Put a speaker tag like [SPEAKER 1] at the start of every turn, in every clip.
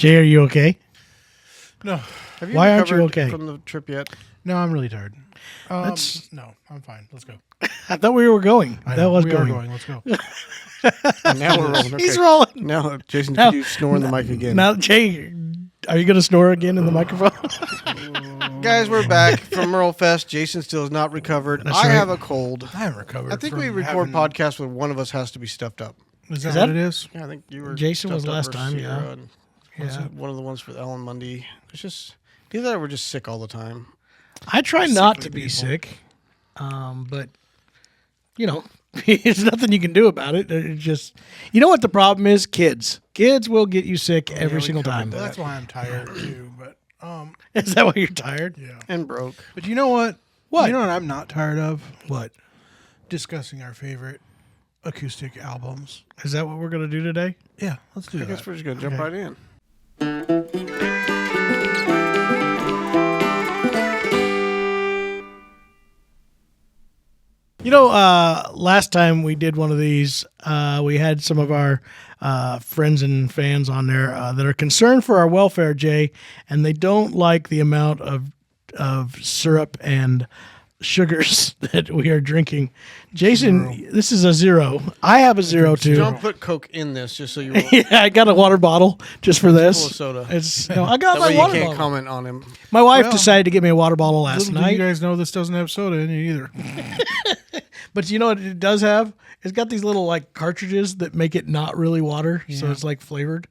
[SPEAKER 1] Jay, are you okay?
[SPEAKER 2] No.
[SPEAKER 3] Have you
[SPEAKER 1] Why aren't you
[SPEAKER 3] recovered
[SPEAKER 1] okay?
[SPEAKER 3] from the trip yet?
[SPEAKER 2] No, I'm really tired.
[SPEAKER 1] That's-
[SPEAKER 2] No, I'm fine. Let's go.
[SPEAKER 1] I thought we were going.
[SPEAKER 2] I
[SPEAKER 1] That
[SPEAKER 2] know,
[SPEAKER 1] was
[SPEAKER 2] we
[SPEAKER 1] going.
[SPEAKER 2] are going. Let's go.
[SPEAKER 3] And now we're rolling. Okay.
[SPEAKER 1] He's rolling.
[SPEAKER 3] Now, Jason,
[SPEAKER 1] Now-
[SPEAKER 3] could you snore in the mic again?
[SPEAKER 1] Now, Jay, are you going to snore again in the microphone?
[SPEAKER 3] Guys, we're back from Merle Fest. Jason still is not recovered.
[SPEAKER 1] That's
[SPEAKER 3] I
[SPEAKER 1] right.
[SPEAKER 3] have a cold.
[SPEAKER 2] I haven't recovered.
[SPEAKER 3] I think
[SPEAKER 2] from
[SPEAKER 3] we record
[SPEAKER 2] having-
[SPEAKER 3] podcasts where one of us has to be stuffed up.
[SPEAKER 2] Is that,
[SPEAKER 1] that-
[SPEAKER 2] what it is?
[SPEAKER 3] Yeah, I think you were.
[SPEAKER 1] Jason was
[SPEAKER 3] stuffed up
[SPEAKER 1] last
[SPEAKER 3] versus
[SPEAKER 1] time,
[SPEAKER 3] Sierra,
[SPEAKER 1] yeah.
[SPEAKER 3] and
[SPEAKER 2] Yeah.
[SPEAKER 3] one of the ones with Ellen Mundy. It's just either that or we're just sick all the time.
[SPEAKER 1] I try not to
[SPEAKER 2] Sickly
[SPEAKER 1] be
[SPEAKER 2] people.
[SPEAKER 1] sick, but, you know, there's nothing you can do about it. It's just, you know what the problem is? Kids. Kids will get you sick every
[SPEAKER 3] we
[SPEAKER 1] single
[SPEAKER 3] covered
[SPEAKER 1] time.
[SPEAKER 3] that.
[SPEAKER 2] Well, that's why I'm tired too. But
[SPEAKER 1] Is that why you're tired?
[SPEAKER 2] yeah.
[SPEAKER 3] And broke.
[SPEAKER 2] But you know what?
[SPEAKER 1] What?
[SPEAKER 2] You know what I'm not tired of?
[SPEAKER 1] What?
[SPEAKER 2] Discussing our favorite acoustic albums.
[SPEAKER 1] Is that what we're going to do today?
[SPEAKER 2] Yeah, let's do
[SPEAKER 3] I
[SPEAKER 2] that.
[SPEAKER 3] guess we're just gonna jump
[SPEAKER 2] Okay.
[SPEAKER 3] right in.
[SPEAKER 1] You know, last time we did one of these, we had some of our friends and fans on there that are concerned for our welfare, Jay, and they don't like the amount of syrup and sugars that we are drinking. Jason, this is a 0. I have a 0 too.
[SPEAKER 3] John put Coke in this just so you.
[SPEAKER 1] Yeah, I got a water bottle just for this.
[SPEAKER 3] full of soda.
[SPEAKER 1] It's I got
[SPEAKER 3] That
[SPEAKER 1] my
[SPEAKER 3] way you
[SPEAKER 1] water
[SPEAKER 3] can't
[SPEAKER 1] bottle.
[SPEAKER 3] comment on him.
[SPEAKER 1] My wife
[SPEAKER 2] Well,
[SPEAKER 1] decided to get me a water bottle last
[SPEAKER 2] Little do
[SPEAKER 1] night.
[SPEAKER 2] you guys know this doesn't have soda in it either.
[SPEAKER 1] But you know what it does have? It's got these little like cartridges that make it not really water, so
[SPEAKER 2] Yeah.
[SPEAKER 1] it's like flavored.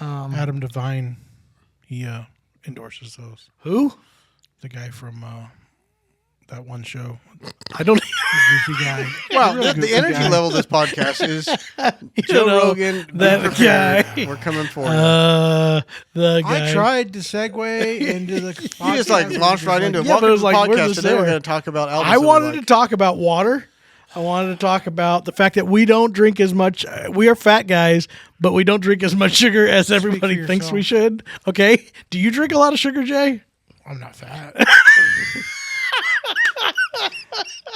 [SPEAKER 2] Adam Devine, he endorses those.
[SPEAKER 1] Who?
[SPEAKER 2] The guy from that one show,
[SPEAKER 1] I don't.
[SPEAKER 2] goofy guy.
[SPEAKER 3] Well,
[SPEAKER 2] Really
[SPEAKER 3] the
[SPEAKER 2] goofy
[SPEAKER 3] energy
[SPEAKER 2] guy.
[SPEAKER 3] level of this podcast is
[SPEAKER 1] You
[SPEAKER 3] Joe
[SPEAKER 1] know,
[SPEAKER 3] Rogan.
[SPEAKER 1] that
[SPEAKER 3] be prepared.
[SPEAKER 1] guy.
[SPEAKER 3] We're coming for you.
[SPEAKER 1] The guy.
[SPEAKER 2] I tried to segue into the.
[SPEAKER 3] You just like launched right into it.
[SPEAKER 1] Yeah, but
[SPEAKER 3] Welcome
[SPEAKER 1] it was
[SPEAKER 3] to the
[SPEAKER 1] like, where's
[SPEAKER 3] podcast.
[SPEAKER 1] this
[SPEAKER 3] Today we're
[SPEAKER 1] there?
[SPEAKER 3] going to talk about albums.
[SPEAKER 1] I
[SPEAKER 3] that we
[SPEAKER 1] wanted
[SPEAKER 3] like.
[SPEAKER 1] to talk about water. I wanted to talk about the fact that we don't drink as much. We are fat guys, but we don't drink as much sugar as everybody
[SPEAKER 2] for
[SPEAKER 1] thinks
[SPEAKER 2] yourself.
[SPEAKER 1] we should. Okay. Do you drink a lot of sugar, Jay?
[SPEAKER 2] I'm not fat.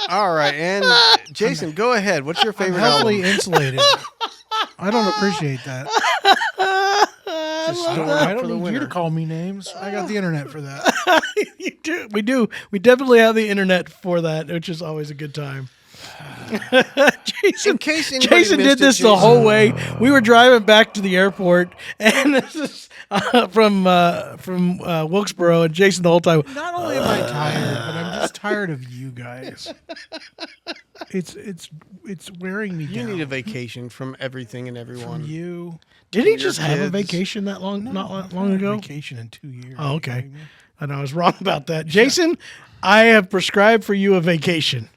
[SPEAKER 3] All right, and Jason, go ahead. What's your
[SPEAKER 2] I'm
[SPEAKER 3] favorite
[SPEAKER 2] heavily
[SPEAKER 3] album?
[SPEAKER 2] insulated. I don't appreciate that.
[SPEAKER 3] Just
[SPEAKER 1] love
[SPEAKER 3] store it
[SPEAKER 1] that.
[SPEAKER 3] up
[SPEAKER 2] I
[SPEAKER 3] for
[SPEAKER 2] don't
[SPEAKER 3] the
[SPEAKER 2] need you
[SPEAKER 3] winter.
[SPEAKER 2] to call me names. I got the internet for that.
[SPEAKER 1] You do. We do. We definitely have the internet for that, which is always a good time. Jason,
[SPEAKER 3] In case anybody
[SPEAKER 1] Jason
[SPEAKER 3] missed
[SPEAKER 1] did
[SPEAKER 3] it,
[SPEAKER 1] this the
[SPEAKER 3] Jason-
[SPEAKER 1] whole way. We were driving back to the airport, and this is from Wilkesboro, and Jason the whole time.
[SPEAKER 2] Not only am I tired, but I'm just tired of you guys. It's wearing me
[SPEAKER 3] You
[SPEAKER 2] down.
[SPEAKER 3] need a vacation from everything and everyone.
[SPEAKER 2] You
[SPEAKER 1] Did he
[SPEAKER 3] Your
[SPEAKER 1] just have a
[SPEAKER 3] kids.
[SPEAKER 1] vacation that long? Not
[SPEAKER 2] I've
[SPEAKER 1] long
[SPEAKER 2] had a
[SPEAKER 1] ago.
[SPEAKER 2] vacation in 2 years.
[SPEAKER 1] Oh, okay.
[SPEAKER 2] Are you kidding me?
[SPEAKER 1] And I was wrong about that. Jason, I have prescribed for you a vacation.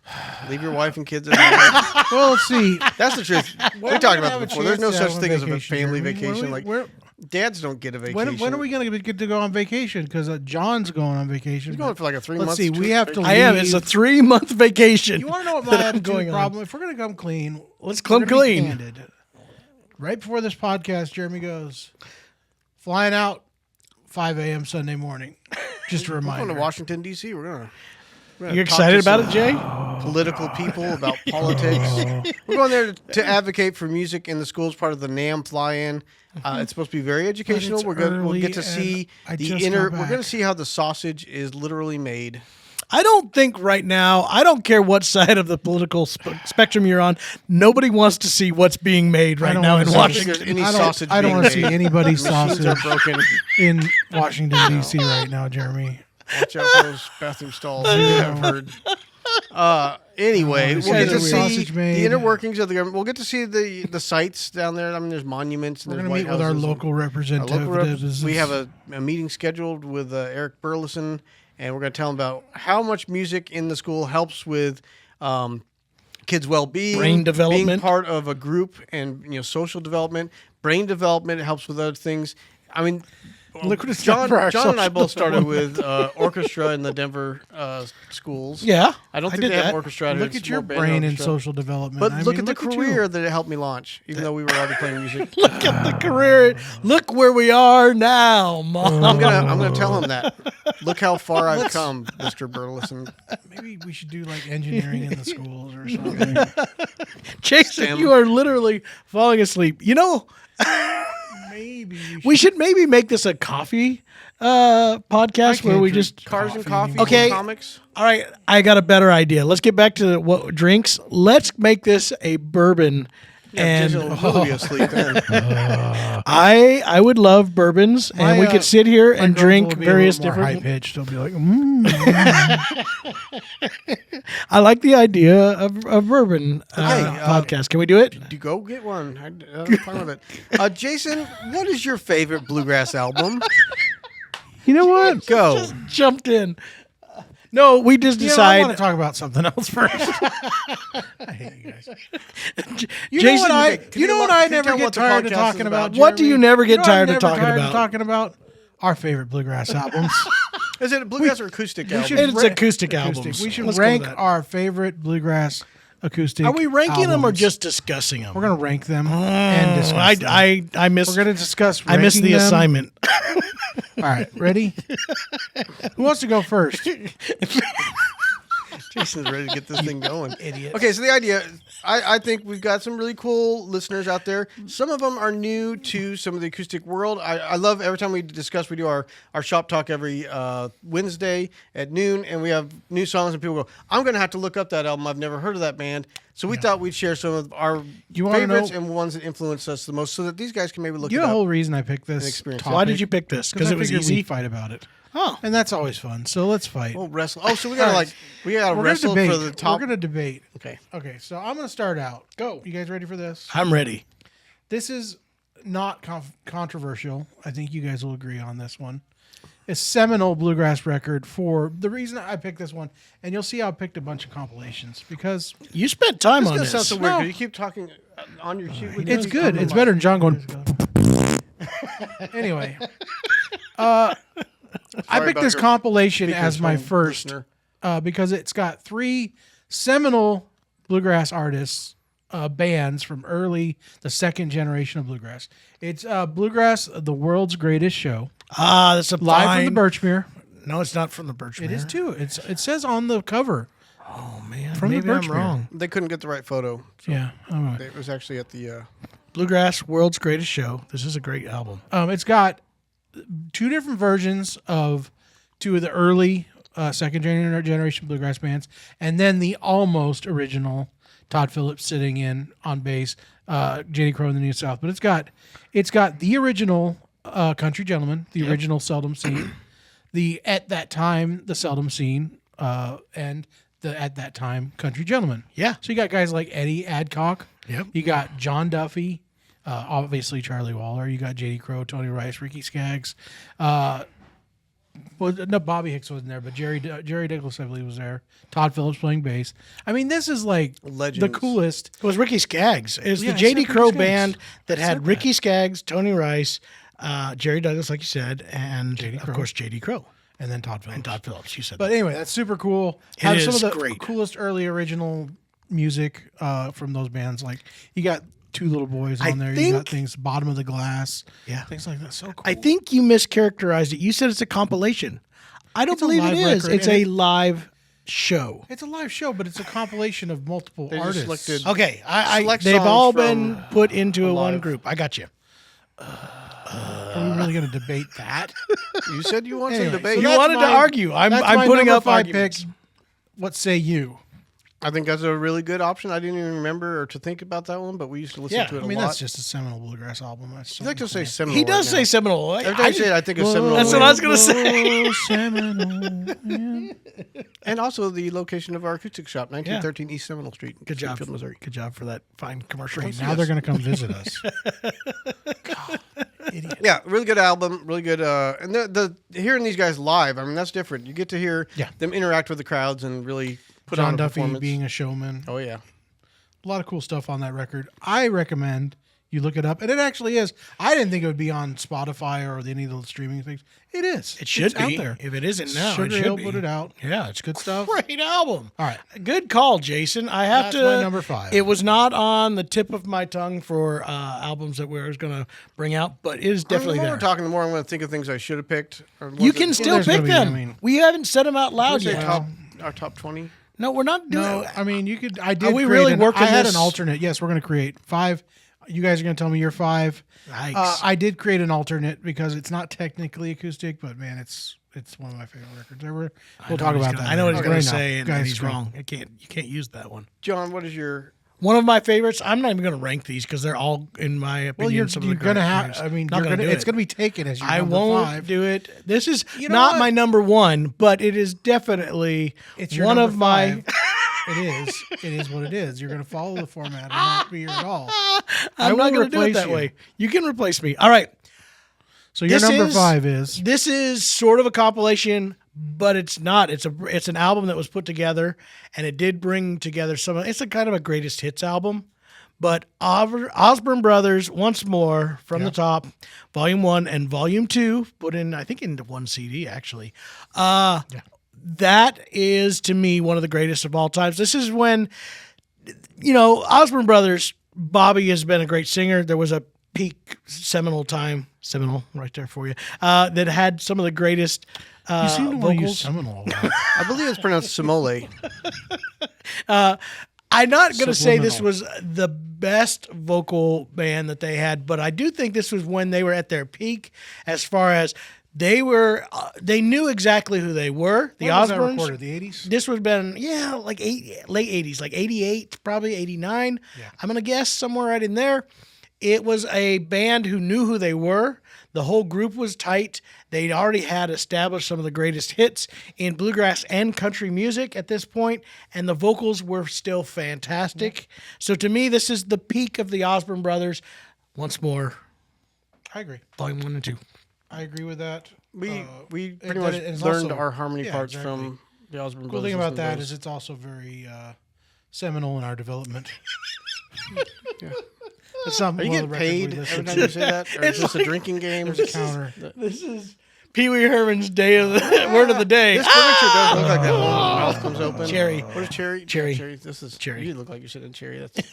[SPEAKER 3] Leave your wife and kids at home.
[SPEAKER 2] Well, let's see.
[SPEAKER 3] That's the truth. We
[SPEAKER 2] When are
[SPEAKER 3] talked
[SPEAKER 2] gonna
[SPEAKER 3] about
[SPEAKER 2] have
[SPEAKER 3] it
[SPEAKER 2] a
[SPEAKER 3] before. There's no
[SPEAKER 2] chance to
[SPEAKER 3] such
[SPEAKER 2] have
[SPEAKER 3] thing as a
[SPEAKER 2] vacation,
[SPEAKER 3] family
[SPEAKER 2] Jeremy?
[SPEAKER 3] vacation. Like dads don't get a vacation.
[SPEAKER 2] When are we going to get to go on vacation? Because John's going on vacation.
[SPEAKER 3] He's going for like a 3
[SPEAKER 2] Let's
[SPEAKER 3] month.
[SPEAKER 2] see, we have to
[SPEAKER 1] I am. It's a 3-month vacation.
[SPEAKER 2] You want to know what
[SPEAKER 1] that
[SPEAKER 2] my
[SPEAKER 1] I'm
[SPEAKER 2] attitude
[SPEAKER 1] going on.
[SPEAKER 2] problem? If we're going to come clean,
[SPEAKER 1] Let's
[SPEAKER 2] we're
[SPEAKER 1] come
[SPEAKER 2] gonna be
[SPEAKER 1] clean.
[SPEAKER 2] candid. Right before this podcast, Jeremy goes, flying out 5 a.m. Sunday morning. Just a
[SPEAKER 3] We're
[SPEAKER 2] reminder.
[SPEAKER 3] going to Washington D.C. We're gonna
[SPEAKER 1] You're
[SPEAKER 3] talk
[SPEAKER 1] excited
[SPEAKER 3] to
[SPEAKER 1] about
[SPEAKER 3] some
[SPEAKER 1] it, Jay?
[SPEAKER 3] Political people about politics. We're going there to advocate for music in the schools. Part of the NAM fly-in. It's supposed to be very educational.
[SPEAKER 2] it's
[SPEAKER 3] We'll
[SPEAKER 2] early
[SPEAKER 3] get to
[SPEAKER 2] and
[SPEAKER 3] see
[SPEAKER 2] I
[SPEAKER 3] the
[SPEAKER 2] just
[SPEAKER 3] inner.
[SPEAKER 2] got
[SPEAKER 3] We're going to
[SPEAKER 2] back.
[SPEAKER 3] see how the sausage is literally made.
[SPEAKER 1] I don't think right now, I don't care what side of the political spectrum you're on, nobody wants to see what's being made right
[SPEAKER 2] don't
[SPEAKER 1] now
[SPEAKER 2] wanna
[SPEAKER 1] in
[SPEAKER 2] see-
[SPEAKER 3] I don't think
[SPEAKER 1] Washington.
[SPEAKER 3] there's any sausage.
[SPEAKER 2] I don't
[SPEAKER 3] being
[SPEAKER 2] want to see
[SPEAKER 3] made.
[SPEAKER 2] anybody's
[SPEAKER 3] Machines are
[SPEAKER 2] sausage
[SPEAKER 3] broken.
[SPEAKER 2] in Washington, D.C. right now, Jeremy.
[SPEAKER 3] Watch out for those bathroom stalls. I've heard. Anyway,
[SPEAKER 2] Oh,
[SPEAKER 3] we'll get to
[SPEAKER 2] weird.
[SPEAKER 3] see
[SPEAKER 2] Sausage
[SPEAKER 3] the
[SPEAKER 2] made.
[SPEAKER 3] inner workings of the government. We'll get to see the sites down there. I mean, there's monuments and
[SPEAKER 2] We're
[SPEAKER 3] there's
[SPEAKER 2] going to
[SPEAKER 3] White
[SPEAKER 2] meet with our
[SPEAKER 3] Houses and-
[SPEAKER 2] local
[SPEAKER 3] our
[SPEAKER 2] representatives.
[SPEAKER 3] we have a meeting scheduled with Eric Burleson, and we're going to tell him about how much music in the school helps with kids' well-being,
[SPEAKER 1] Brain development.
[SPEAKER 3] being part of a group, and social development. Brain development, it helps with other things. I mean,
[SPEAKER 1] Look what it's done
[SPEAKER 3] John
[SPEAKER 1] for our
[SPEAKER 3] and I
[SPEAKER 1] social
[SPEAKER 3] both started with orchestra in the Denver schools.
[SPEAKER 1] Yeah.
[SPEAKER 3] I don't think
[SPEAKER 1] did
[SPEAKER 3] they have
[SPEAKER 1] that.
[SPEAKER 3] orchestra out here.
[SPEAKER 2] Look
[SPEAKER 3] It's
[SPEAKER 2] at your
[SPEAKER 3] more band
[SPEAKER 2] brain in
[SPEAKER 3] orchestra.
[SPEAKER 2] social development.
[SPEAKER 3] But
[SPEAKER 2] I
[SPEAKER 3] look
[SPEAKER 2] mean,
[SPEAKER 3] at the
[SPEAKER 2] you.
[SPEAKER 3] career that it helped me launch, even though we were already playing music.
[SPEAKER 1] Look at the career. Look where we are now, Mom.
[SPEAKER 3] I'm gonna tell him that. Look how far I've come, Mr. Burleson.
[SPEAKER 2] Maybe we should do like engineering in the schools or something.
[SPEAKER 1] Jason,
[SPEAKER 3] STEM.
[SPEAKER 1] you are literally falling asleep. You know,
[SPEAKER 2] maybe
[SPEAKER 1] We should maybe make this a coffee podcast where we
[SPEAKER 2] drink
[SPEAKER 1] just.
[SPEAKER 3] Cars and coffee.
[SPEAKER 1] Okay.
[SPEAKER 3] Comics.
[SPEAKER 1] All right, I got a better idea. Let's get back to what drinks. Let's make this a bourbon. And
[SPEAKER 3] Jason will be asleep then.
[SPEAKER 1] I would love bourbons, and we could sit here and drink various different.
[SPEAKER 2] high pitched. They'll be like,
[SPEAKER 1] I like the idea of bourbon podcast. Can we do it?
[SPEAKER 3] You go get one. I'm fine with it. Jason, what is your favorite bluegrass album?
[SPEAKER 2] you know what?
[SPEAKER 3] Go.
[SPEAKER 1] Just jumped in. No, we just
[SPEAKER 2] I
[SPEAKER 1] decide.
[SPEAKER 2] want to talk about something else first. I hate you guys.
[SPEAKER 1] Jason,
[SPEAKER 2] You know what I never get tired of talking about.
[SPEAKER 1] What do you never get
[SPEAKER 2] You know
[SPEAKER 1] tired
[SPEAKER 2] I'm
[SPEAKER 1] of
[SPEAKER 2] never
[SPEAKER 1] talking
[SPEAKER 2] tired
[SPEAKER 1] about?
[SPEAKER 2] of talking about our favorite bluegrass albums.
[SPEAKER 3] Is it a bluegrass or acoustic album?
[SPEAKER 2] should
[SPEAKER 1] It's acoustic albums.
[SPEAKER 2] Acoustic. We should
[SPEAKER 1] Let's go with
[SPEAKER 2] rank
[SPEAKER 1] that.
[SPEAKER 2] our favorite bluegrass acoustic.
[SPEAKER 1] Are we ranking them or
[SPEAKER 2] albums.
[SPEAKER 1] just discussing them?
[SPEAKER 2] We're gonna rank them and discuss them.
[SPEAKER 1] I missed.
[SPEAKER 2] We're gonna discuss.
[SPEAKER 1] I missed the
[SPEAKER 2] ranking them.
[SPEAKER 1] assignment.
[SPEAKER 2] All right, ready? Who wants to go first?
[SPEAKER 3] Jason's ready to get this thing going.
[SPEAKER 2] Idiot.
[SPEAKER 3] Okay, so the idea, I think we've got some really cool listeners out there. Some of them are new to some of the acoustic world. I love every time we discuss, we do our shop talk every Wednesday at noon, and we have new songs, and people go, I'm going to have to look up that album. I've never heard of that band. So we thought we'd share some of our
[SPEAKER 2] You wanna
[SPEAKER 3] favorites
[SPEAKER 2] know-
[SPEAKER 3] and ones that influenced us the most so that these guys can maybe look
[SPEAKER 2] You
[SPEAKER 3] it
[SPEAKER 2] know the
[SPEAKER 3] up.
[SPEAKER 2] whole reason I picked this.
[SPEAKER 3] experience.
[SPEAKER 2] Topic?
[SPEAKER 1] Why did you pick this? Because
[SPEAKER 2] I
[SPEAKER 1] it was
[SPEAKER 2] figured
[SPEAKER 1] easy.
[SPEAKER 2] we'd fight about it,
[SPEAKER 1] Oh,
[SPEAKER 2] and that's always fun. So let's fight.
[SPEAKER 3] We'll wrestle. Oh, so we got to
[SPEAKER 2] All right.
[SPEAKER 3] we got to
[SPEAKER 2] We're
[SPEAKER 3] wrestle
[SPEAKER 2] gonna debate.
[SPEAKER 3] for the top.
[SPEAKER 2] We're gonna debate.
[SPEAKER 3] Okay.
[SPEAKER 2] Okay, so I'm gonna start out. Go. You guys ready for this?
[SPEAKER 1] I'm ready.
[SPEAKER 2] This is not controversial. I think you guys will agree on this one. A seminal bluegrass record for the reason I picked this one, and you'll see how I picked a bunch of compilations because
[SPEAKER 1] You spent time
[SPEAKER 3] This
[SPEAKER 1] on
[SPEAKER 3] is going to
[SPEAKER 1] this.
[SPEAKER 3] sound so weird
[SPEAKER 2] No.
[SPEAKER 3] because you keep talking on your sheet. with
[SPEAKER 2] it's
[SPEAKER 3] me.
[SPEAKER 2] good. It's better than John going. Anyway, I
[SPEAKER 3] Sorry
[SPEAKER 2] picked
[SPEAKER 3] about
[SPEAKER 2] this
[SPEAKER 3] your
[SPEAKER 2] compilation as my
[SPEAKER 3] speakerphone
[SPEAKER 2] first
[SPEAKER 3] listener.
[SPEAKER 2] because it's got three seminal bluegrass artists, bands from the second generation of bluegrass. It's Bluegrass, the world's greatest show,
[SPEAKER 1] That's a
[SPEAKER 2] live
[SPEAKER 1] fine.
[SPEAKER 2] from the Birchmere.
[SPEAKER 1] No, it's not from the Birchmere.
[SPEAKER 2] It is too. It says on the cover.
[SPEAKER 1] Oh man,
[SPEAKER 2] From the
[SPEAKER 1] maybe I'm
[SPEAKER 2] Birchmere.
[SPEAKER 1] wrong.
[SPEAKER 3] They couldn't get the right photo.
[SPEAKER 2] Yeah. All right.
[SPEAKER 3] It was actually at the.
[SPEAKER 1] Bluegrass, world's greatest show. This is a great album.
[SPEAKER 2] It's got two different versions of two of the early second generation bluegrass bands, and then the almost original Todd Phillips sitting in on bass, J.D. Crowe in the New South. But it's got the original Country Gentleman, the original Seldom Scene, the at that time the Seldom Scene, and the at that time Country Gentleman.
[SPEAKER 1] Yeah.
[SPEAKER 2] So you got guys like Eddie Adcock.
[SPEAKER 1] Yep.
[SPEAKER 2] You got John Duffy, obviously Charlie Waller. You got J.D. Crowe, Tony Rice, Ricky Skaggs. Well, no, Bobby Hicks wasn't there, but Jerry Douglas, I believe, was there. Todd Phillips playing bass. I mean, this is like
[SPEAKER 3] Legends.
[SPEAKER 2] the coolest.
[SPEAKER 1] It was Ricky Skaggs. It was
[SPEAKER 2] Yeah,
[SPEAKER 1] the
[SPEAKER 2] I
[SPEAKER 1] J.D.
[SPEAKER 2] said
[SPEAKER 1] Crowe
[SPEAKER 2] Ricky
[SPEAKER 1] band
[SPEAKER 2] Skaggs.
[SPEAKER 1] that
[SPEAKER 2] I
[SPEAKER 1] had
[SPEAKER 2] said
[SPEAKER 1] Ricky Skaggs, Tony Rice, Jerry Douglas, like you said, and
[SPEAKER 2] J.D.
[SPEAKER 1] of
[SPEAKER 2] Crowe.
[SPEAKER 1] course J.D. Crowe
[SPEAKER 2] And then Todd Phillips.
[SPEAKER 1] and Todd Phillips. You said
[SPEAKER 2] But
[SPEAKER 1] that.
[SPEAKER 2] anyway, that's super cool.
[SPEAKER 1] It
[SPEAKER 2] Have some
[SPEAKER 1] is
[SPEAKER 2] of the
[SPEAKER 1] great.
[SPEAKER 2] coolest early original music from those bands. Like you got Two Little Boys on
[SPEAKER 1] I
[SPEAKER 2] there. You
[SPEAKER 1] think-
[SPEAKER 2] got things Bottom of the Glass.
[SPEAKER 1] Yeah.
[SPEAKER 2] Things like that. So cool.
[SPEAKER 1] I think you mischaracterized it. You said it's a compilation. I don't
[SPEAKER 2] It's a
[SPEAKER 1] believe it
[SPEAKER 2] live
[SPEAKER 1] is.
[SPEAKER 2] record,
[SPEAKER 1] It's
[SPEAKER 2] and
[SPEAKER 1] a live show.
[SPEAKER 2] it's a live show, but it's a compilation of multiple
[SPEAKER 3] They just
[SPEAKER 2] artists.
[SPEAKER 3] selected-
[SPEAKER 1] Okay,
[SPEAKER 3] Select
[SPEAKER 1] they've
[SPEAKER 3] songs
[SPEAKER 1] all
[SPEAKER 3] from
[SPEAKER 1] been put into a one
[SPEAKER 3] live.
[SPEAKER 1] group. I got you.
[SPEAKER 2] Are we really going to debate that?
[SPEAKER 3] You said you want
[SPEAKER 2] Anyway,
[SPEAKER 3] some debate.
[SPEAKER 2] so
[SPEAKER 1] You
[SPEAKER 2] that's
[SPEAKER 1] wanted to
[SPEAKER 2] my-
[SPEAKER 1] argue. I'm
[SPEAKER 2] That's my
[SPEAKER 1] putting
[SPEAKER 2] number
[SPEAKER 1] up
[SPEAKER 2] 5
[SPEAKER 1] arguments.
[SPEAKER 2] pick. What say you?
[SPEAKER 3] I think that's a really good option. I didn't even remember or to think about that one, but we used to listen
[SPEAKER 1] Yeah,
[SPEAKER 3] to it
[SPEAKER 2] I
[SPEAKER 3] a
[SPEAKER 2] mean,
[SPEAKER 3] lot.
[SPEAKER 2] that's just a seminal bluegrass album. That's
[SPEAKER 3] I like to say
[SPEAKER 2] something
[SPEAKER 3] Seminole.
[SPEAKER 1] He does
[SPEAKER 3] right
[SPEAKER 1] say
[SPEAKER 3] now.
[SPEAKER 1] Seminole.
[SPEAKER 3] Every time I say it, I think of Seminole.
[SPEAKER 1] That's what I was going to say.
[SPEAKER 2] cool. Seminole. Yeah.
[SPEAKER 3] And also the location of our acoustic shop, 1913 East Seminole Street,
[SPEAKER 1] Good job,
[SPEAKER 3] Springfield, Missouri.
[SPEAKER 1] Good job for that fine commercial.
[SPEAKER 2] Now they're going to come visit us. God, idiot.
[SPEAKER 3] Yeah, really good album, really good. And the hearing these guys live, I mean, that's different. You get to hear
[SPEAKER 2] Yeah.
[SPEAKER 3] them interact with the crowds and really put on
[SPEAKER 2] John
[SPEAKER 3] a
[SPEAKER 2] Duffy
[SPEAKER 3] performance.
[SPEAKER 2] being a showman.
[SPEAKER 3] Oh yeah,
[SPEAKER 2] A lot of cool stuff on that record. I recommend you look it up. And it actually is. I didn't think it would be on Spotify or any of the streaming things. It is.
[SPEAKER 1] It should
[SPEAKER 2] It's
[SPEAKER 1] be.
[SPEAKER 2] out there.
[SPEAKER 1] If it isn't now,
[SPEAKER 2] Sugar
[SPEAKER 1] it should
[SPEAKER 2] Hill
[SPEAKER 1] be.
[SPEAKER 2] put it out.
[SPEAKER 1] Yeah, it's good stuff. Great album.
[SPEAKER 2] All right.
[SPEAKER 1] Good call, Jason. I have
[SPEAKER 2] That's
[SPEAKER 1] to.
[SPEAKER 2] my number 5.
[SPEAKER 1] It was not on the tip of my tongue for albums that we were going to bring out, but it is definitely
[SPEAKER 3] the more
[SPEAKER 1] there.
[SPEAKER 3] we're talking, the more I'm going to think of things I should have picked. Or
[SPEAKER 1] You
[SPEAKER 3] ones
[SPEAKER 1] can
[SPEAKER 3] that-
[SPEAKER 1] still
[SPEAKER 2] there's
[SPEAKER 1] pick
[SPEAKER 2] gonna be,
[SPEAKER 1] them.
[SPEAKER 2] I mean-
[SPEAKER 1] We haven't said them out loud
[SPEAKER 3] Should we say
[SPEAKER 1] yet.
[SPEAKER 3] our top 20.
[SPEAKER 1] No, we're not doing.
[SPEAKER 2] No, I mean you could. I did.
[SPEAKER 1] we
[SPEAKER 2] create
[SPEAKER 1] really
[SPEAKER 2] an,
[SPEAKER 1] working
[SPEAKER 2] I had
[SPEAKER 1] this?
[SPEAKER 2] an alternate. Yes, we're going to create 5 You guys are going to tell me your 5.
[SPEAKER 1] Yikes.
[SPEAKER 2] I did create an alternate because it's not technically acoustic, but man, it's one of my favorite records ever. We'll talk about that.
[SPEAKER 1] I know what he's
[SPEAKER 2] later.
[SPEAKER 1] going
[SPEAKER 2] Right
[SPEAKER 1] to
[SPEAKER 2] now.
[SPEAKER 1] say, and
[SPEAKER 2] Guys,
[SPEAKER 1] he's
[SPEAKER 2] go.
[SPEAKER 1] wrong. You can't use that one.
[SPEAKER 3] John, what is your?
[SPEAKER 1] One of my favorites. I'm not even going to rank these because they're all, in my opinion,
[SPEAKER 2] Well, you're
[SPEAKER 1] some of the
[SPEAKER 2] going to
[SPEAKER 1] great
[SPEAKER 2] have.
[SPEAKER 1] favorites.
[SPEAKER 2] I mean,
[SPEAKER 1] Not
[SPEAKER 2] you're
[SPEAKER 1] gonna
[SPEAKER 2] gonna,
[SPEAKER 1] do
[SPEAKER 2] it's
[SPEAKER 1] it.
[SPEAKER 2] going to be taken as your
[SPEAKER 1] I
[SPEAKER 2] number
[SPEAKER 1] won't
[SPEAKER 2] 5.
[SPEAKER 1] do it. This is
[SPEAKER 2] You know
[SPEAKER 1] not
[SPEAKER 2] what?
[SPEAKER 1] my number 1, but it is definitely
[SPEAKER 2] It's your
[SPEAKER 1] one
[SPEAKER 2] number
[SPEAKER 1] of my.
[SPEAKER 2] 5. It is. It is what it is. You're going to follow the format and not be here at all.
[SPEAKER 1] I'm not
[SPEAKER 2] will
[SPEAKER 1] going to do it
[SPEAKER 2] replace
[SPEAKER 1] that
[SPEAKER 2] you.
[SPEAKER 1] way. You can replace me. All right.
[SPEAKER 2] So your
[SPEAKER 1] This
[SPEAKER 2] number
[SPEAKER 1] is-
[SPEAKER 2] 5 is.
[SPEAKER 1] This is sort of a compilation, but it's not. It's an album that was put together, and it did bring together some. It's a kind of a greatest hits album, but Osborne Brothers once more from the top, Volume 1 and Volume 2, put in I think into one CD actually. That is to me one of the greatest of all times. This is when Osborne Brothers. Bobby has been a great singer. There was a peak seminal right there for you, that had some of the greatest
[SPEAKER 2] You seem to want to use
[SPEAKER 1] vocals.
[SPEAKER 2] Seminole a lot.
[SPEAKER 3] I believe it's pronounced Simole.
[SPEAKER 1] I'm not going to say this
[SPEAKER 2] Subliminal.
[SPEAKER 1] was the best vocal band that they had, but I do think this was when they were at their peak as far as they knew exactly who they were. The
[SPEAKER 2] When was that
[SPEAKER 1] Osbournes.
[SPEAKER 2] recorded? The 80s?
[SPEAKER 1] This would have been, like late 80s, like 88, probably 89.
[SPEAKER 2] Yeah.
[SPEAKER 1] I'm going to guess somewhere right in there. It was a band who knew who they were. The whole group was tight. They'd already had established some of the greatest hits in bluegrass and country music at this point, and the vocals were still fantastic. So to me, this is the peak of the Osborne Brothers. Once more,
[SPEAKER 2] I agree.
[SPEAKER 1] Volume 1 and 2.
[SPEAKER 2] I agree with that.
[SPEAKER 3] We pretty
[SPEAKER 2] that
[SPEAKER 3] much
[SPEAKER 2] it is
[SPEAKER 3] learned
[SPEAKER 2] also-
[SPEAKER 3] our harmony
[SPEAKER 2] yeah,
[SPEAKER 3] parts
[SPEAKER 2] exactly.
[SPEAKER 3] from the Osborne
[SPEAKER 2] Cool
[SPEAKER 3] Brothers.
[SPEAKER 2] thing about
[SPEAKER 3] listening to
[SPEAKER 2] that is
[SPEAKER 3] those.
[SPEAKER 2] it's also very seminal in our development. It's not
[SPEAKER 3] Are you
[SPEAKER 2] one of
[SPEAKER 3] getting
[SPEAKER 2] the records we
[SPEAKER 3] paid
[SPEAKER 2] listen
[SPEAKER 3] every
[SPEAKER 2] to.
[SPEAKER 3] time you say that? Or is this a drinking game?
[SPEAKER 2] There's a counter.
[SPEAKER 1] This is Pee Wee Herman's day of the word of the day.
[SPEAKER 3] This furniture does look like that when the mouth comes open.
[SPEAKER 1] Cherry.
[SPEAKER 3] What is cherry?
[SPEAKER 1] Cherry.
[SPEAKER 3] Cherry. This is
[SPEAKER 1] Cherry.
[SPEAKER 3] You look like you're sitting in cherry. It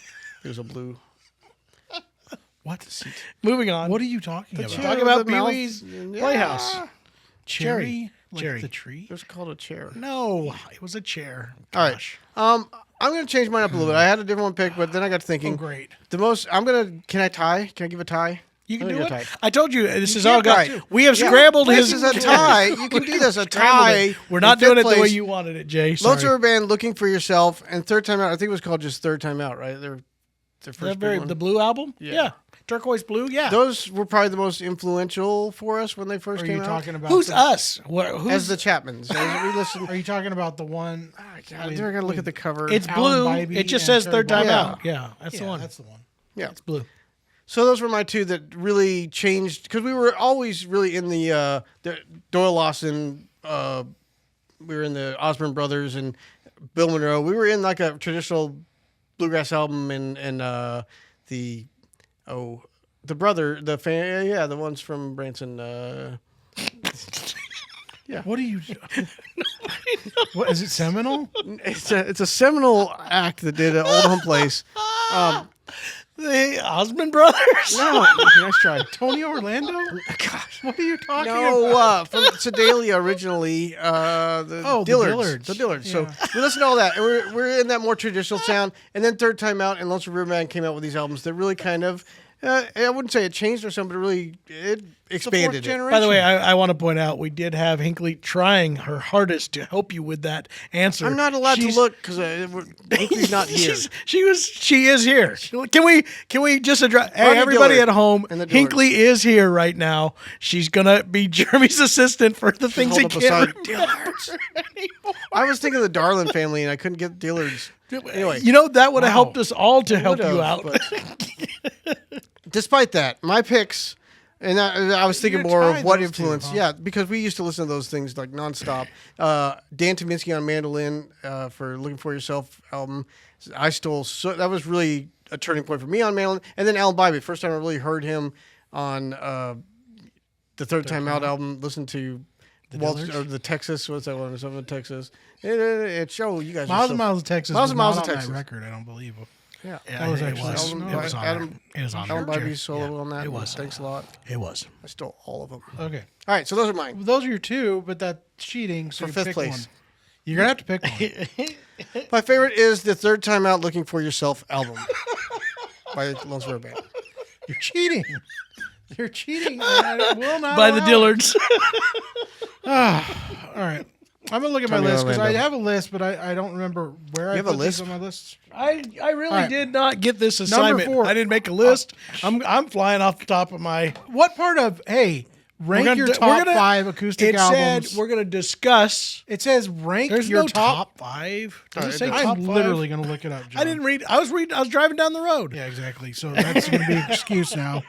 [SPEAKER 3] was a blue.
[SPEAKER 2] What?
[SPEAKER 1] Moving on.
[SPEAKER 2] What are you talking about?
[SPEAKER 3] chair.
[SPEAKER 1] Talking
[SPEAKER 3] with
[SPEAKER 1] about
[SPEAKER 3] the
[SPEAKER 1] Pee
[SPEAKER 3] mouth.
[SPEAKER 1] Wee's
[SPEAKER 3] Yeah.
[SPEAKER 1] Playhouse.
[SPEAKER 2] Cherry? Like
[SPEAKER 1] Cherry.
[SPEAKER 2] the tree?
[SPEAKER 3] It was called a chair.
[SPEAKER 1] No, it was a chair.
[SPEAKER 3] All right.
[SPEAKER 1] Gosh.
[SPEAKER 3] I'm going to change mine up a little bit. I had a different one picked, but then I got to thinking.
[SPEAKER 2] Oh, great.
[SPEAKER 3] Can I tie? Can I give a tie?
[SPEAKER 1] You can
[SPEAKER 3] I'm
[SPEAKER 1] do
[SPEAKER 3] gonna
[SPEAKER 1] it.
[SPEAKER 3] give a tie.
[SPEAKER 1] I told you this is
[SPEAKER 3] can't
[SPEAKER 1] all got.
[SPEAKER 3] tie.
[SPEAKER 1] We have
[SPEAKER 3] Yeah,
[SPEAKER 1] scrambled
[SPEAKER 3] this
[SPEAKER 1] his.
[SPEAKER 3] is a tie. You can do this. A
[SPEAKER 1] Scrambled
[SPEAKER 3] tie.
[SPEAKER 1] it. We're not
[SPEAKER 3] in
[SPEAKER 1] doing
[SPEAKER 3] fifth
[SPEAKER 1] it the way
[SPEAKER 3] place.
[SPEAKER 1] you wanted it, Jay.
[SPEAKER 3] Lone
[SPEAKER 1] Sorry.
[SPEAKER 3] Star Band, Looking for Yourself, and Third Time Out. I think it was called just Third Time Out, right? Their first big one.
[SPEAKER 1] The Blue album.
[SPEAKER 3] Yeah.
[SPEAKER 1] Turquoise Blue. Yeah.
[SPEAKER 3] Those were probably the most influential for us when they first
[SPEAKER 2] Are
[SPEAKER 3] came
[SPEAKER 2] you
[SPEAKER 3] out.
[SPEAKER 2] talking about
[SPEAKER 1] Who's
[SPEAKER 2] the,
[SPEAKER 1] us? Who's
[SPEAKER 3] As the Chapmans. As we listened.
[SPEAKER 2] Are you talking about the one?
[SPEAKER 3] God, they're going to look at the cover.
[SPEAKER 1] It's
[SPEAKER 2] Alan
[SPEAKER 1] blue.
[SPEAKER 2] Bybee
[SPEAKER 1] It just
[SPEAKER 2] and
[SPEAKER 1] says
[SPEAKER 2] Terry
[SPEAKER 1] Third Time
[SPEAKER 3] Bobby.
[SPEAKER 1] Out. Yeah, that's the one.
[SPEAKER 2] That's the one.
[SPEAKER 3] yeah.
[SPEAKER 1] It's blue.
[SPEAKER 3] So those were my two that really changed because we were always really in the Doyle Lawson. We were in the Osborne Brothers and Bill Monroe. We were in like a traditional bluegrass album and the ones from Branson.
[SPEAKER 2] What are you? What is it? Seminole?
[SPEAKER 3] It's a seminal act that did Old Home Place.
[SPEAKER 1] The Osmond Brothers.
[SPEAKER 3] No, nice try.
[SPEAKER 2] Tony Orlando?
[SPEAKER 3] Gosh.
[SPEAKER 2] What are you talking about?
[SPEAKER 3] No, from Sedalia originally. The Dillards. The Dillards.
[SPEAKER 2] Yeah.
[SPEAKER 3] So we listened to all that. And we're in that more traditional sound. And then Third Time Out and Lonesome River Band came out with these albums that really kind of, I wouldn't say it changed or something, but it expanded it.
[SPEAKER 1] By the way, I want to point out we did have Hinckley trying her hardest to help you with that answer.
[SPEAKER 3] I'm not allowed to look because Hinckley's not here.
[SPEAKER 1] She is here. Can we just address? Hey,
[SPEAKER 3] Rodney
[SPEAKER 1] everybody
[SPEAKER 3] Dillard
[SPEAKER 1] at home,
[SPEAKER 3] and the Dillards.
[SPEAKER 1] Hinckley is here right now. She's gonna be Jeremy's assistant for the things he
[SPEAKER 3] hold up a
[SPEAKER 1] can't
[SPEAKER 3] sign.
[SPEAKER 1] Dillards anymore.
[SPEAKER 3] I was thinking of the Darlin family and I couldn't get Dillards. Anyway.
[SPEAKER 1] You know that would have
[SPEAKER 2] Wow.
[SPEAKER 1] helped us all to help
[SPEAKER 3] Would've,
[SPEAKER 1] you out.
[SPEAKER 3] but- Despite that, my picks, and I was thinking
[SPEAKER 2] You
[SPEAKER 3] more
[SPEAKER 2] tied
[SPEAKER 3] of what
[SPEAKER 2] those
[SPEAKER 3] influence.
[SPEAKER 2] two, huh?
[SPEAKER 3] Yeah, because we used to listen to those things like nonstop. Dan Tominski on mandolin for Looking for Yourself album. That was really a turning point for me on mandolin. And then Alan Bybee, first time I really heard him on the Third Time Out album. Listen to
[SPEAKER 2] Dillards?
[SPEAKER 3] or the Texas. What's that one? Something Texas. It showed you guys.
[SPEAKER 2] Miles
[SPEAKER 3] are
[SPEAKER 2] and
[SPEAKER 3] so-
[SPEAKER 2] Miles of Texas.
[SPEAKER 3] Miles
[SPEAKER 2] was
[SPEAKER 3] and Miles
[SPEAKER 2] not
[SPEAKER 3] of
[SPEAKER 2] on
[SPEAKER 3] Texas.
[SPEAKER 2] that record. I don't believe.
[SPEAKER 3] Yeah.
[SPEAKER 1] Yeah,
[SPEAKER 2] That was
[SPEAKER 1] it
[SPEAKER 2] actually-
[SPEAKER 1] was.
[SPEAKER 3] Alan-
[SPEAKER 1] It was on
[SPEAKER 3] Adam-
[SPEAKER 1] there. It was on
[SPEAKER 3] Alan
[SPEAKER 1] there.
[SPEAKER 3] Bybee's solo
[SPEAKER 1] Yeah,
[SPEAKER 3] on that.
[SPEAKER 1] It was.
[SPEAKER 3] Thanks a lot.
[SPEAKER 1] It was.
[SPEAKER 3] I stole all of them.
[SPEAKER 2] Okay.
[SPEAKER 3] All right, so those are mine.
[SPEAKER 2] Those are your two, but that's cheating. So
[SPEAKER 3] For
[SPEAKER 2] you
[SPEAKER 3] fifth
[SPEAKER 2] pick
[SPEAKER 3] place.
[SPEAKER 2] one. You're gonna have to pick one.
[SPEAKER 3] My favorite is the Third Time Out Looking for Yourself album by Lone Star Band.
[SPEAKER 2] You're cheating. You're cheating. I will not
[SPEAKER 1] By the
[SPEAKER 2] allow it.
[SPEAKER 1] Dillards.
[SPEAKER 2] All right. I'm gonna look at my
[SPEAKER 3] Tony
[SPEAKER 2] list because I
[SPEAKER 3] Orlando.
[SPEAKER 2] have a list, but I don't remember where I
[SPEAKER 3] have a
[SPEAKER 2] put these
[SPEAKER 3] list?
[SPEAKER 2] on my list.
[SPEAKER 1] I really
[SPEAKER 2] All right.
[SPEAKER 1] did not get this assignment.
[SPEAKER 2] 4.
[SPEAKER 1] I didn't make a list. I'm flying off the top of my.
[SPEAKER 2] What part of rank
[SPEAKER 1] gonna
[SPEAKER 2] your
[SPEAKER 1] do-
[SPEAKER 2] top
[SPEAKER 1] we're gonna-
[SPEAKER 2] 5 acoustic
[SPEAKER 1] It
[SPEAKER 2] albums?
[SPEAKER 1] said we're going to discuss.
[SPEAKER 2] It says rank
[SPEAKER 1] There's
[SPEAKER 2] your
[SPEAKER 1] no top 5. Does it say
[SPEAKER 3] it
[SPEAKER 1] top
[SPEAKER 2] I'm
[SPEAKER 1] 5?
[SPEAKER 2] literally gonna look it up. John.
[SPEAKER 1] I didn't read. I was reading. I was driving down the road.
[SPEAKER 2] Yeah, exactly. So that's going to be an excuse now.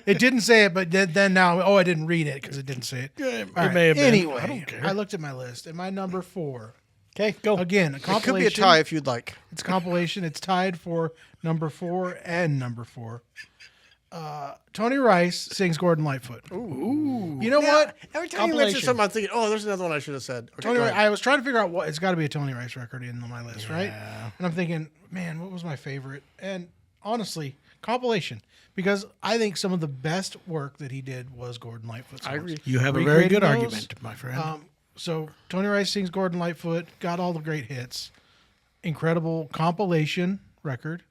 [SPEAKER 2] It didn't say it, but then now, I didn't read it because it didn't say it.
[SPEAKER 1] It
[SPEAKER 2] All right.
[SPEAKER 1] may have been.
[SPEAKER 2] Anyway,
[SPEAKER 1] I don't care.
[SPEAKER 2] I looked at my list, and my number 4.
[SPEAKER 1] Okay, go.
[SPEAKER 2] Again, a
[SPEAKER 3] It
[SPEAKER 2] compilation.
[SPEAKER 3] could be a tie if you'd like.
[SPEAKER 2] It's a compilation. It's tied for number 4 and number 4. Tony Rice sings Gordon Lightfoot.
[SPEAKER 1] Ooh.
[SPEAKER 2] You know what?
[SPEAKER 3] Every time you mention something, I'm thinking, oh, there's another one I should have said. Okay,
[SPEAKER 2] Tony
[SPEAKER 3] go
[SPEAKER 2] Rice,
[SPEAKER 3] ahead.
[SPEAKER 2] I was trying to figure out what it's got to be a Tony Rice record in my list, right? And I'm thinking, man, what was my favorite? And honestly, compilation, because I think some of the best work that he did was Gordon Lightfoot.
[SPEAKER 3] I agree.
[SPEAKER 1] You have a very
[SPEAKER 2] Recreating
[SPEAKER 1] good
[SPEAKER 2] those,
[SPEAKER 1] argument, my friend.
[SPEAKER 2] So Tony Rice sings Gordon Lightfoot, got all the great hits, incredible compilation record.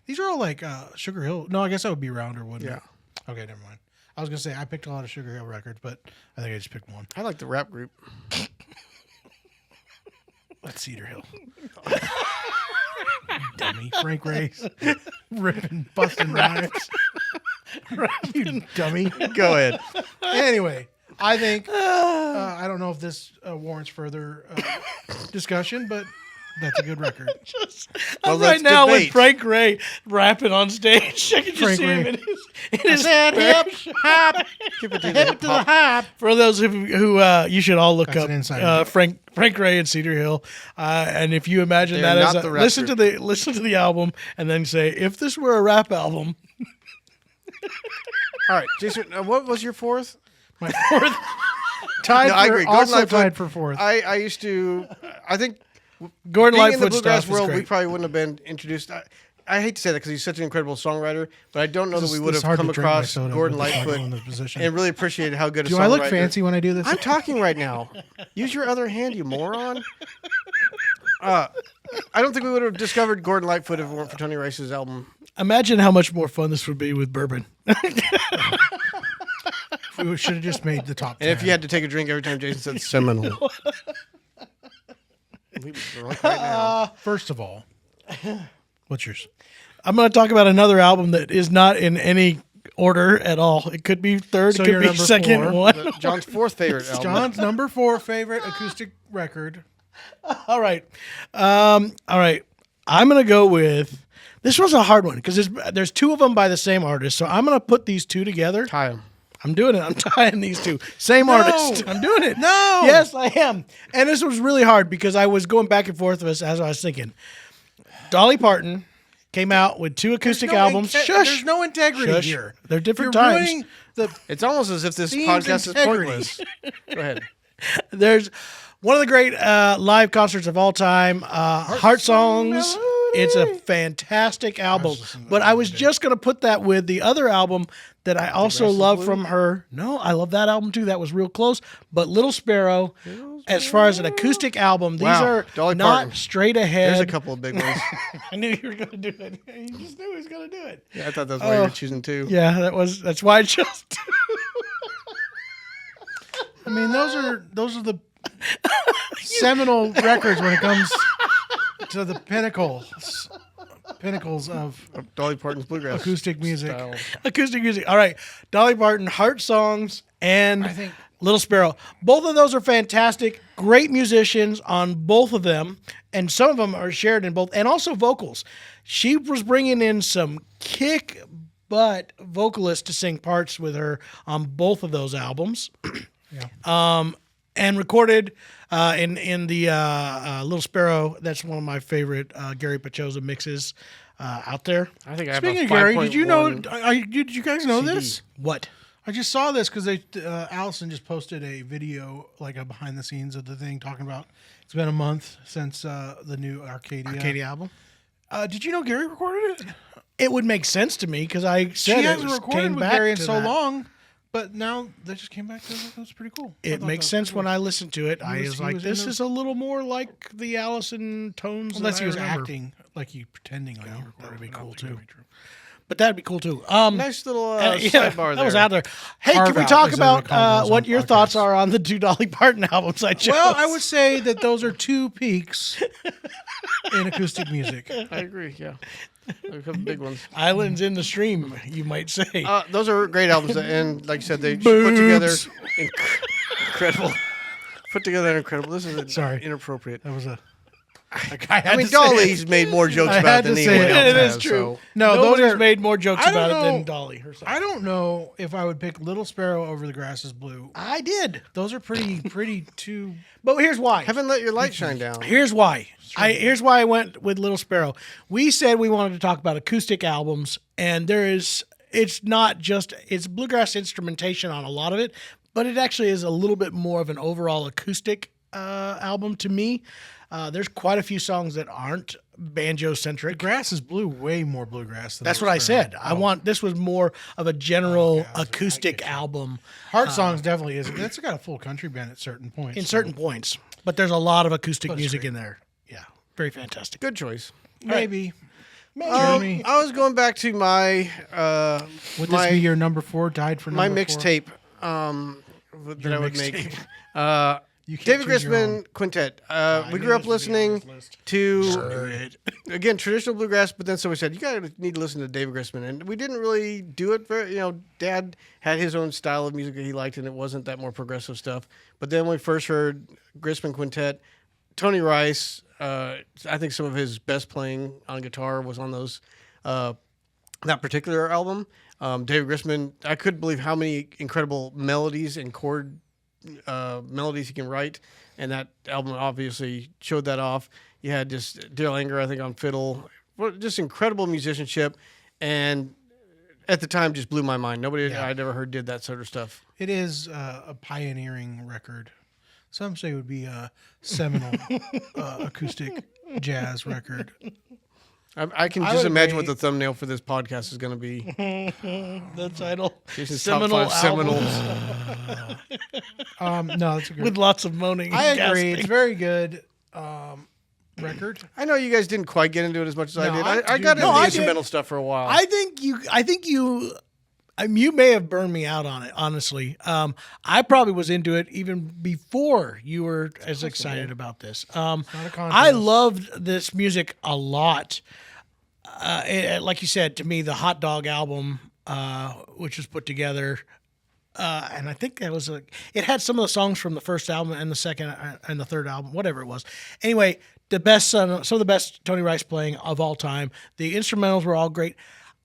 [SPEAKER 2] These are all like Sugar Hill. No, I guess that would be Rounder, wouldn't
[SPEAKER 3] Yeah.
[SPEAKER 2] it? Okay, never mind. I was gonna say I picked a lot of Sugar Hill records, but I think I just picked one.
[SPEAKER 3] I like the rap group.
[SPEAKER 2] That's Cedar Hill. Dummy. Frank Ray's ripping, busting rhymes. You dummy.
[SPEAKER 3] Go ahead.
[SPEAKER 2] Anyway, I think I don't know if this warrants further discussion, but that's a good record.
[SPEAKER 3] Well,
[SPEAKER 1] right
[SPEAKER 3] let's
[SPEAKER 1] now with
[SPEAKER 3] debate.
[SPEAKER 1] Frank Ray rapping on stage, I can just
[SPEAKER 2] Frank
[SPEAKER 1] see him
[SPEAKER 2] Ray.
[SPEAKER 1] in his
[SPEAKER 2] Said hip hop,
[SPEAKER 3] Keep it to
[SPEAKER 2] hip to the hop.
[SPEAKER 1] For those who you should all look
[SPEAKER 2] That's an insider
[SPEAKER 1] up
[SPEAKER 2] joke.
[SPEAKER 1] Frank Ray and Cedar Hill, and if you imagine
[SPEAKER 3] They're
[SPEAKER 1] that as
[SPEAKER 3] not
[SPEAKER 1] a,
[SPEAKER 3] the rap
[SPEAKER 1] listen
[SPEAKER 3] group.
[SPEAKER 1] to the album and then say if this were a rap album,
[SPEAKER 3] All right, Jason, what was your 4th?
[SPEAKER 2] My 4th. Tied
[SPEAKER 3] No, I
[SPEAKER 2] for,
[SPEAKER 3] agree. Gordon
[SPEAKER 2] also
[SPEAKER 3] Lightfoot,
[SPEAKER 2] tied for 4th.
[SPEAKER 3] I used to, I think
[SPEAKER 1] Gordon
[SPEAKER 3] being in the
[SPEAKER 1] Lightfoot
[SPEAKER 3] bluegrass
[SPEAKER 1] stuff
[SPEAKER 3] world,
[SPEAKER 1] is
[SPEAKER 3] we
[SPEAKER 1] great.
[SPEAKER 3] probably wouldn't have been introduced. I hate to say that because he's such an incredible songwriter, but I don't know that we would
[SPEAKER 2] It's
[SPEAKER 3] have
[SPEAKER 2] hard
[SPEAKER 3] come
[SPEAKER 2] to drink my
[SPEAKER 3] across
[SPEAKER 2] soda
[SPEAKER 3] Gordon
[SPEAKER 2] with the
[SPEAKER 3] Lightfoot
[SPEAKER 2] bottle in this position.
[SPEAKER 3] and really appreciated how good a
[SPEAKER 2] Do
[SPEAKER 3] songwriter.
[SPEAKER 2] I look fancy when I do this?
[SPEAKER 3] I'm talking right now. Use your other hand, you moron. I don't think we would have discovered Gordon Lightfoot if it weren't for Tony Rice's album.
[SPEAKER 1] Imagine how much more fun this would be with bourbon.
[SPEAKER 2] We should have just made the top 10.
[SPEAKER 3] And if you had to take a drink every time Jason said Seminole. We'd be drunk right now.
[SPEAKER 2] First of all, what's yours?
[SPEAKER 1] I'm going to talk about another album that is not in any order at all. It could be third,
[SPEAKER 2] So
[SPEAKER 1] it could
[SPEAKER 2] you're
[SPEAKER 1] be
[SPEAKER 2] number
[SPEAKER 1] second
[SPEAKER 2] 4.
[SPEAKER 1] one.
[SPEAKER 3] John's 4th favorite album.
[SPEAKER 2] John's number 4 favorite acoustic record.
[SPEAKER 1] All right. All right. I'm going to go with this was a hard one because there's 2 of them by the same artist. So I'm going to put these 2 together.
[SPEAKER 3] Tyme.
[SPEAKER 1] I'm doing it. I'm tying these 2. Same artist. I'm doing it.
[SPEAKER 2] No.
[SPEAKER 1] Yes, I am. And this was really hard because I was going back and forth with as I was thinking. Dolly Parton came out with 2 acoustic
[SPEAKER 2] There's no
[SPEAKER 1] albums.
[SPEAKER 2] inte-
[SPEAKER 1] Shush.
[SPEAKER 2] There's no integrity
[SPEAKER 1] Shush.
[SPEAKER 2] here.
[SPEAKER 1] They're different
[SPEAKER 2] You're
[SPEAKER 1] times.
[SPEAKER 2] ruining the
[SPEAKER 3] It's almost as if this
[SPEAKER 2] Theme's
[SPEAKER 3] podcast is
[SPEAKER 2] integrity.
[SPEAKER 3] pointless. Go ahead.
[SPEAKER 1] There's one of the great live concerts of all time, Heart Songs. It's a fantastic album. But I was just going to put that with the other album that I also love from her. No, I love that album too. That was real close. But Little Sparrow, as far as an acoustic album, these
[SPEAKER 3] Wow.
[SPEAKER 1] are
[SPEAKER 3] Dolly
[SPEAKER 1] not
[SPEAKER 3] Parton.
[SPEAKER 1] straight ahead.
[SPEAKER 3] There's a couple of big ones.
[SPEAKER 1] I knew you were going to do it. You just knew he was going to do it.
[SPEAKER 3] Yeah, I thought that's why you were choosing 2.
[SPEAKER 1] Yeah, that's why I chose two.
[SPEAKER 2] I mean, those are the seminal records when it comes to the pinnacles of
[SPEAKER 3] Dolly Parton's Bluegrass.
[SPEAKER 2] acoustic music.
[SPEAKER 3] style.
[SPEAKER 1] Acoustic music. All right. Dolly Parton, Heart Songs, and
[SPEAKER 2] I think-
[SPEAKER 1] Little Sparrow. Both of those are fantastic. Great musicians on both of them. And some of them are shared in both. And also vocals. She was bringing in some kick butt vocalists to sing parts with her on both of those albums. And recorded in the Little Sparrow. That's one of my favorite Gary Pachosa mixes out there.
[SPEAKER 3] I think I have
[SPEAKER 2] Speaking
[SPEAKER 3] a
[SPEAKER 2] of Gary, did you know?
[SPEAKER 3] 5.1
[SPEAKER 2] Did you guys know
[SPEAKER 3] CD.
[SPEAKER 2] this?
[SPEAKER 1] What?
[SPEAKER 2] I just saw this because Allison just posted a video, like a behind the scenes of the thing, talking about it's been a month since the new Arcadia.
[SPEAKER 1] album?
[SPEAKER 2] Did you know Gary recorded it?
[SPEAKER 1] It would make sense to me because I said
[SPEAKER 2] She
[SPEAKER 1] it
[SPEAKER 2] hasn't
[SPEAKER 1] was-
[SPEAKER 2] recorded
[SPEAKER 1] came
[SPEAKER 2] with
[SPEAKER 1] back
[SPEAKER 2] Gary in
[SPEAKER 1] to
[SPEAKER 2] so
[SPEAKER 1] that.
[SPEAKER 2] long, but now they just came back to it. That's pretty cool. I
[SPEAKER 1] It
[SPEAKER 2] thought
[SPEAKER 1] makes
[SPEAKER 2] that
[SPEAKER 1] sense
[SPEAKER 2] was
[SPEAKER 1] when
[SPEAKER 2] cool.
[SPEAKER 1] I listen to it. I
[SPEAKER 2] was-
[SPEAKER 1] was
[SPEAKER 2] he
[SPEAKER 1] like,
[SPEAKER 2] was in
[SPEAKER 1] this
[SPEAKER 2] the-
[SPEAKER 1] is a little more like the Allison tones.
[SPEAKER 2] Unless
[SPEAKER 1] that
[SPEAKER 2] he
[SPEAKER 1] I
[SPEAKER 2] was
[SPEAKER 1] remember.
[SPEAKER 2] acting like he pretending like he recorded.
[SPEAKER 1] that would be
[SPEAKER 2] but I
[SPEAKER 1] cool,
[SPEAKER 2] don't think
[SPEAKER 1] too.
[SPEAKER 2] that'd be true.
[SPEAKER 1] but that'd be cool too.
[SPEAKER 3] Nice little
[SPEAKER 1] yeah,
[SPEAKER 3] sidebar there.
[SPEAKER 1] that was out there. Hey,
[SPEAKER 2] Carve
[SPEAKER 1] can we
[SPEAKER 2] out,
[SPEAKER 1] talk
[SPEAKER 2] as they would call
[SPEAKER 1] about
[SPEAKER 2] those
[SPEAKER 1] what
[SPEAKER 2] on
[SPEAKER 1] your
[SPEAKER 2] podcasts.
[SPEAKER 1] thoughts are on the 2 Dolly Parton albums I chose?
[SPEAKER 2] Well, I would say that those are 2 peaks in acoustic music.
[SPEAKER 3] I agree. Yeah, a couple big ones.
[SPEAKER 1] Islands in the Stream, you might say.
[SPEAKER 3] Those are great albums, and like you said, they put together incredible. Put together incredible. This is
[SPEAKER 2] Sorry.
[SPEAKER 3] inappropriate.
[SPEAKER 2] That was a.
[SPEAKER 3] I mean, Dolly's made more jokes
[SPEAKER 2] I
[SPEAKER 3] about
[SPEAKER 2] had
[SPEAKER 3] it than
[SPEAKER 2] to say
[SPEAKER 3] anyone
[SPEAKER 2] it.
[SPEAKER 3] else
[SPEAKER 1] It is
[SPEAKER 3] has,
[SPEAKER 1] true.
[SPEAKER 3] so-
[SPEAKER 2] No,
[SPEAKER 1] Nobody's
[SPEAKER 2] those are.
[SPEAKER 1] made more jokes
[SPEAKER 2] I
[SPEAKER 1] about
[SPEAKER 2] don't
[SPEAKER 1] it than
[SPEAKER 2] know.
[SPEAKER 1] Dolly herself.
[SPEAKER 2] I don't know if I would pick Little Sparrow over The Grass Is Blue.
[SPEAKER 1] I did.
[SPEAKER 2] Those are pretty too.
[SPEAKER 1] But here's why.
[SPEAKER 3] Haven't let your light shine down.
[SPEAKER 1] Here's why. Here's why I went with Little Sparrow. We said we wanted to talk about acoustic albums, and it's not just, it's bluegrass instrumentation on a lot of it, but it actually is a little bit more of an overall acoustic album to me. There's quite a few songs that aren't banjo-centric.
[SPEAKER 2] Grass Is Blue, way more bluegrass than
[SPEAKER 1] That's
[SPEAKER 2] Little
[SPEAKER 1] what I
[SPEAKER 2] Sparrow.
[SPEAKER 1] said. This was more of a general acoustic album
[SPEAKER 2] Heart Songs definitely is. That's got a full country band at certain points.
[SPEAKER 1] in certain points, but there's a lot of acoustic
[SPEAKER 2] it's
[SPEAKER 1] music
[SPEAKER 2] great.
[SPEAKER 1] in there. Yeah, very fantastic.
[SPEAKER 3] Good choice.
[SPEAKER 2] Maybe.
[SPEAKER 3] I was going back to my
[SPEAKER 2] Would this be your number 4? Tied for
[SPEAKER 3] my
[SPEAKER 2] number 4?
[SPEAKER 3] mixtape that I would make.
[SPEAKER 2] You can't
[SPEAKER 3] David
[SPEAKER 2] choose your own.
[SPEAKER 3] Grisman Quintet. We grew up listening to again traditional bluegrass, but then somebody said you gotta need to listen to David Grisman, and we didn't really do it very. Dad had his own style of music that he liked, and it wasn't that more progressive stuff. But then when we first heard Grisman Quintet, Tony Rice, I think some of his best playing on guitar was on those that particular album. David Grisman, I couldn't believe how many incredible melodies and chord melodies he can write, and that album obviously showed that off. You had just Daryl Anger, I think, on fiddle. Just incredible musicianship, and at the time just blew my mind. Nobody I'd ever heard did that sort of stuff.
[SPEAKER 2] It is a pioneering record. Some say it would be a seminal acoustic jazz record.
[SPEAKER 3] I can
[SPEAKER 1] I
[SPEAKER 3] just
[SPEAKER 1] would
[SPEAKER 3] imagine
[SPEAKER 1] agree.
[SPEAKER 3] what the thumbnail for this podcast is going to be.
[SPEAKER 1] The title.
[SPEAKER 3] Jason's
[SPEAKER 1] Seminal
[SPEAKER 3] top 5 seminals.
[SPEAKER 2] No, that's a good.
[SPEAKER 1] With lots of moaning.
[SPEAKER 2] I
[SPEAKER 1] and
[SPEAKER 2] agree.
[SPEAKER 1] gasping.
[SPEAKER 2] It's very good record.
[SPEAKER 3] I know you guys didn't quite get into it as much as I
[SPEAKER 2] No,
[SPEAKER 3] did.
[SPEAKER 2] I
[SPEAKER 3] I got
[SPEAKER 2] do.
[SPEAKER 3] into
[SPEAKER 2] No,
[SPEAKER 3] the
[SPEAKER 1] I
[SPEAKER 3] instrumental stuff for a while.
[SPEAKER 1] I think you you may have burned me out on it, honestly. I probably was into it even before you were as excited about this.
[SPEAKER 2] a
[SPEAKER 1] I
[SPEAKER 2] contest.
[SPEAKER 1] loved this music a lot. Like you said, to me, the Hot Dog album, which was put together, and I think that was it had some of the songs from the first album and the second and the third album, whatever it was. Anyway, some of the best Tony Rice playing of all time. The instrumentals were all great.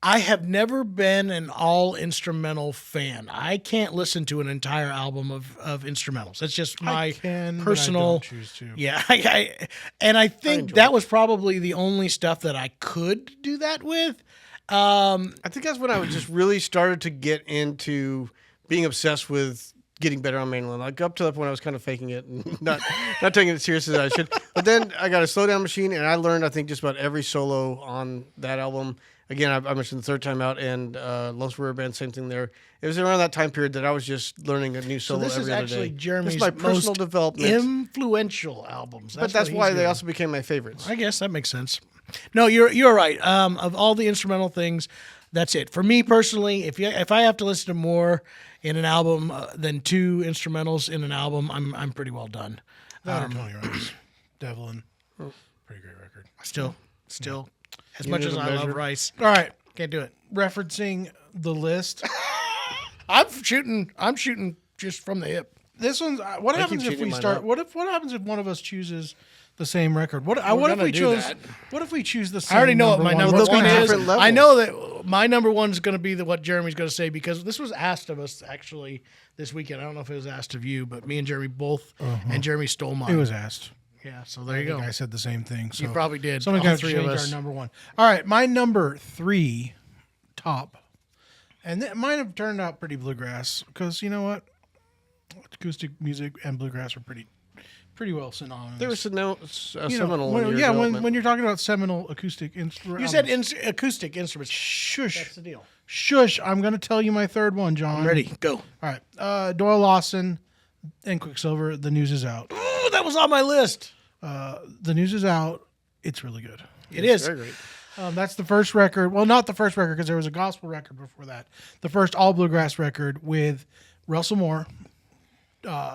[SPEAKER 1] I have never been an all instrumental fan. I can't listen to an entire album of instrumentals. That's just my
[SPEAKER 2] can, but I
[SPEAKER 1] personal.
[SPEAKER 2] don't choose to.
[SPEAKER 1] Yeah, I think
[SPEAKER 3] enjoy
[SPEAKER 1] that was probably the only stuff that I could do that with.
[SPEAKER 3] I think that's when I was just really started to get into being obsessed with getting better on mandolin. Like up to the point I was kind of faking it and not taking it as serious as I should. But then I got a slow down machine, and I learned I think just about every solo on that album. Again, I mentioned the third time out, and Lone Square Band, same thing there. It was around that time period that I was just learning a new
[SPEAKER 1] So
[SPEAKER 3] solo
[SPEAKER 1] this is
[SPEAKER 3] every other
[SPEAKER 1] actually
[SPEAKER 3] day.
[SPEAKER 1] Jeremy's
[SPEAKER 3] This is my personal
[SPEAKER 1] most
[SPEAKER 3] development.
[SPEAKER 1] influential albums.
[SPEAKER 3] But that's
[SPEAKER 1] what
[SPEAKER 3] why
[SPEAKER 1] he's
[SPEAKER 3] they
[SPEAKER 1] doing.
[SPEAKER 3] also became my favorites.
[SPEAKER 1] I guess that makes sense. No, you're right. Of all the instrumental things, that's it for me personally. If I have to listen to more in an album than 2 instrumentals in an album, I'm pretty well done.
[SPEAKER 2] That or Tony Rice, Devlin, pretty great record.
[SPEAKER 1] Still, as
[SPEAKER 3] You
[SPEAKER 1] much
[SPEAKER 3] need
[SPEAKER 1] as
[SPEAKER 3] a
[SPEAKER 1] I love
[SPEAKER 3] measure.
[SPEAKER 1] Rice,
[SPEAKER 2] All right,
[SPEAKER 1] can't do it.
[SPEAKER 2] referencing the list.
[SPEAKER 1] I'm shooting just from the hip.
[SPEAKER 2] This one's. What happens if
[SPEAKER 3] changing
[SPEAKER 2] we
[SPEAKER 3] mine
[SPEAKER 2] start?
[SPEAKER 3] up.
[SPEAKER 2] What happens if one of us chooses the same record? What if
[SPEAKER 1] gonna
[SPEAKER 2] we
[SPEAKER 1] do
[SPEAKER 2] chose?
[SPEAKER 1] that.
[SPEAKER 2] What if we choose the same?
[SPEAKER 1] I already know what my number
[SPEAKER 3] Those
[SPEAKER 1] one
[SPEAKER 3] can be
[SPEAKER 1] is.
[SPEAKER 3] different levels.
[SPEAKER 1] I know that my number one is going to be what Jeremy's going to say because this was asked of us actually this weekend. I don't know if it was asked of you, but me and Jeremy both, and Jeremy stole mine.
[SPEAKER 2] It was asked.
[SPEAKER 1] Yeah, so there you
[SPEAKER 2] I think
[SPEAKER 1] go.
[SPEAKER 2] I said the same thing. So
[SPEAKER 1] You probably did.
[SPEAKER 2] Someone
[SPEAKER 1] All
[SPEAKER 2] got to
[SPEAKER 1] three
[SPEAKER 2] change
[SPEAKER 1] of
[SPEAKER 2] our
[SPEAKER 1] us.
[SPEAKER 2] number one. All right, my number 3 top, and mine have turned out pretty bluegrass because you know what, acoustic music and bluegrass are pretty well synonymous.
[SPEAKER 3] There was a
[SPEAKER 2] You know,
[SPEAKER 3] seminal.
[SPEAKER 2] when,
[SPEAKER 3] in your
[SPEAKER 2] yeah,
[SPEAKER 3] development.
[SPEAKER 2] when you're talking about seminal acoustic instruments.
[SPEAKER 1] You said acoustic instruments.
[SPEAKER 2] shush,
[SPEAKER 1] That's the deal.
[SPEAKER 2] shush. I'm going to tell you my third one, John.
[SPEAKER 1] Ready? Go.
[SPEAKER 2] All right, Doyle Lawson and Quicksilver. The news is out.
[SPEAKER 1] Ooh, that was on my list.
[SPEAKER 2] The news is out. It's really good.
[SPEAKER 1] It is.
[SPEAKER 3] Very great.
[SPEAKER 2] That's the first record. Well, not the first record because there was a gospel record before that. The first all bluegrass record with Russell Moore,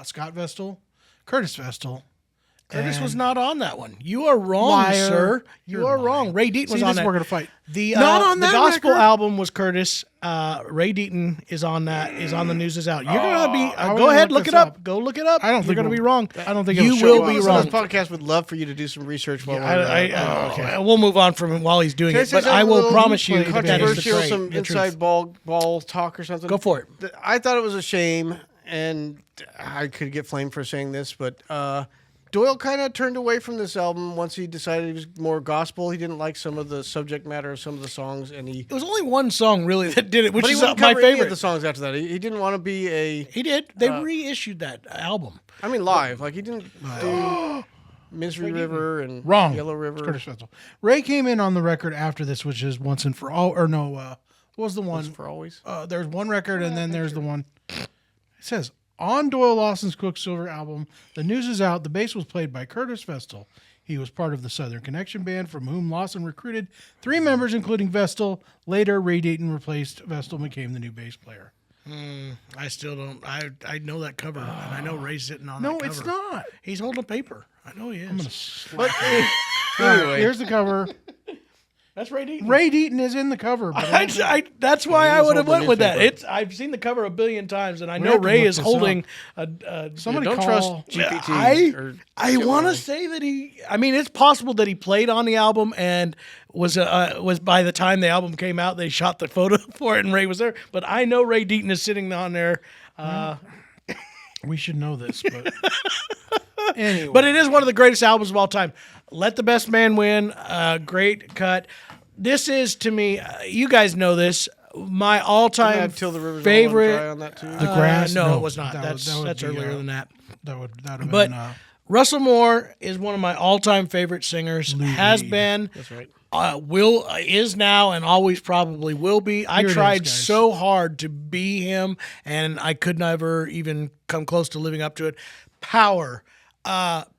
[SPEAKER 2] Scott Vestal, Curtis Vestal.
[SPEAKER 1] Curtis was not on that one. You are wrong,
[SPEAKER 2] Liar.
[SPEAKER 1] sir.
[SPEAKER 2] You're
[SPEAKER 1] You are
[SPEAKER 2] lying.
[SPEAKER 1] wrong. Ray Deaton was on that.
[SPEAKER 2] We're gonna fight.
[SPEAKER 1] The
[SPEAKER 2] Not on
[SPEAKER 1] the
[SPEAKER 2] that
[SPEAKER 1] gospel
[SPEAKER 2] record?
[SPEAKER 1] album was Curtis. Ray Deaton is on that. Is on the News Is Out. You're gonna be.
[SPEAKER 2] I
[SPEAKER 1] Go
[SPEAKER 2] wanna
[SPEAKER 1] ahead,
[SPEAKER 2] look
[SPEAKER 1] look it
[SPEAKER 2] this
[SPEAKER 1] up.
[SPEAKER 2] up.
[SPEAKER 1] Go look it up.
[SPEAKER 2] I don't
[SPEAKER 1] You're
[SPEAKER 2] think
[SPEAKER 1] gonna
[SPEAKER 2] we'll-
[SPEAKER 1] be wrong.
[SPEAKER 2] I don't think
[SPEAKER 1] you
[SPEAKER 2] it'll show
[SPEAKER 1] will
[SPEAKER 2] up.
[SPEAKER 1] be
[SPEAKER 3] So
[SPEAKER 1] wrong.
[SPEAKER 3] this podcast would love for you to do some research while
[SPEAKER 1] Okay. We'll move on from him while he's doing
[SPEAKER 3] Can I
[SPEAKER 1] it.
[SPEAKER 3] say
[SPEAKER 1] But
[SPEAKER 3] something
[SPEAKER 1] I
[SPEAKER 3] a
[SPEAKER 1] will
[SPEAKER 3] little
[SPEAKER 1] promise you that is the
[SPEAKER 3] controversial,
[SPEAKER 1] truth.
[SPEAKER 3] some
[SPEAKER 1] The
[SPEAKER 3] inside
[SPEAKER 1] truth.
[SPEAKER 3] ball talk or something.
[SPEAKER 1] Go for it.
[SPEAKER 3] I thought it was a shame, and I could get flamed for saying this, but Doyle kind of turned away from this album once he decided he was more gospel. He didn't like some of the subject matter of some of the songs, and he.
[SPEAKER 1] It was only one song really that did it, which
[SPEAKER 3] But he
[SPEAKER 1] is
[SPEAKER 3] wouldn't
[SPEAKER 1] my
[SPEAKER 3] cover any of
[SPEAKER 1] favorite.
[SPEAKER 3] the songs after that. He didn't want to be a.
[SPEAKER 1] He did. They reissued that album.
[SPEAKER 3] I mean, live. Like he didn't do Misery River and
[SPEAKER 2] Wrong.
[SPEAKER 3] Yellow River.
[SPEAKER 2] It's Curtis Vestal. Ray came in on the record after this, which is Once and For All. Or no, what was the one?
[SPEAKER 3] For always.
[SPEAKER 2] There's one record, and then there's the one. It says on Doyle Lawson's Quicksilver album, The News Is Out. The bass was played by Curtis Vestal. He was part of the Southern Connection band, from whom Lawson recruited 3 members, including Vestal. Later, Ray Deaton replaced Vestal and became the new bass player.
[SPEAKER 1] I still don't. I know that cover, and I know Ray's sitting on
[SPEAKER 2] No,
[SPEAKER 1] that cover.
[SPEAKER 2] it's not.
[SPEAKER 1] He's holding a paper. I know he is.
[SPEAKER 3] But
[SPEAKER 2] Anyway, here's the cover.
[SPEAKER 1] That's Ray Deaton.
[SPEAKER 2] Ray Deaton is in the cover. But
[SPEAKER 1] That's why I would have
[SPEAKER 3] holding
[SPEAKER 1] went with that.
[SPEAKER 3] newspaper.
[SPEAKER 1] I've seen the cover a billion times, and I
[SPEAKER 2] We
[SPEAKER 1] know
[SPEAKER 2] have to
[SPEAKER 1] Ray
[SPEAKER 2] look
[SPEAKER 1] is
[SPEAKER 2] this
[SPEAKER 1] holding
[SPEAKER 2] somebody
[SPEAKER 3] don't
[SPEAKER 2] call.
[SPEAKER 3] trust GPT. or
[SPEAKER 1] I want to
[SPEAKER 3] Gemini.
[SPEAKER 1] say that he. I mean, it's possible that he played on the album and was by the time the album came out, they shot the photo for it, and Ray was there. But I know Ray Deaton is sitting on there.
[SPEAKER 2] We should know this, but anyway.
[SPEAKER 1] But it is one of the greatest albums of all time. Let the Best Man Win. Great cut. This is, to me, you guys know this, my all-time
[SPEAKER 3] Had Till the Rivers
[SPEAKER 1] favorite.
[SPEAKER 3] All Run Dry on that too.
[SPEAKER 2] The Grass?
[SPEAKER 1] No,
[SPEAKER 2] No,
[SPEAKER 1] it was not.
[SPEAKER 2] that
[SPEAKER 1] That's
[SPEAKER 2] would be,
[SPEAKER 1] earlier than that.
[SPEAKER 2] that would have
[SPEAKER 1] But
[SPEAKER 2] been.
[SPEAKER 1] Russell Moore is one of my all-time favorite singers. Has
[SPEAKER 2] Reed.
[SPEAKER 1] been.
[SPEAKER 3] That's right.
[SPEAKER 1] Is now and always probably will be. I
[SPEAKER 2] Here it is,
[SPEAKER 1] tried
[SPEAKER 2] guys.
[SPEAKER 1] so hard to be him, and I could never even come close to living up to it. Power,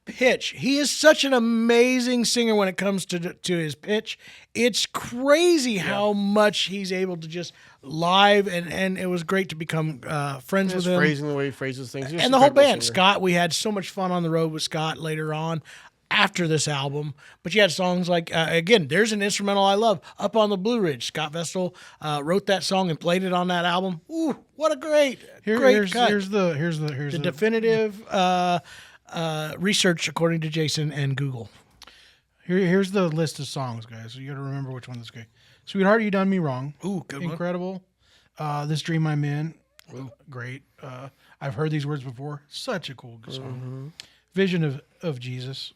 [SPEAKER 1] pitch. He is such an amazing singer when it comes to his pitch. It's crazy how much he's able to just live, and it was great to become friends
[SPEAKER 3] His
[SPEAKER 1] with him.
[SPEAKER 3] phrasing, the way he phrases things. He's just
[SPEAKER 1] And
[SPEAKER 3] a
[SPEAKER 1] the whole
[SPEAKER 3] incredible
[SPEAKER 1] band,
[SPEAKER 3] singer.
[SPEAKER 1] Scott, we had so much fun on the road with Scott later on after this album. But you had songs like, again, there's an instrumental I love, Up on the Blue Ridge. Scott Vestal wrote that song and played it on that album. Ooh, what a great cut.
[SPEAKER 2] Here's the
[SPEAKER 1] The definitive research according to Jason and Google.
[SPEAKER 2] here's the list of songs, guys. So you got to remember which one this guy. Sweetheart, You Done Me Wrong.
[SPEAKER 1] Ooh, good one.
[SPEAKER 2] Incredible. This Dream I'm In. Great. I've heard these words before. Such a cool song. Vision of Jesus.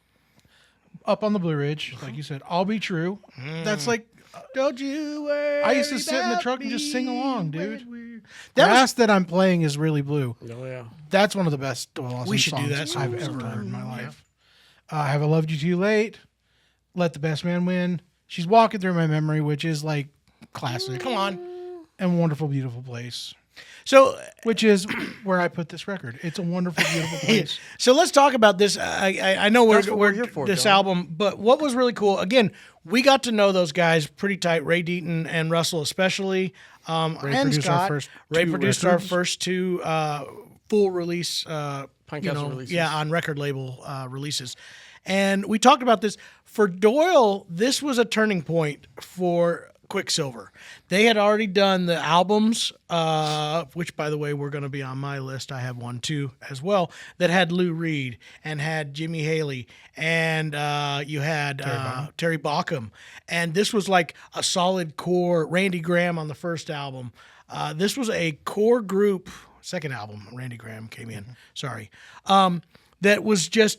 [SPEAKER 2] Up on the Blue Ridge, like you said. I'll Be True. That's like,
[SPEAKER 1] Don't you worry.
[SPEAKER 2] I used to sit in the
[SPEAKER 1] about
[SPEAKER 2] truck and just sing along, dude.
[SPEAKER 1] That
[SPEAKER 2] Grass that I'm playing is really blue.
[SPEAKER 3] Oh yeah.
[SPEAKER 2] That's one of the best Doyle Lawson
[SPEAKER 1] We should do
[SPEAKER 2] songs
[SPEAKER 1] that
[SPEAKER 2] I've ever
[SPEAKER 1] sometime.
[SPEAKER 2] heard in my life. Have I Loved You Too Late? Let the Best Man Win. She's Walking Through My Memory, which is like classic.
[SPEAKER 1] Come on.
[SPEAKER 2] And Wonderful Beautiful Place,
[SPEAKER 1] So
[SPEAKER 2] which is where I put this record. It's a wonderful, beautiful place.
[SPEAKER 1] So let's talk about this. I know
[SPEAKER 3] That's
[SPEAKER 1] we're
[SPEAKER 3] what we're here for,
[SPEAKER 1] this
[SPEAKER 3] John.
[SPEAKER 1] album, but what was really cool, again, we got to know those guys pretty tight, Ray Deaton and Russell especially, and
[SPEAKER 2] produced our
[SPEAKER 1] Scott.
[SPEAKER 2] first
[SPEAKER 1] Ray
[SPEAKER 2] 2
[SPEAKER 1] produced
[SPEAKER 2] records.
[SPEAKER 1] our first 2 full release,
[SPEAKER 3] Castle releases.
[SPEAKER 1] yeah, on record label releases. And we talked about this. For Doyle, this was a turning point for Quicksilver. They had already done the albums, which, by the way, were going to be on my list. I have one too as well, that had Lou Reed and had Jimmy Haley, and you had Terry Bauckham. And this was like a solid core. Randy Graham on the first album. This was a core group. Second album, Randy Graham came in. Sorry. That was just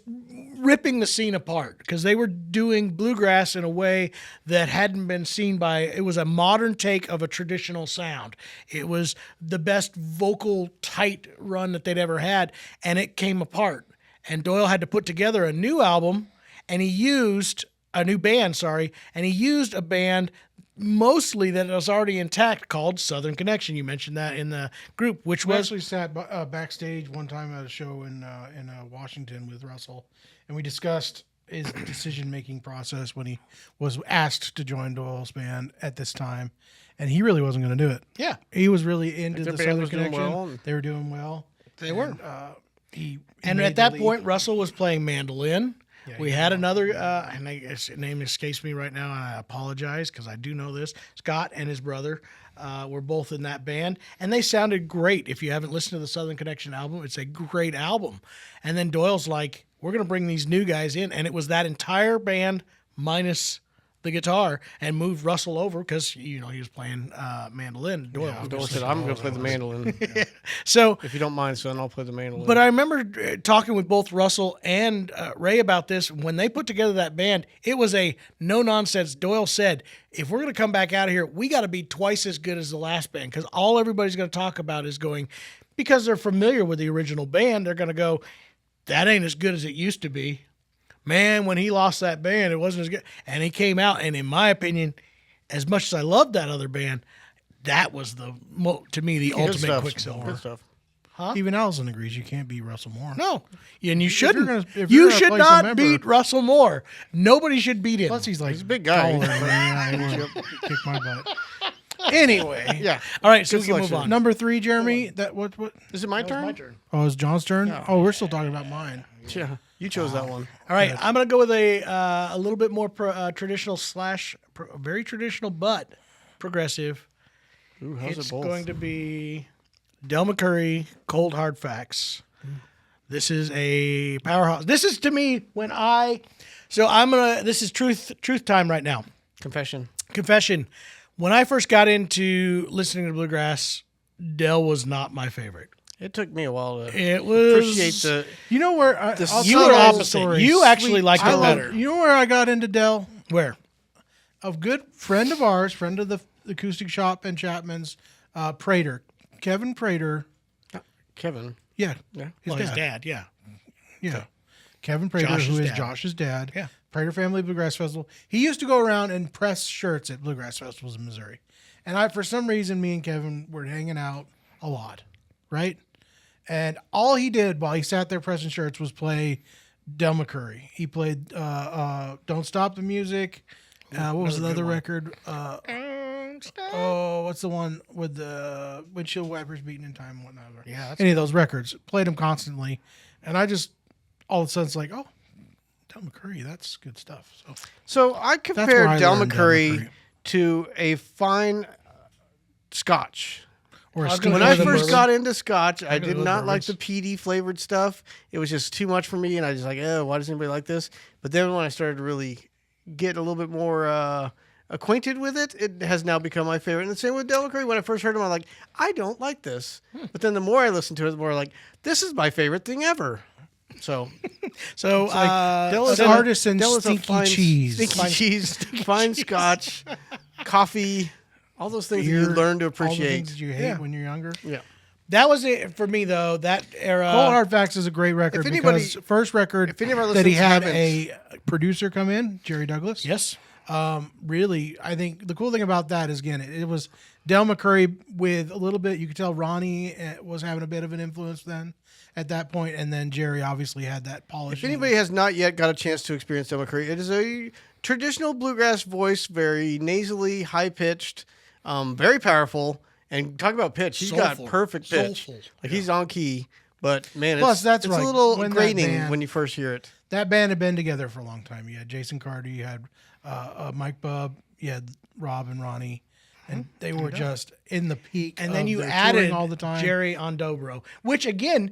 [SPEAKER 1] ripping the scene apart because they were doing bluegrass in a way that hadn't been seen by. It was a modern take of a traditional sound. It was the best vocal tight run that they'd ever had, and it came apart. And Doyle had to put together a new album, and he used a new band. Sorry, and he used a band mostly that was already intact called Southern Connection. You mentioned that in the group, which
[SPEAKER 2] We
[SPEAKER 1] was
[SPEAKER 2] actually sat backstage one time at a show in Washington with Russell, and we discussed his decision-making process when he was asked to join Doyle's band at this time, and he really wasn't going to do it.
[SPEAKER 1] Yeah.
[SPEAKER 2] He was really into
[SPEAKER 3] their
[SPEAKER 2] the
[SPEAKER 3] band
[SPEAKER 2] Southern
[SPEAKER 3] was doing
[SPEAKER 2] Connection.
[SPEAKER 3] well.
[SPEAKER 2] They were doing well.
[SPEAKER 1] They were.
[SPEAKER 2] He
[SPEAKER 1] And
[SPEAKER 2] made
[SPEAKER 1] at
[SPEAKER 2] the
[SPEAKER 1] that
[SPEAKER 2] leap.
[SPEAKER 1] point, Russell was playing mandolin.
[SPEAKER 2] Yeah,
[SPEAKER 1] We
[SPEAKER 2] he
[SPEAKER 1] had
[SPEAKER 2] was.
[SPEAKER 1] another, and his name escapes me right now, and I apologize because I do know this. Scott and his brother were both in that band, and they sounded great. If you haven't listened to the Southern Connection album, it's a great album. And then Doyle's like, we're going to bring these new guys in, and it was that entire band minus the guitar, and moved Russell over because he was playing mandolin. Doyle,
[SPEAKER 3] Doyle said, I'm going to play the mandolin.
[SPEAKER 1] So
[SPEAKER 3] If you don't mind, son, I'll play the mandolin.
[SPEAKER 1] but I remember talking with both Russell and Ray about this. When they put together that band, it was a no-nonsense. Doyle said, if we're going to come back out of here, we got to be twice as good as the last band because all everybody's going to talk about is going, because they're familiar with the original band, they're going to go, that ain't as good as it used to be. Man, when he lost that band, it wasn't as good. And he came out, and in my opinion, as much as I loved that other band, that was to me the
[SPEAKER 3] Good
[SPEAKER 1] ultimate
[SPEAKER 3] stuff.
[SPEAKER 1] Quicksilver.
[SPEAKER 3] Good stuff.
[SPEAKER 2] Even Allison agrees you can't beat Russell Moore.
[SPEAKER 1] No, and you shouldn't.
[SPEAKER 2] if
[SPEAKER 1] You
[SPEAKER 2] you're gonna
[SPEAKER 1] should
[SPEAKER 2] place a
[SPEAKER 1] not
[SPEAKER 2] member-
[SPEAKER 1] beat Russell Moore. Nobody should beat him.
[SPEAKER 2] Plus, he's like
[SPEAKER 3] He's a big guy.
[SPEAKER 2] taller than me. Yeah, he would kick my butt. Anyway,
[SPEAKER 3] Yeah.
[SPEAKER 1] All right, so
[SPEAKER 3] Good
[SPEAKER 1] we can move
[SPEAKER 3] selection.
[SPEAKER 1] on.
[SPEAKER 2] number 3, Jeremy. That what?
[SPEAKER 3] Is it my
[SPEAKER 1] That was
[SPEAKER 3] turn?
[SPEAKER 1] my turn.
[SPEAKER 2] Oh, it's John's turn. Oh, we're still talking about mine.
[SPEAKER 3] Yeah. You chose that one.
[SPEAKER 1] All right, I'm going to go with a little bit more traditional very traditional, but progressive.
[SPEAKER 3] Ooh, how's
[SPEAKER 1] It's
[SPEAKER 3] it both?
[SPEAKER 1] going to be Del McCoury, Cold Hard Facts. This is a powerhouse. This is to me this is truth time right now. Confession. When I first got into listening to bluegrass, Del was not my favorite.
[SPEAKER 3] It took me a while to
[SPEAKER 1] It was
[SPEAKER 3] appreciate the.
[SPEAKER 2] You know where
[SPEAKER 3] The
[SPEAKER 2] I'll
[SPEAKER 1] You
[SPEAKER 2] tell
[SPEAKER 1] were
[SPEAKER 2] all the
[SPEAKER 1] opposite.
[SPEAKER 2] stories.
[SPEAKER 1] You actually
[SPEAKER 3] Sweet.
[SPEAKER 1] liked
[SPEAKER 2] I
[SPEAKER 1] it
[SPEAKER 2] love-
[SPEAKER 1] better.
[SPEAKER 2] You know where I got into Dell?
[SPEAKER 1] Where?
[SPEAKER 2] A good friend of ours, friend of the Acoustic Shop and Chapman's, Prater, Kevin Prater.
[SPEAKER 3] Kevin.
[SPEAKER 2] Yeah,
[SPEAKER 3] Yeah.
[SPEAKER 2] his
[SPEAKER 1] His
[SPEAKER 2] dad.
[SPEAKER 1] dad, yeah.
[SPEAKER 2] Yeah, Kevin Prater,
[SPEAKER 1] Josh's
[SPEAKER 2] who is
[SPEAKER 1] dad.
[SPEAKER 2] Josh's dad.
[SPEAKER 1] Yeah.
[SPEAKER 2] Prater Family Bluegrass Festival. He used to go around and press shirts at bluegrass festivals in Missouri, and for some reason, me and Kevin were hanging out a lot, right? And all he did while he sat there pressing shirts was play Del McCoury. He played "Don't Stop the Music." What was the other record? What's the one with the windshield wipers beating in time and whatnot?
[SPEAKER 1] Yeah, that's
[SPEAKER 2] Any of those records. Played them constantly. And I just, all of a sudden, it's like, oh, Del McCoury, that's good stuff. So
[SPEAKER 3] So I
[SPEAKER 2] where
[SPEAKER 3] compared
[SPEAKER 2] I
[SPEAKER 3] Del
[SPEAKER 2] learned Del
[SPEAKER 3] McCoury
[SPEAKER 2] McCoury.
[SPEAKER 3] to a fine Scotch.
[SPEAKER 2] or
[SPEAKER 1] I was
[SPEAKER 2] Steve
[SPEAKER 1] gonna
[SPEAKER 3] When I
[SPEAKER 1] go
[SPEAKER 2] Wilson.
[SPEAKER 1] to
[SPEAKER 3] first
[SPEAKER 1] bourbon.
[SPEAKER 3] got into Scotch, I
[SPEAKER 1] gonna
[SPEAKER 3] did
[SPEAKER 1] go to
[SPEAKER 3] not like the
[SPEAKER 1] bourbons.
[SPEAKER 3] peaty flavored stuff. It was just too much for me, and I was like, oh, why does anybody like this? But then when I started to really get a little bit more acquainted with it, it has now become my favorite. And the same with Del McCoury. When I first heard him, I'm like, I don't like this. But then the more I listened to it, the more like, this is my favorite thing ever. So
[SPEAKER 1] So
[SPEAKER 3] Del is
[SPEAKER 2] an
[SPEAKER 3] a-
[SPEAKER 2] artist in
[SPEAKER 3] Del is a
[SPEAKER 2] stinky
[SPEAKER 3] fine-
[SPEAKER 2] cheese.
[SPEAKER 3] Stinky cheese, fine Scotch, coffee, all those things that you
[SPEAKER 2] Beer,
[SPEAKER 3] learn to
[SPEAKER 2] all the
[SPEAKER 3] appreciate.
[SPEAKER 2] things that you hate
[SPEAKER 1] Yeah.
[SPEAKER 2] when you're younger.
[SPEAKER 3] Yeah.
[SPEAKER 1] that was it for me, though. That era.
[SPEAKER 2] Cold Hard Facts is a great record
[SPEAKER 3] If anybody-
[SPEAKER 2] because first record
[SPEAKER 3] if any of our
[SPEAKER 2] that he
[SPEAKER 3] listeners
[SPEAKER 2] had
[SPEAKER 3] haven't-
[SPEAKER 2] a producer come in, Jerry Douglas.
[SPEAKER 1] Yes.
[SPEAKER 2] Really, I think the cool thing about that is, again, it was Del McCoury with a little bit, you could tell Ronnie was having a bit of an influence then at that point, and then Jerry obviously had that polish.
[SPEAKER 3] If anybody has not yet got a chance to experience Del McCoury, it is a traditional bluegrass voice, very nasally, high pitched, very powerful. And talk about pitch, he's
[SPEAKER 1] Soulful.
[SPEAKER 3] got perfect pitch.
[SPEAKER 1] Soulful.
[SPEAKER 3] Like he's on key, but man,
[SPEAKER 2] Plus, that's
[SPEAKER 3] it's
[SPEAKER 2] right.
[SPEAKER 3] a little
[SPEAKER 2] When that
[SPEAKER 3] grating
[SPEAKER 2] band-
[SPEAKER 3] when you first hear it.
[SPEAKER 2] That band had been together for a long time. You had Jason Carter, you had Mike Bubb, you had Rob and Ronnie, and they were just in the peak.
[SPEAKER 1] And then
[SPEAKER 2] of
[SPEAKER 1] you
[SPEAKER 2] their
[SPEAKER 1] added
[SPEAKER 2] touring all the time.
[SPEAKER 1] Jerry on Dobro, which again,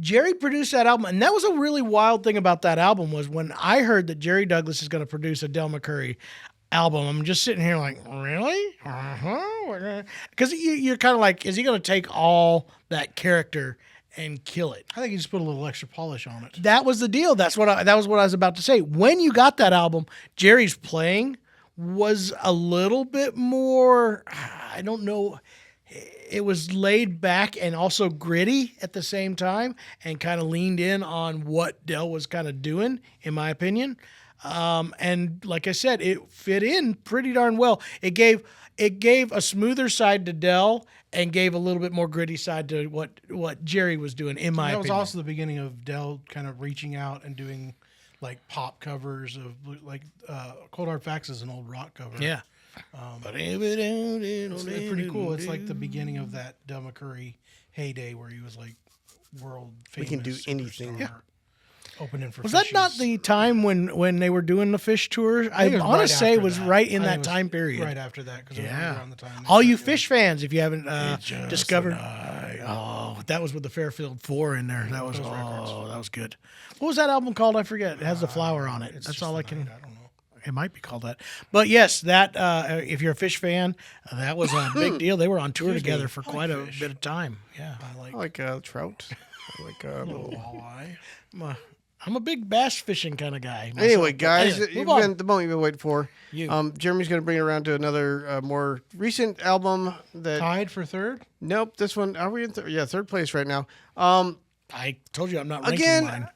[SPEAKER 1] Jerry produced that album, and that was a really wild thing about that album was when I heard that Jerry Douglas is going to produce a Del McCoury album. I'm just sitting here like, really? Because you're kind of like, is he going to take all that character and kill it?
[SPEAKER 2] I think he just put a little extra polish on it.
[SPEAKER 1] That was the deal. That was what I was about to say. When you got that album, Jerry's playing was a little bit more, I don't know, it was laid back and also gritty at the same time and kind of leaned in on what Del was kind of doing, in my opinion. And like I said, it fit in pretty darn well. It gave a smoother side to Del and gave a little bit more gritty side to what Jerry was doing, in my
[SPEAKER 2] That was
[SPEAKER 1] opinion.
[SPEAKER 2] also the beginning of Del kind of reaching out and doing like pop covers of like Cold Hard Facts is an old rock cover.
[SPEAKER 1] Yeah.
[SPEAKER 2] It's pretty cool. It's like the beginning of that Del McCurry heyday where he was like world famous.
[SPEAKER 3] We can do anything.
[SPEAKER 2] Yeah. Opening for
[SPEAKER 1] Was that not
[SPEAKER 2] fishies.
[SPEAKER 1] the time when they were doing the fish tours? I
[SPEAKER 2] think it was
[SPEAKER 1] want
[SPEAKER 2] right
[SPEAKER 1] to say it
[SPEAKER 2] after
[SPEAKER 1] was
[SPEAKER 2] that.
[SPEAKER 1] right in
[SPEAKER 2] I
[SPEAKER 1] that
[SPEAKER 2] think it was
[SPEAKER 1] time period.
[SPEAKER 2] Right after that, because
[SPEAKER 1] Yeah.
[SPEAKER 2] around the time.
[SPEAKER 1] All you fish fans, if you haven't
[SPEAKER 2] just
[SPEAKER 1] discovered,
[SPEAKER 2] a
[SPEAKER 1] that was with the Fairfield 4 in there. That was
[SPEAKER 2] Those records.
[SPEAKER 1] that was good. What was that album called? I forget. It has the flower on it.
[SPEAKER 2] It's
[SPEAKER 1] That's
[SPEAKER 2] just
[SPEAKER 1] all I
[SPEAKER 2] the
[SPEAKER 1] can.
[SPEAKER 2] night, I don't know.
[SPEAKER 1] It might be called that. But yes, that if you're a Fish fan, that was a big deal. They were on tour together for quite a bit of time. Yeah,
[SPEAKER 2] I
[SPEAKER 3] I like trout. I like
[SPEAKER 2] little walleye.
[SPEAKER 1] I'm a big bass fishing kind of guy. myself.
[SPEAKER 3] Anyway, guys,
[SPEAKER 1] Anyway,
[SPEAKER 3] you've
[SPEAKER 1] move on.
[SPEAKER 3] been the moment you've been waiting for.
[SPEAKER 1] You.
[SPEAKER 3] Jeremy's going to bring it around to another more recent album. That
[SPEAKER 2] Tied for third.
[SPEAKER 3] nope, this one. Are we in? Third place right now.
[SPEAKER 1] I told you I'm not ranking
[SPEAKER 3] Again,
[SPEAKER 1] mine.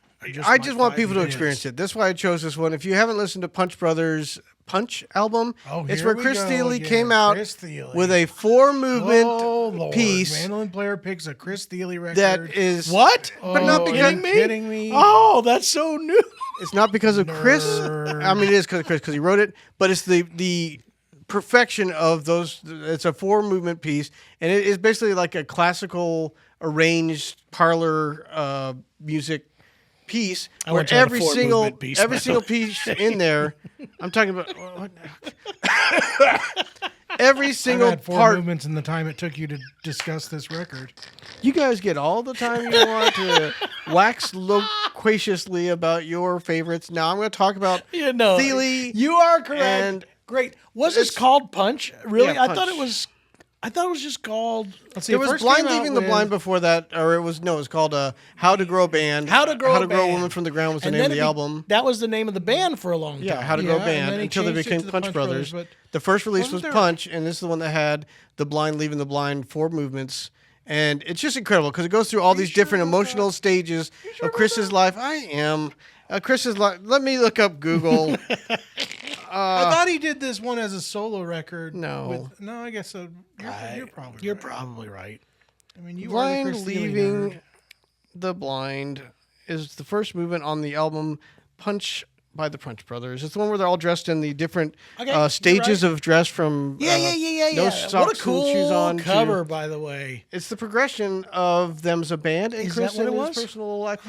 [SPEAKER 3] I just want people to
[SPEAKER 1] minutes.
[SPEAKER 3] experience it. That's why I chose this one. If you haven't listened to Punch Brothers' Punch album, it's
[SPEAKER 2] here
[SPEAKER 3] where
[SPEAKER 2] we
[SPEAKER 3] Chris
[SPEAKER 2] go
[SPEAKER 3] Thile
[SPEAKER 2] again.
[SPEAKER 3] came out
[SPEAKER 2] Chris Thile.
[SPEAKER 3] with a 4-movement
[SPEAKER 2] Oh, Lord.
[SPEAKER 3] piece
[SPEAKER 2] Mandolin player picks a Chris Thile record.
[SPEAKER 3] that is
[SPEAKER 1] What?
[SPEAKER 3] but not
[SPEAKER 2] Oh,
[SPEAKER 3] because
[SPEAKER 2] are you kidding me?
[SPEAKER 1] Oh, that's so new.
[SPEAKER 3] it's not because of Chris.
[SPEAKER 2] Nerd.
[SPEAKER 3] I mean, it is because of Chris because he wrote it, but it's the perfection of those. It's a 4-movement piece, and it is basically like a classical arranged parlor music piece
[SPEAKER 1] I
[SPEAKER 3] where
[SPEAKER 1] went to a
[SPEAKER 3] every
[SPEAKER 1] 4-movement piece,
[SPEAKER 3] every
[SPEAKER 1] by the
[SPEAKER 3] single piece in there. I'm talking about every
[SPEAKER 2] I've
[SPEAKER 3] single
[SPEAKER 2] had 4
[SPEAKER 3] part.
[SPEAKER 2] movements in the time it took you to discuss this record.
[SPEAKER 3] You guys get all the time you want to wax loquaciously about your favorites. Now I'm going to talk about
[SPEAKER 1] You know,
[SPEAKER 3] Thile
[SPEAKER 1] you are correct.
[SPEAKER 3] and
[SPEAKER 1] Great. Was this
[SPEAKER 3] it's-
[SPEAKER 1] called Punch? Really?
[SPEAKER 3] Yeah,
[SPEAKER 1] I thought
[SPEAKER 3] Punch.
[SPEAKER 1] it was. I thought it was just called
[SPEAKER 2] Let's see.
[SPEAKER 3] There
[SPEAKER 2] it
[SPEAKER 3] was
[SPEAKER 2] first
[SPEAKER 3] Blind
[SPEAKER 2] came out
[SPEAKER 3] Leaving the
[SPEAKER 2] with-
[SPEAKER 3] Blind before that, or it was called How to Grow a Band.
[SPEAKER 1] How to Grow a
[SPEAKER 3] a
[SPEAKER 1] Band.
[SPEAKER 3] Woman from the Ground was the
[SPEAKER 1] And
[SPEAKER 3] name of
[SPEAKER 1] then
[SPEAKER 3] the
[SPEAKER 1] it
[SPEAKER 3] album.
[SPEAKER 1] That was the name of the band for a long time.
[SPEAKER 3] Yeah, How to Grow a
[SPEAKER 2] Yeah, and
[SPEAKER 3] Band
[SPEAKER 2] then he
[SPEAKER 3] until they
[SPEAKER 2] changed it
[SPEAKER 3] became
[SPEAKER 2] to the
[SPEAKER 3] Punch
[SPEAKER 2] Punch
[SPEAKER 3] Brothers.
[SPEAKER 2] Brothers,
[SPEAKER 3] The first release was
[SPEAKER 2] wasn't there-
[SPEAKER 3] Punch, and this is the one that had the Blind Leaving the Blind 4 movements. And it's just incredible because it goes through all these different emotional stages of Chris's life. I am. Chris's life. Let me look up Google.
[SPEAKER 2] I thought he did this one as a solo record.
[SPEAKER 3] No.
[SPEAKER 2] No, I guess so. You're probably
[SPEAKER 1] You're
[SPEAKER 2] right.
[SPEAKER 1] probably right.
[SPEAKER 2] I mean, you are the
[SPEAKER 3] Blind
[SPEAKER 2] Chris Thile
[SPEAKER 3] Leaving
[SPEAKER 2] nerd.
[SPEAKER 3] the Blind is the first movement on the album Punch by the Punch Brothers. It's the one where they're all dressed in the different
[SPEAKER 1] Okay, you're
[SPEAKER 3] stages
[SPEAKER 1] right.
[SPEAKER 3] of dress from
[SPEAKER 1] Yeah.
[SPEAKER 3] no
[SPEAKER 1] What
[SPEAKER 3] socks
[SPEAKER 1] a cool
[SPEAKER 3] and shoes on to-
[SPEAKER 1] cover, by the way.
[SPEAKER 3] It's the progression of them as a band and
[SPEAKER 1] Is
[SPEAKER 3] Chris
[SPEAKER 1] that what
[SPEAKER 3] in
[SPEAKER 1] it
[SPEAKER 3] his
[SPEAKER 1] was? Oh.
[SPEAKER 3] personal life.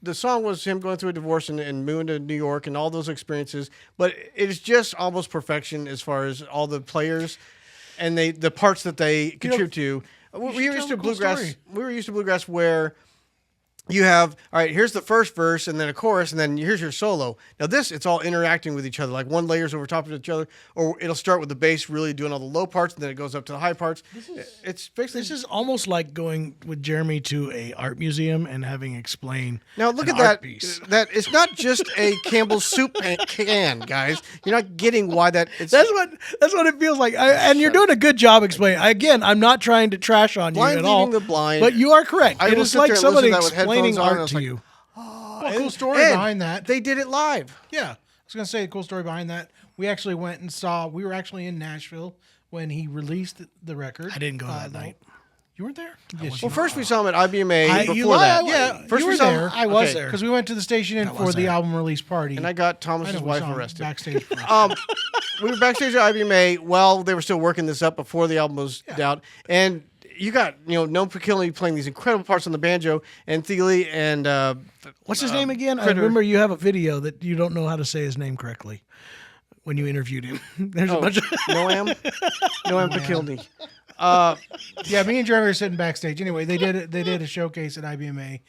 [SPEAKER 3] The song was him going through a divorce and moving to New York and all those experiences. But it is just almost perfection as far as all the players and the parts that they contribute to. We were
[SPEAKER 2] tell
[SPEAKER 3] used to
[SPEAKER 2] a cool
[SPEAKER 3] bluegrass.
[SPEAKER 2] story.
[SPEAKER 3] We were used to bluegrass where you have, all right, here's the first verse and then a chorus and then here's your solo. Now it's all interacting with each other. Like one layer's over top of each other, or it'll start with the bass really doing all the low parts and then it goes up to the high parts. It's basically
[SPEAKER 1] This is almost like going with Jeremy to a art museum and having explain.
[SPEAKER 3] Now look
[SPEAKER 1] an
[SPEAKER 3] at
[SPEAKER 1] art
[SPEAKER 3] that.
[SPEAKER 1] piece.
[SPEAKER 3] That it's not just a Campbell's soup can, guys. You're not getting why that. It's
[SPEAKER 1] That's what it feels like. And you're doing a good job explaining. Again, I'm not trying to trash on you
[SPEAKER 3] Blind
[SPEAKER 1] at all.
[SPEAKER 3] Leaving the Blind.
[SPEAKER 1] But you are correct.
[SPEAKER 3] I
[SPEAKER 1] It
[SPEAKER 3] will
[SPEAKER 1] is
[SPEAKER 3] sit
[SPEAKER 1] like
[SPEAKER 3] there and
[SPEAKER 1] somebody
[SPEAKER 3] listen to that with
[SPEAKER 1] explaining
[SPEAKER 3] headphones on, and I
[SPEAKER 1] art
[SPEAKER 3] was
[SPEAKER 1] to
[SPEAKER 3] like,
[SPEAKER 1] you.
[SPEAKER 2] Well, cool story
[SPEAKER 3] And
[SPEAKER 2] behind that.
[SPEAKER 3] They did it live.
[SPEAKER 2] Yeah, I was gonna say a cool story behind that. We actually went and saw. We were actually in Nashville when he released the record.
[SPEAKER 1] I didn't go that
[SPEAKER 2] no.
[SPEAKER 1] night.
[SPEAKER 2] You weren't there?
[SPEAKER 3] Well, first we saw him at IBMA
[SPEAKER 1] You
[SPEAKER 3] before
[SPEAKER 1] lie,
[SPEAKER 3] that.
[SPEAKER 2] Yeah,
[SPEAKER 3] first
[SPEAKER 2] you
[SPEAKER 3] we
[SPEAKER 2] were
[SPEAKER 3] saw
[SPEAKER 2] there.
[SPEAKER 1] I was
[SPEAKER 3] okay.
[SPEAKER 1] there.
[SPEAKER 2] Because we went to the station inn for the
[SPEAKER 1] there.
[SPEAKER 2] album release party.
[SPEAKER 3] and I got
[SPEAKER 2] I
[SPEAKER 3] Thomas's
[SPEAKER 2] know, we
[SPEAKER 3] wife
[SPEAKER 2] saw him
[SPEAKER 3] arrested.
[SPEAKER 2] backstage. For
[SPEAKER 3] We were backstage at IBMA while they were still working this up before the album was out, and you got Noam Pakilny playing these incredible parts on the banjo, and Thile and
[SPEAKER 1] What's his name again? I
[SPEAKER 3] Critter.
[SPEAKER 1] remember you have a video that you don't know how to say his name correctly when you interviewed him. There's a bunch of
[SPEAKER 3] Noam Pakilny.
[SPEAKER 2] yeah, me and Jeremy were sitting backstage. Anyway, they did a showcase at IBMA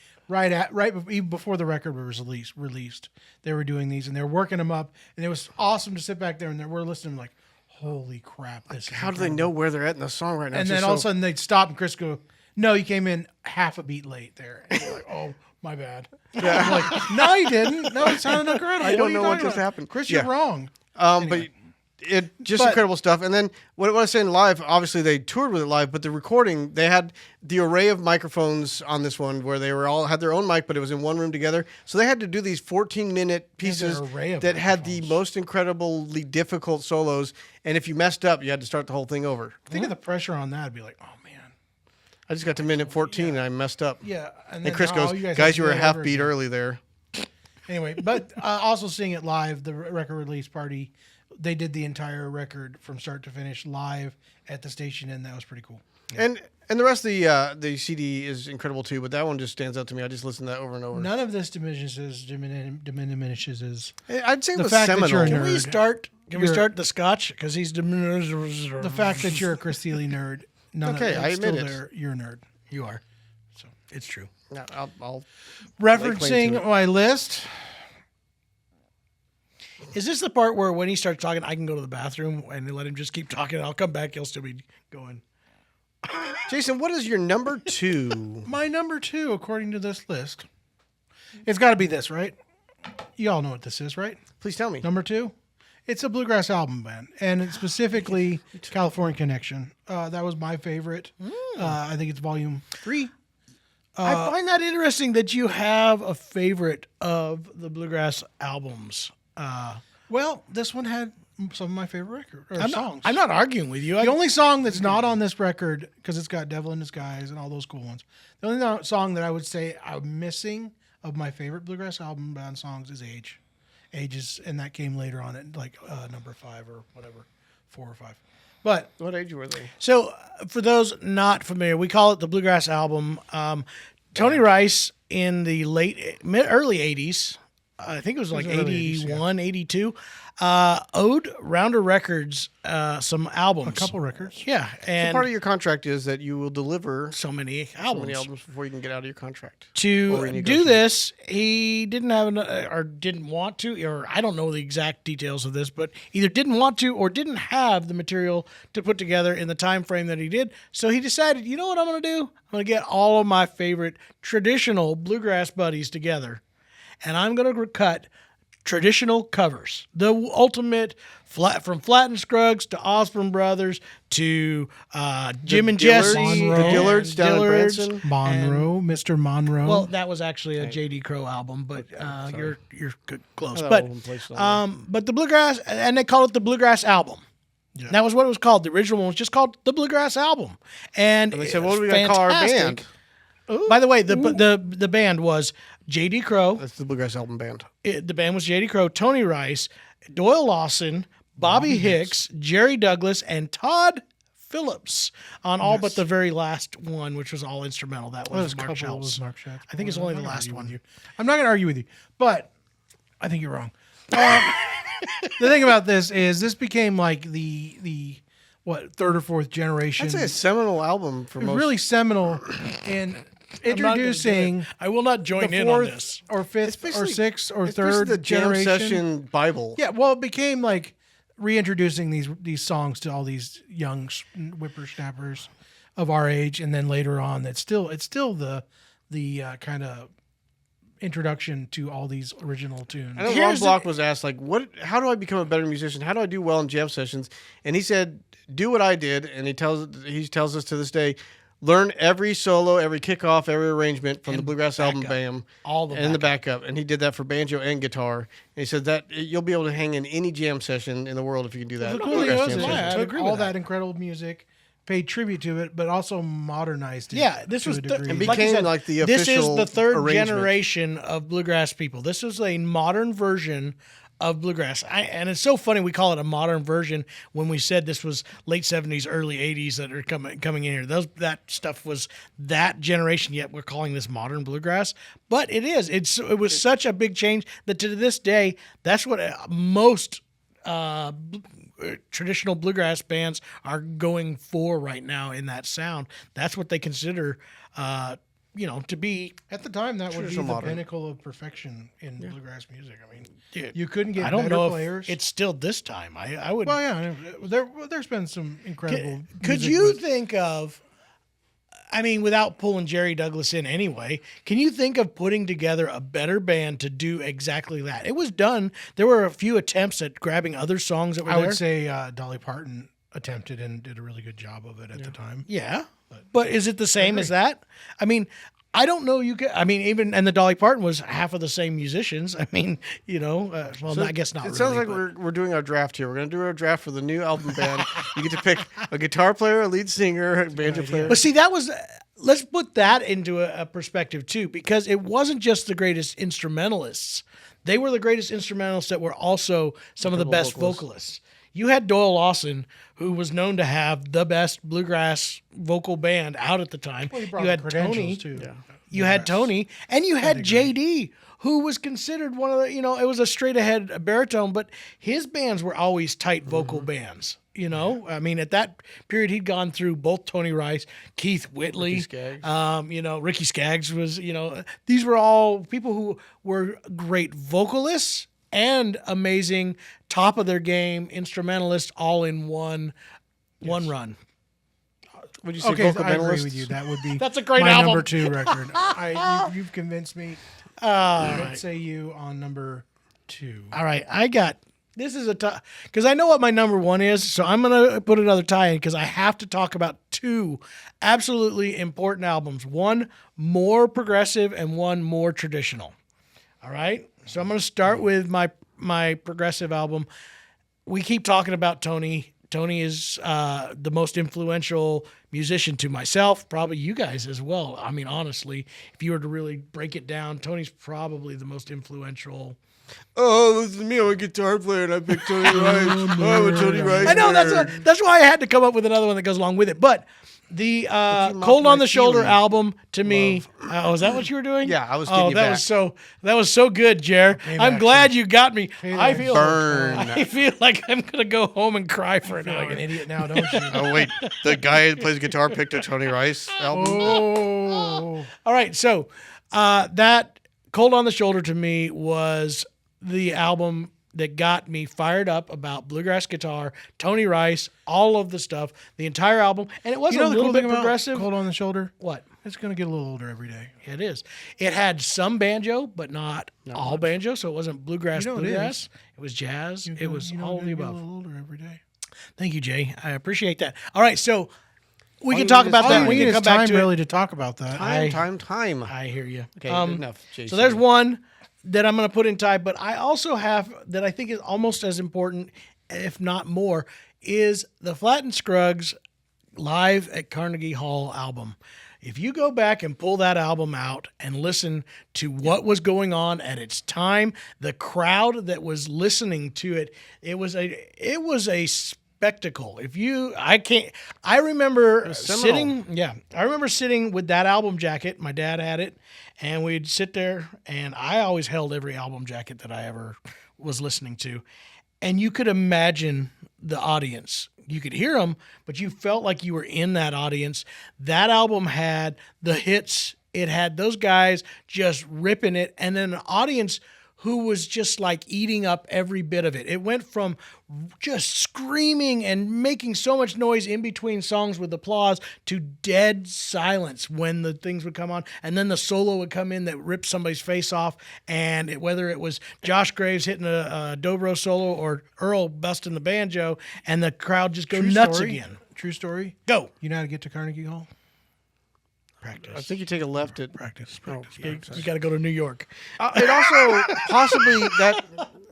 [SPEAKER 2] even before the record was released. They were doing these and they were working them up, and it was awesome to sit back there and we're listening like, holy crap! This is
[SPEAKER 3] How do they
[SPEAKER 2] incredible.
[SPEAKER 3] know where they're at in the song right now?
[SPEAKER 2] And
[SPEAKER 3] It's
[SPEAKER 2] then
[SPEAKER 3] just
[SPEAKER 2] all of a
[SPEAKER 3] so-
[SPEAKER 2] sudden they'd stop and Chris go, "No, you came in half a beat late there." And you're like, "Oh, my bad." I'm like, "No, you didn't. No, it sounded incredible.
[SPEAKER 3] I don't
[SPEAKER 2] are you
[SPEAKER 3] know what
[SPEAKER 2] talking
[SPEAKER 3] just
[SPEAKER 2] about?"
[SPEAKER 3] happened.
[SPEAKER 2] Chris,
[SPEAKER 3] Yeah.
[SPEAKER 2] you're wrong.
[SPEAKER 3] But it just
[SPEAKER 2] But-
[SPEAKER 3] incredible stuff. And then what I was saying live, obviously they toured with it live, but the recording, they had the array of microphones on this one where they were all had their own mic, but it was in one room together. So they had to do these 14-minute pieces
[SPEAKER 2] array of
[SPEAKER 3] that had the
[SPEAKER 2] microphones.
[SPEAKER 3] most incredibly difficult solos. And if you messed up, you had to start the whole thing over.
[SPEAKER 2] Think of the pressure on that. I'd be like, "Oh man."
[SPEAKER 3] I just got to minute 14 and I messed up.
[SPEAKER 2] Yeah.
[SPEAKER 3] And Chris goes,
[SPEAKER 2] "Oh,
[SPEAKER 3] guys, you were a
[SPEAKER 2] have
[SPEAKER 3] half
[SPEAKER 2] to do
[SPEAKER 3] beat
[SPEAKER 2] that over
[SPEAKER 3] early there.
[SPEAKER 2] Anyway, but also seeing it live, the record release party, they did the entire record from start to finish live at the station, and that was pretty cool.
[SPEAKER 3] And the rest of the CD is incredible too, but that one just stands out to me. I just listen to that over and over.
[SPEAKER 2] None of this diminishes
[SPEAKER 3] I'd say it
[SPEAKER 2] the
[SPEAKER 3] was
[SPEAKER 2] fact that
[SPEAKER 3] seminal.
[SPEAKER 2] you're a
[SPEAKER 1] Can we
[SPEAKER 2] nerd.
[SPEAKER 1] start? Can we start the Scotch? Because he's
[SPEAKER 2] the fact that you're a Chris Thiele nerd.
[SPEAKER 3] Okay, I admit it.
[SPEAKER 2] You're a nerd.
[SPEAKER 1] you are. So it's true.
[SPEAKER 3] No, I'll
[SPEAKER 2] Referencing my list.
[SPEAKER 1] Is this the part where when he starts talking, I can go to the bathroom and let him just keep talking? I'll come back. He'll still be going.
[SPEAKER 3] Jason, what is your number 2?
[SPEAKER 2] My number 2, according to this list, it's got to be this, right? You all know what this is, right?
[SPEAKER 3] Please tell me.
[SPEAKER 2] Number 2, it's a bluegrass album band, and it's specifically California Connection. That was my favorite. I think it's volume 3.
[SPEAKER 1] I find that interesting that you have a favorite of the bluegrass albums.
[SPEAKER 2] Well, this one had some of my favorite songs.
[SPEAKER 1] I'm not arguing with you.
[SPEAKER 2] The only song that's not on this record, because it's got Devil in Disguise and all those cool ones, the only song that I would say I'm missing of my favorite bluegrass album band songs is Age. Age is, and that came later on at like number 5 or whatever, 4 or 5. But
[SPEAKER 3] What age were they?
[SPEAKER 1] So, for those not familiar, we call it the Bluegrass Album. Tony Rice in the early 80s, I think it was like
[SPEAKER 2] It was early 80s,
[SPEAKER 1] 81, 82, owed Rounder Records some albums.
[SPEAKER 2] a couple records.
[SPEAKER 1] Yeah, and
[SPEAKER 3] Part of your contract is that you will deliver
[SPEAKER 1] so many
[SPEAKER 3] so
[SPEAKER 1] albums.
[SPEAKER 3] many albums before you can get out of your contract. Or
[SPEAKER 1] To
[SPEAKER 3] renegotiate.
[SPEAKER 1] do this, he didn't have or didn't want to, or I don't know the exact details of this, but either didn't want to or didn't have the material to put together in the time frame that he did. So he decided, you know what I'm going to do? I'm going to get all of my favorite traditional bluegrass buddies together, and I'm going to cut traditional covers, the ultimate from Flatt and Scruggs to Osborne Brothers to Jim and
[SPEAKER 3] Dillards,
[SPEAKER 1] Jesse,
[SPEAKER 3] the
[SPEAKER 1] and
[SPEAKER 3] Dillards down in
[SPEAKER 1] Dillards.
[SPEAKER 3] Branson.
[SPEAKER 2] Monroe, Mr. Monroe.
[SPEAKER 1] Well, that was actually a J.D. Crowe album, but you're close.
[SPEAKER 3] that
[SPEAKER 1] But
[SPEAKER 3] album placed on
[SPEAKER 1] but the bluegrass, and they called it the Bluegrass Album.
[SPEAKER 2] Yeah.
[SPEAKER 1] That was what it was called. The original one was just called the Bluegrass Album. And
[SPEAKER 3] And they said,
[SPEAKER 1] it
[SPEAKER 3] "What
[SPEAKER 1] was
[SPEAKER 3] are we going to call our
[SPEAKER 1] fantastic.
[SPEAKER 3] band?"
[SPEAKER 1] By the way, the band was J.D. Crowe.
[SPEAKER 3] That's the Bluegrass Album Band.
[SPEAKER 1] The band was J.D. Crowe, Tony Rice, Doyle Lawson, Bobby Hicks, Jerry Douglas, and Todd Phillips on all but the very last one, which was all instrumental. That
[SPEAKER 2] Well,
[SPEAKER 1] was
[SPEAKER 2] there's a
[SPEAKER 1] Mark
[SPEAKER 2] couple
[SPEAKER 1] Schatz.
[SPEAKER 2] with Mark Schatz.
[SPEAKER 1] I think it's
[SPEAKER 2] Well,
[SPEAKER 1] only
[SPEAKER 2] I'm
[SPEAKER 1] the
[SPEAKER 2] not
[SPEAKER 1] last
[SPEAKER 2] gonna argue
[SPEAKER 1] one.
[SPEAKER 2] with you. I'm not going to argue with you, but I think you're wrong. The thing about this is this became like the third or fourth generation.
[SPEAKER 3] I'd say a seminal album for most.
[SPEAKER 2] really seminal in
[SPEAKER 1] I'm not gonna do
[SPEAKER 2] introducing
[SPEAKER 1] it. I will not join
[SPEAKER 2] the
[SPEAKER 1] in on
[SPEAKER 2] fourth
[SPEAKER 1] this.
[SPEAKER 2] or fifth
[SPEAKER 3] It's
[SPEAKER 2] or
[SPEAKER 3] basically-
[SPEAKER 2] sixth or
[SPEAKER 3] It's basically
[SPEAKER 2] third
[SPEAKER 3] the jam
[SPEAKER 2] generation.
[SPEAKER 3] session Bible.
[SPEAKER 2] Yeah, well, it became like reintroducing these songs to all these young whippersnappers of our age, and then later on, it's still the kind of introduction to all these original tunes.
[SPEAKER 3] I know Ron
[SPEAKER 1] Here's the-
[SPEAKER 3] Block was asked, like, how do I become a better musician? How do I do well in jam sessions? And he said, do what I did. And he tells us to this day, learn every solo, every kickoff, every arrangement from the Bluegrass album
[SPEAKER 1] backup.
[SPEAKER 3] BAM
[SPEAKER 1] All the
[SPEAKER 3] and the backup. And he did that for banjo and guitar. And he said that you'll be able to hang in any jam session in the world if you can do that.
[SPEAKER 2] The cool thing
[SPEAKER 3] Bluegrass
[SPEAKER 2] was
[SPEAKER 3] jam
[SPEAKER 2] is
[SPEAKER 3] session.
[SPEAKER 1] I'd
[SPEAKER 2] it took
[SPEAKER 1] agree
[SPEAKER 2] all
[SPEAKER 1] with that.
[SPEAKER 2] that incredible music, paid tribute to it, but also modernized it.
[SPEAKER 1] Yeah, this
[SPEAKER 2] to
[SPEAKER 1] was
[SPEAKER 2] a degree.
[SPEAKER 3] And
[SPEAKER 1] like I
[SPEAKER 3] became
[SPEAKER 1] said,
[SPEAKER 3] like the
[SPEAKER 1] this is
[SPEAKER 3] official
[SPEAKER 1] the third
[SPEAKER 3] arrangement.
[SPEAKER 1] generation of bluegrass people. This is a modern version of bluegrass, and it's so funny we call it a modern version when we said this was late 70s, early 80s that are coming in here. That stuff was that generation. Yet we're calling this modern bluegrass, but it is. It was such a big change that to this day, that's what most traditional bluegrass bands are going for right now in that sound. That's what they consider, to be.
[SPEAKER 2] At the time, that would be
[SPEAKER 3] Traditional
[SPEAKER 2] the
[SPEAKER 3] modern.
[SPEAKER 2] pinnacle of perfection in bluegrass music. I mean,
[SPEAKER 1] Dude,
[SPEAKER 2] you couldn't get
[SPEAKER 1] I don't
[SPEAKER 2] better
[SPEAKER 1] know
[SPEAKER 2] players.
[SPEAKER 1] if it's still this time. I would.
[SPEAKER 2] Well, yeah, there's been some incredible.
[SPEAKER 1] Could
[SPEAKER 2] music,
[SPEAKER 1] you
[SPEAKER 2] but
[SPEAKER 1] think of? I mean, without pulling Jerry Douglas in anyway, can you think of putting together a better band to do exactly that? It was done. There were a few attempts at grabbing other songs that were
[SPEAKER 2] I
[SPEAKER 1] there.
[SPEAKER 2] would say Dolly Parton attempted and did a really good job of it at the time.
[SPEAKER 1] Yeah. But is it the same as that? I mean, I don't know. You could. I mean, even and the Dolly Parton was half of the same musicians. I mean, well, I guess not.
[SPEAKER 3] It
[SPEAKER 1] really,
[SPEAKER 3] sounds like
[SPEAKER 1] but-
[SPEAKER 3] we're doing our draft here. We're going to do our draft for the new album band. You get to pick a guitar player, a lead singer, a banjo player.
[SPEAKER 1] But see, that was. Let's put that into a perspective too, because it wasn't just the greatest instrumentalists. They were the greatest instrumentalists that were also some of the best vocalists. You had Doyle Lawson, who was known to have the best bluegrass vocal band out at the time.
[SPEAKER 2] Well,
[SPEAKER 1] You had Tony.
[SPEAKER 2] too. Yeah.
[SPEAKER 1] You had Tony, and you had JD, who was considered one of the, it was a straight ahead baritone, but his bands were always tight vocal bands. I mean, at that period, he'd gone through both Tony Rice, Keith Whitley, Ricky Skaggs was, these were all people who were great vocalists and amazing, top of their game instrumentalists, all in one run.
[SPEAKER 3] Would you say
[SPEAKER 2] Okay,
[SPEAKER 3] vocal
[SPEAKER 2] I agree
[SPEAKER 3] mentalists?
[SPEAKER 2] with you. That would be
[SPEAKER 1] That's a great
[SPEAKER 2] my
[SPEAKER 1] album.
[SPEAKER 2] number 2 record. You've convinced me. What say you on number 2?
[SPEAKER 1] All right, this is a tie because I know what my number 1 is, so I'm gonna put another tie in because I have to talk about 2 absolutely important albums. One more progressive and one more traditional. All right, so I'm gonna start with my progressive album. We keep talking about Tony. Tony is the most influential musician to myself, probably you guys as well. I mean, honestly, if you were to really break it down, Tony's probably the most influential.
[SPEAKER 3] Oh, this is me. I'm a guitar player, and I picked Tony Rice. I'm a Tony Rice.
[SPEAKER 1] I know
[SPEAKER 3] player.
[SPEAKER 1] that's why I had to come up with another one that goes along with it. But the Cold on the Shoulder album to me. Is that what you were doing?
[SPEAKER 3] Yeah, I was getting you
[SPEAKER 1] that
[SPEAKER 3] back.
[SPEAKER 1] was so good, Jer. I'm glad you got me. I feel
[SPEAKER 3] Burn.
[SPEAKER 1] I feel like I'm gonna go home and cry for an
[SPEAKER 2] You're like
[SPEAKER 1] hour.
[SPEAKER 2] an idiot now, don't you?
[SPEAKER 3] Oh wait, the guy who plays guitar picked a Tony Rice album.
[SPEAKER 2] Oh.
[SPEAKER 1] All right, so that Cold on the Shoulder to me was the album that got me fired up about bluegrass guitar, Tony Rice, all of the stuff, the entire album, and it wasn't a little bit progressive.
[SPEAKER 2] Cold on the Shoulder.
[SPEAKER 1] What?
[SPEAKER 2] It's going to get a little older every day.
[SPEAKER 1] It is. It had some banjo, but not all banjo, so it wasn't bluegrass.
[SPEAKER 2] You know it
[SPEAKER 1] bluegrass.
[SPEAKER 2] is.
[SPEAKER 1] It was jazz. It was
[SPEAKER 2] You know,
[SPEAKER 1] all of the
[SPEAKER 2] it's gonna
[SPEAKER 1] above.
[SPEAKER 2] get a little older every day.
[SPEAKER 1] Thank you, Jay. I appreciate that. All right, so we can talk about
[SPEAKER 2] All
[SPEAKER 1] that.
[SPEAKER 2] you
[SPEAKER 1] We
[SPEAKER 2] need
[SPEAKER 1] can
[SPEAKER 2] is
[SPEAKER 1] come back
[SPEAKER 2] time
[SPEAKER 1] to
[SPEAKER 2] really
[SPEAKER 1] it.
[SPEAKER 2] to talk about that.
[SPEAKER 3] Time.
[SPEAKER 1] I hear you.
[SPEAKER 3] Okay, enough. Jason.
[SPEAKER 1] So there's one that I'm going to put in tie, but I also have that I think is almost as important, if not more, is the Flatt and Scruggs Live at Carnegie Hall album. If you go back and pull that album out and listen to what was going on at its time, the crowd that was listening to it, it was a spectacle. I remember sitting with that album jacket. My dad had it, and we'd sit there, and I always held every album jacket that I ever was listening to. And you could imagine the audience. You could hear them, but you felt like you were in that audience. That album had the hits. It had those guys just ripping it, and then an audience who was just like eating up every bit of it. It went from just screaming and making so much noise in between songs with applause to dead silence when the things would come on. And then the solo would come in that ripped somebody's face off. And whether it was Josh Graves hitting a dobro solo or Earl busting the banjo, and the crowd just go nuts again.
[SPEAKER 2] True story.
[SPEAKER 1] Go.
[SPEAKER 2] You know how to get to Carnegie Hall?
[SPEAKER 1] Practice.
[SPEAKER 3] I think you take a left at.
[SPEAKER 2] Practice.
[SPEAKER 1] You got to go to New York.
[SPEAKER 3] It also possibly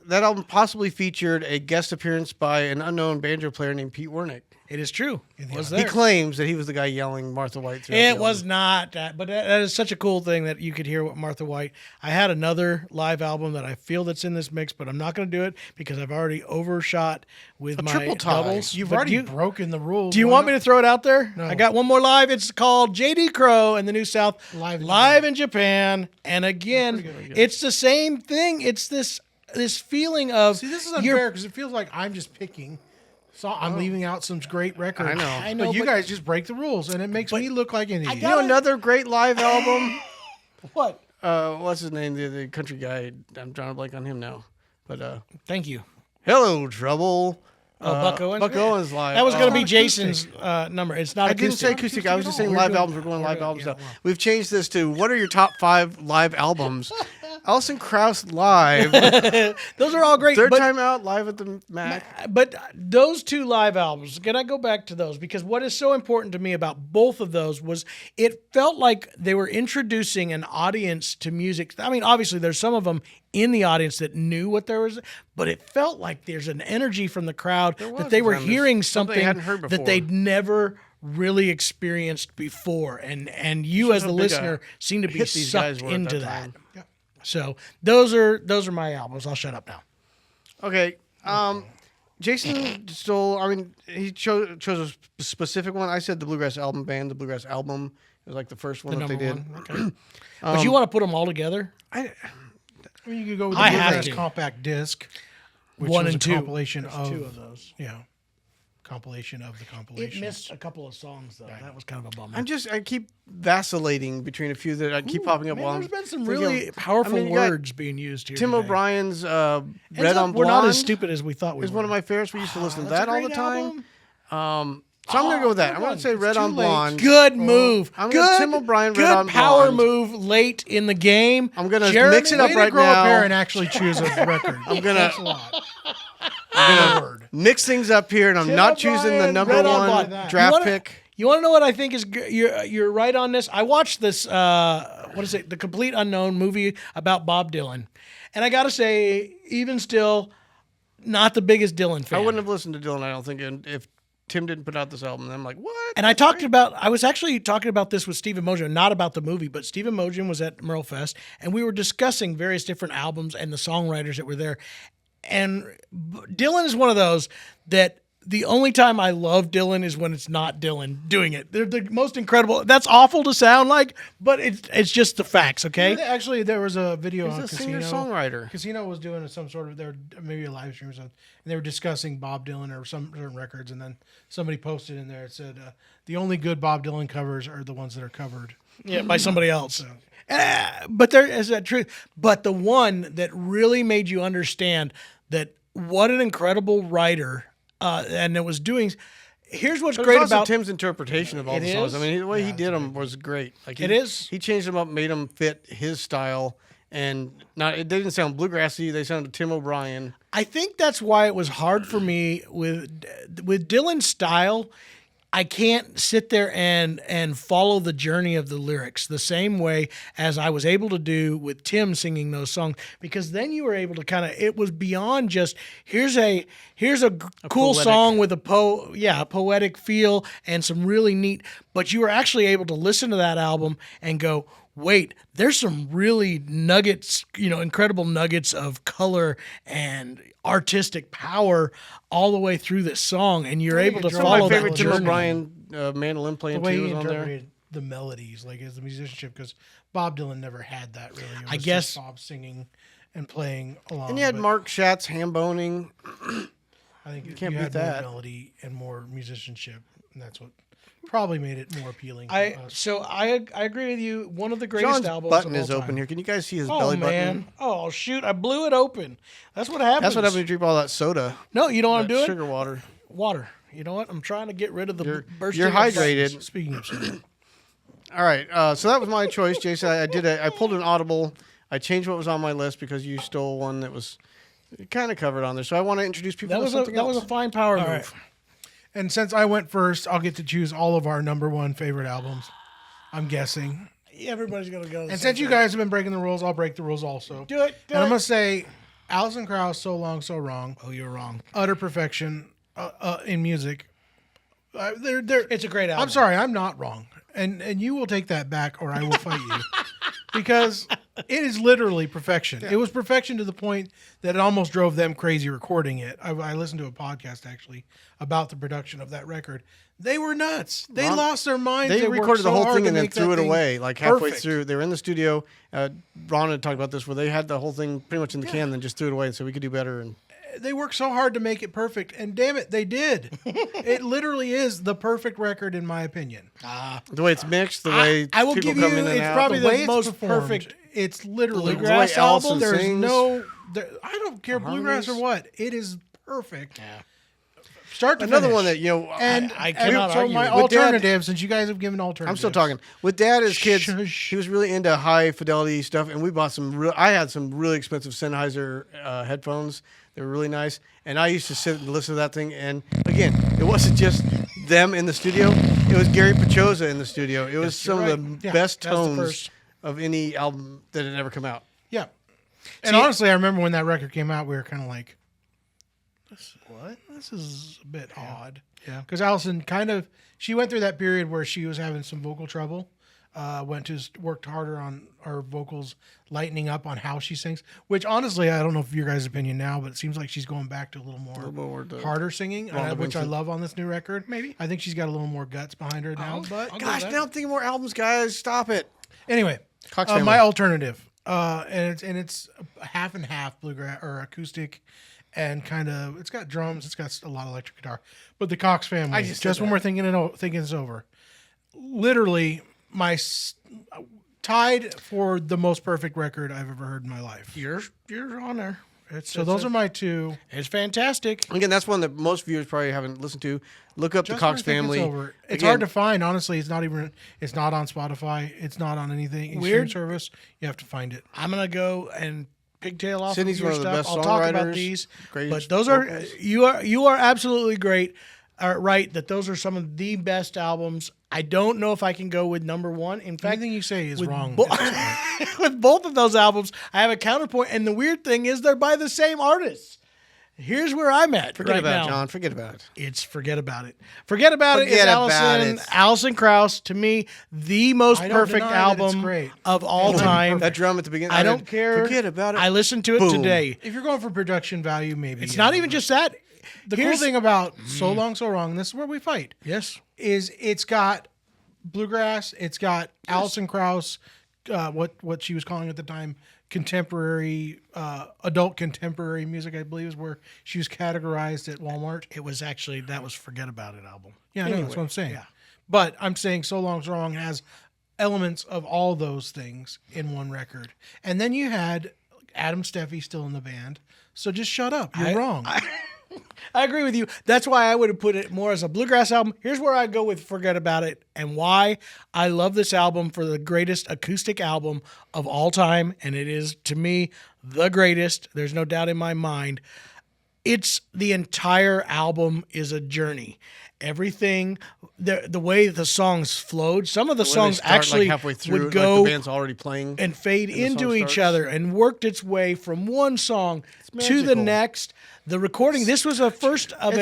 [SPEAKER 3] that album possibly featured a guest appearance by an unknown banjo player named Pete Wernick.
[SPEAKER 1] It is true. Was
[SPEAKER 3] He
[SPEAKER 1] there.
[SPEAKER 3] claims that he was the guy yelling Martha White. throughout
[SPEAKER 1] It
[SPEAKER 3] the
[SPEAKER 1] was
[SPEAKER 3] album.
[SPEAKER 1] not that, but that is such a cool thing that you could hear what Martha White. I had another live album that I feel that's in this mix, but I'm not going to do it because I've already overshot with my
[SPEAKER 3] triple tie.
[SPEAKER 1] doubles.
[SPEAKER 2] You've
[SPEAKER 1] But
[SPEAKER 2] already broken the rules.
[SPEAKER 1] do you want me to throw it out there?
[SPEAKER 2] No.
[SPEAKER 1] I got one more live. It's called J.D. Crowe and the New South
[SPEAKER 2] Live
[SPEAKER 1] in Japan. And again, it's the same thing. It's this feeling of
[SPEAKER 2] See, this is unfair because it feels like I'm just picking. So I'm leaving out some great records.
[SPEAKER 3] I know.
[SPEAKER 2] But you
[SPEAKER 1] but-
[SPEAKER 2] guys just break the rules, and it makes me look like an idiot.
[SPEAKER 3] You know another great live album?
[SPEAKER 1] what?
[SPEAKER 3] What's his name? The country guy. I'm drawing a blank on him now. But
[SPEAKER 1] Thank you.
[SPEAKER 3] Hello, Trouble.
[SPEAKER 1] Buck Owens.
[SPEAKER 3] Buck Owens live.
[SPEAKER 1] That was going to be
[SPEAKER 2] not
[SPEAKER 1] Jason's number. It's not
[SPEAKER 3] I didn't say
[SPEAKER 1] acoustic.
[SPEAKER 3] acoustic. I was just saying
[SPEAKER 2] We're
[SPEAKER 3] live
[SPEAKER 2] doing-
[SPEAKER 3] albums. We're going live
[SPEAKER 2] doing-
[SPEAKER 3] albums
[SPEAKER 2] yeah,
[SPEAKER 3] now. We've changed this to what are your top 5 live albums? Alison Krauss live.
[SPEAKER 1] Those are all great.
[SPEAKER 3] Third
[SPEAKER 1] but,
[SPEAKER 3] time out live at the Mac.
[SPEAKER 1] But those two live albums, can I go back to those? Because what is so important to me about both of those was it felt like they were introducing an audience to music. I mean, obviously, there's some of them in the audience that knew what there was, but it felt like there's an energy from the crowd that they were hearing something
[SPEAKER 3] they hadn't heard before.
[SPEAKER 1] that they'd never really experienced before. And you as the listener seem to be
[SPEAKER 3] hit these guys
[SPEAKER 1] sucked
[SPEAKER 3] were at
[SPEAKER 1] into
[SPEAKER 3] that
[SPEAKER 1] that.
[SPEAKER 3] time.
[SPEAKER 2] Yep.
[SPEAKER 1] So those are my albums. I'll shut up now.
[SPEAKER 3] Okay. Jason stole. I mean, he chose a specific one. I said the Bluegrass album band, the Bluegrass album. It was like the first one that they did.
[SPEAKER 1] Okay. But you want to put them all together?
[SPEAKER 2] I mean, you could go with the
[SPEAKER 1] I have
[SPEAKER 2] Bluegrass
[SPEAKER 1] to.
[SPEAKER 2] compact disc, which
[SPEAKER 1] One
[SPEAKER 2] was
[SPEAKER 1] and
[SPEAKER 2] a
[SPEAKER 1] two.
[SPEAKER 2] compilation
[SPEAKER 1] There's
[SPEAKER 2] of
[SPEAKER 1] two of those.
[SPEAKER 2] Yeah, compilation of the
[SPEAKER 1] It
[SPEAKER 2] compilation.
[SPEAKER 1] missed a couple of songs though. That was kind of a bummer.
[SPEAKER 3] I keep vacillating between a few that I keep popping up.
[SPEAKER 1] Man,
[SPEAKER 3] while
[SPEAKER 1] there's been some
[SPEAKER 3] thinking
[SPEAKER 1] really
[SPEAKER 3] of-
[SPEAKER 1] powerful
[SPEAKER 3] I mean, you got
[SPEAKER 1] words being used here.
[SPEAKER 3] Tim
[SPEAKER 1] today.
[SPEAKER 3] O'Brien's
[SPEAKER 1] Ends
[SPEAKER 3] Red
[SPEAKER 1] up
[SPEAKER 3] on Blonde.
[SPEAKER 1] We're not as stupid as we thought we
[SPEAKER 3] is
[SPEAKER 1] were.
[SPEAKER 3] one of my favorites. We used to listen to
[SPEAKER 1] That's
[SPEAKER 3] that
[SPEAKER 1] a
[SPEAKER 3] all the
[SPEAKER 1] great
[SPEAKER 3] time.
[SPEAKER 1] album.
[SPEAKER 3] So I'm going to go with that. I'm going
[SPEAKER 1] one.
[SPEAKER 3] to say
[SPEAKER 1] It's
[SPEAKER 3] Red
[SPEAKER 1] too
[SPEAKER 3] on
[SPEAKER 1] late.
[SPEAKER 3] Blonde.
[SPEAKER 1] Good move.
[SPEAKER 3] I'm
[SPEAKER 1] good.
[SPEAKER 3] gonna Tim O'Brien, Red
[SPEAKER 1] good
[SPEAKER 3] on
[SPEAKER 1] power
[SPEAKER 3] Blonde.
[SPEAKER 1] move late in the game.
[SPEAKER 3] I'm going to
[SPEAKER 1] Jeremy,
[SPEAKER 3] mix it up
[SPEAKER 2] Way
[SPEAKER 3] right
[SPEAKER 2] to grow up here
[SPEAKER 3] now.
[SPEAKER 2] and actually choose a record.
[SPEAKER 3] I'm gonna
[SPEAKER 2] Word.
[SPEAKER 3] mix things up here, and I'm
[SPEAKER 1] Tim
[SPEAKER 3] not choosing the
[SPEAKER 1] O'Brien,
[SPEAKER 3] number
[SPEAKER 1] Red on
[SPEAKER 3] one
[SPEAKER 1] Blonde.
[SPEAKER 3] draft pick.
[SPEAKER 1] You want to know what I think is you're right on this? I watched this what is it? The Complete Unknown movie about Bob Dylan. And I got to say even still not the biggest Dylan fan.
[SPEAKER 3] I wouldn't have listened to Dylan, I don't think, if Tim didn't put out this album. And I'm like, what?
[SPEAKER 1] And I was actually talking about this with Stephen Mojan, not about the movie, but Stephen Mojan was at Merle Fest, and we were discussing various different albums and the songwriters that were there. And Dylan is one of those that the only time I love Dylan is when it's not Dylan doing it. They're the most incredible. That's awful to sound like, but it's just the facts, okay?
[SPEAKER 2] Actually, there was a video
[SPEAKER 3] He's
[SPEAKER 2] on
[SPEAKER 3] a
[SPEAKER 2] Casino.
[SPEAKER 3] singer-songwriter.
[SPEAKER 2] Casino was doing some sort of maybe a live stream or something, and they were discussing Bob Dylan or some certain records, and then somebody posted in there. It said the only good Bob Dylan covers are the ones that are covered.
[SPEAKER 1] Yeah, by somebody else. But there is that truth. But the one that really made you understand that what an incredible writer and it was doing. Here's what's
[SPEAKER 3] But
[SPEAKER 1] great
[SPEAKER 3] it's also
[SPEAKER 1] about
[SPEAKER 3] Tim's interpretation of all the songs. I mean, the way he did them was great. Like
[SPEAKER 1] It is.
[SPEAKER 3] He changed them up, made them fit his style, and they didn't sound bluegrassy. They sounded Tim O'Brien.
[SPEAKER 1] I think that's why it was hard for me with Dylan's style. I can't sit there and follow the journey of the lyrics the same way as I was able to do with Tim singing those songs, because then you were able to it was beyond just here's a cool
[SPEAKER 3] poetic.
[SPEAKER 1] song with a poetic feel and some really neat, but you were actually able to listen to that album and go, wait, there's some really nuggets, incredible nuggets of color and artistic power all the way through this song, and you're able to
[SPEAKER 2] Some of
[SPEAKER 1] follow
[SPEAKER 3] My
[SPEAKER 1] that
[SPEAKER 3] favorite Tim
[SPEAKER 1] journey.
[SPEAKER 3] O'Brien mandolin
[SPEAKER 2] The
[SPEAKER 3] playing
[SPEAKER 2] way
[SPEAKER 3] too
[SPEAKER 2] he
[SPEAKER 3] was on there.
[SPEAKER 2] interpreted the melodies, like as the musicianship, because Bob Dylan never had that really. It was
[SPEAKER 1] I guess-
[SPEAKER 2] just Bob singing and playing along.
[SPEAKER 3] And you had
[SPEAKER 2] but
[SPEAKER 3] Mark Schatz ham boning.
[SPEAKER 2] I think you
[SPEAKER 3] can't
[SPEAKER 2] had
[SPEAKER 3] beat that.
[SPEAKER 2] more melody and more musicianship, and that's what probably made it more appealing. To
[SPEAKER 1] I
[SPEAKER 2] us.
[SPEAKER 1] agree with you. One of the greatest
[SPEAKER 3] John's
[SPEAKER 1] albums.
[SPEAKER 3] button
[SPEAKER 1] of all
[SPEAKER 3] is open
[SPEAKER 1] time.
[SPEAKER 3] here. Can you guys see his
[SPEAKER 1] Oh
[SPEAKER 3] belly
[SPEAKER 1] man!
[SPEAKER 3] button?
[SPEAKER 1] Oh shoot! I blew it open. That's what happens.
[SPEAKER 3] That's what happens when you drink all that soda.
[SPEAKER 1] No, you know what I'm
[SPEAKER 3] that
[SPEAKER 1] doing?
[SPEAKER 3] Sugar water.
[SPEAKER 1] Water. You know what? I'm trying to get rid of the bursting.
[SPEAKER 3] You're
[SPEAKER 1] of buttons.
[SPEAKER 3] hydrated.
[SPEAKER 2] Speaking of sugar,
[SPEAKER 3] All right, so that was my choice, Jason. I pulled an audible. I changed what was on my list because you stole one that was kind of covered on there. So I want to introduce people
[SPEAKER 1] That
[SPEAKER 3] to
[SPEAKER 1] was
[SPEAKER 3] something
[SPEAKER 1] that was
[SPEAKER 3] else.
[SPEAKER 1] a fine power move.
[SPEAKER 2] right. And since I went first, I'll get to choose all of our number one favorite albums. I'm guessing.
[SPEAKER 1] Everybody's gonna go.
[SPEAKER 2] And since you guys have been breaking the rules, I'll break the rules also.
[SPEAKER 1] do it,
[SPEAKER 2] And I'm gonna say, Alison Krauss, "So Long, So Wrong,"
[SPEAKER 1] oh, you're wrong.
[SPEAKER 2] utter perfection in music. They're
[SPEAKER 1] It's a great album.
[SPEAKER 2] I'm sorry, I'm not wrong, and you will take that back, or I will fight you, because it is literally perfection. It was perfection to the point that it almost drove them crazy recording it. I listened to a podcast actually about the production of that record. They were nuts. They lost their minds.
[SPEAKER 3] They
[SPEAKER 2] worked
[SPEAKER 3] recorded the
[SPEAKER 2] so
[SPEAKER 3] whole
[SPEAKER 2] hard
[SPEAKER 3] thing
[SPEAKER 2] to
[SPEAKER 3] and then
[SPEAKER 2] make that
[SPEAKER 3] threw it
[SPEAKER 2] thing
[SPEAKER 3] away, like halfway
[SPEAKER 2] perfect.
[SPEAKER 3] through. They were in the studio. Ron had talked about this, where they had the whole thing pretty much in the can, then just threw it away and said we could do better. And
[SPEAKER 2] They worked so hard to make it perfect, and damn it, they did. It literally is the perfect record, in my opinion.
[SPEAKER 3] the way it's mixed, the way
[SPEAKER 1] I will
[SPEAKER 3] people
[SPEAKER 1] give
[SPEAKER 3] come
[SPEAKER 1] you.
[SPEAKER 3] in and
[SPEAKER 1] It's
[SPEAKER 3] out.
[SPEAKER 1] probably
[SPEAKER 2] The way
[SPEAKER 1] the
[SPEAKER 2] it's
[SPEAKER 1] most
[SPEAKER 2] performed,
[SPEAKER 1] perfect.
[SPEAKER 2] It's literally
[SPEAKER 1] Bluegrass
[SPEAKER 3] the way Allison
[SPEAKER 1] album?
[SPEAKER 2] There's
[SPEAKER 3] sings.
[SPEAKER 2] no, I don't care bluegrass or
[SPEAKER 3] harmonies.
[SPEAKER 2] what. It is perfect. Start to
[SPEAKER 3] another
[SPEAKER 2] finish.
[SPEAKER 3] one that
[SPEAKER 2] And
[SPEAKER 1] I cannot
[SPEAKER 2] so
[SPEAKER 1] argue
[SPEAKER 2] my
[SPEAKER 1] with
[SPEAKER 3] Dad.
[SPEAKER 2] alternative, since you guys have given alternatives,
[SPEAKER 3] I'm still talking with Dad as kids.
[SPEAKER 2] Shush.
[SPEAKER 3] He was really into high fidelity stuff, and we bought I had some really expensive Sennheiser headphones. They were really nice, and I used to sit and listen to that thing. And again, it wasn't just them in the studio; it was Gary Pachoza in the studio. It was some of the best
[SPEAKER 1] that was the
[SPEAKER 3] tones
[SPEAKER 1] first.
[SPEAKER 3] of any album that had ever come out.
[SPEAKER 2] Yeah. And honestly, I remember when that record came out, we were kind of like, what? This is a bit odd.
[SPEAKER 1] Yeah.
[SPEAKER 2] Because Allison she went through that period where she was having some vocal trouble. Worked harder on her vocals, lightening up on how she sings. Which honestly, I don't know if your guys' opinion now, but it seems like she's going back to a little more harder singing, which I love on this new record.
[SPEAKER 1] Maybe.
[SPEAKER 2] I think she's got a little more guts behind her now. But
[SPEAKER 3] Gosh, now I'm thinking more albums, guys. Stop it.
[SPEAKER 2] anyway,
[SPEAKER 3] Cox Family.
[SPEAKER 2] my alternative, and it's half and half bluegrass or acoustic. And it's got drums, it's got a lot of electric guitar. But the Cox Family,
[SPEAKER 3] I just
[SPEAKER 2] when we're thinking this over, literally tied for the most perfect record I've ever heard in my life.
[SPEAKER 1] You're on there.
[SPEAKER 2] Those are my two.
[SPEAKER 1] It's fantastic.
[SPEAKER 3] Again, that's one that most viewers probably haven't listened to. Look up the Cox Family.
[SPEAKER 2] It's hard to find. Honestly, it's not on Spotify. It's not on anything.
[SPEAKER 1] Weird
[SPEAKER 2] service. You have to find it.
[SPEAKER 1] I'm gonna go and pigtail off
[SPEAKER 3] Sydney's
[SPEAKER 1] of your
[SPEAKER 3] one of the
[SPEAKER 1] stuff.
[SPEAKER 3] best
[SPEAKER 1] I'll talk about
[SPEAKER 3] songwriters,
[SPEAKER 1] these,
[SPEAKER 3] greatest
[SPEAKER 1] but those
[SPEAKER 3] vocals.
[SPEAKER 1] you are absolutely great. Right, that those are some of the best albums. I don't know if I can go with number one. In fact,
[SPEAKER 2] Anything you say is
[SPEAKER 1] with
[SPEAKER 2] wrong.
[SPEAKER 1] with both of those albums, I have a counterpoint. And the weird thing is, they're by the same artists. Here's where I'm at.
[SPEAKER 3] Forget
[SPEAKER 1] right
[SPEAKER 3] about
[SPEAKER 1] now.
[SPEAKER 3] it, John. Forget about it.
[SPEAKER 1] It's Forget About It. Forget About It is
[SPEAKER 3] Forget About
[SPEAKER 1] Allison.
[SPEAKER 3] It.
[SPEAKER 1] Allison Krauss, to me, the most
[SPEAKER 2] I don't
[SPEAKER 1] perfect
[SPEAKER 2] deny that it's
[SPEAKER 1] album
[SPEAKER 2] great.
[SPEAKER 1] of all time.
[SPEAKER 3] That drum at the beginning.
[SPEAKER 1] I don't care.
[SPEAKER 3] Forget about it.
[SPEAKER 1] I listened to it
[SPEAKER 3] Boom.
[SPEAKER 1] today.
[SPEAKER 2] If you're going for production value, maybe
[SPEAKER 1] It's not even just that.
[SPEAKER 2] the cool thing about So Long, So Wrong. This is where we fight.
[SPEAKER 1] Yes.
[SPEAKER 2] Is it's got bluegrass. It's got Alison Krauss, what she was calling at the time contemporary, adult contemporary music. I believe is where she was categorized at Walmart.
[SPEAKER 1] It was actually, that was Forget About It album.
[SPEAKER 2] Yeah, I know,
[SPEAKER 1] Anyway,
[SPEAKER 2] that's what I'm saying.
[SPEAKER 1] yeah.
[SPEAKER 2] But I'm saying So Long, So Wrong has elements of all those things in one record. And then you had Adam Steffi still in the band. So just shut up. You're wrong.
[SPEAKER 1] I agree with you. That's why I would have put it more as a bluegrass album. Here's where I go with Forget About It and why I love this album for the greatest acoustic album of all time. And it is, to me, the greatest. There's no doubt in my mind. It's the entire album is a journey. Everything, the way the songs flowed, some of the
[SPEAKER 3] When they
[SPEAKER 1] songs
[SPEAKER 3] start,
[SPEAKER 1] actually
[SPEAKER 3] halfway through,
[SPEAKER 1] would go
[SPEAKER 3] like the band's already playing
[SPEAKER 1] and fade
[SPEAKER 3] and the
[SPEAKER 1] into
[SPEAKER 3] song
[SPEAKER 1] each
[SPEAKER 3] starts.
[SPEAKER 1] other and worked its way from one song to the
[SPEAKER 3] magical.
[SPEAKER 1] next. The recording, this was a first of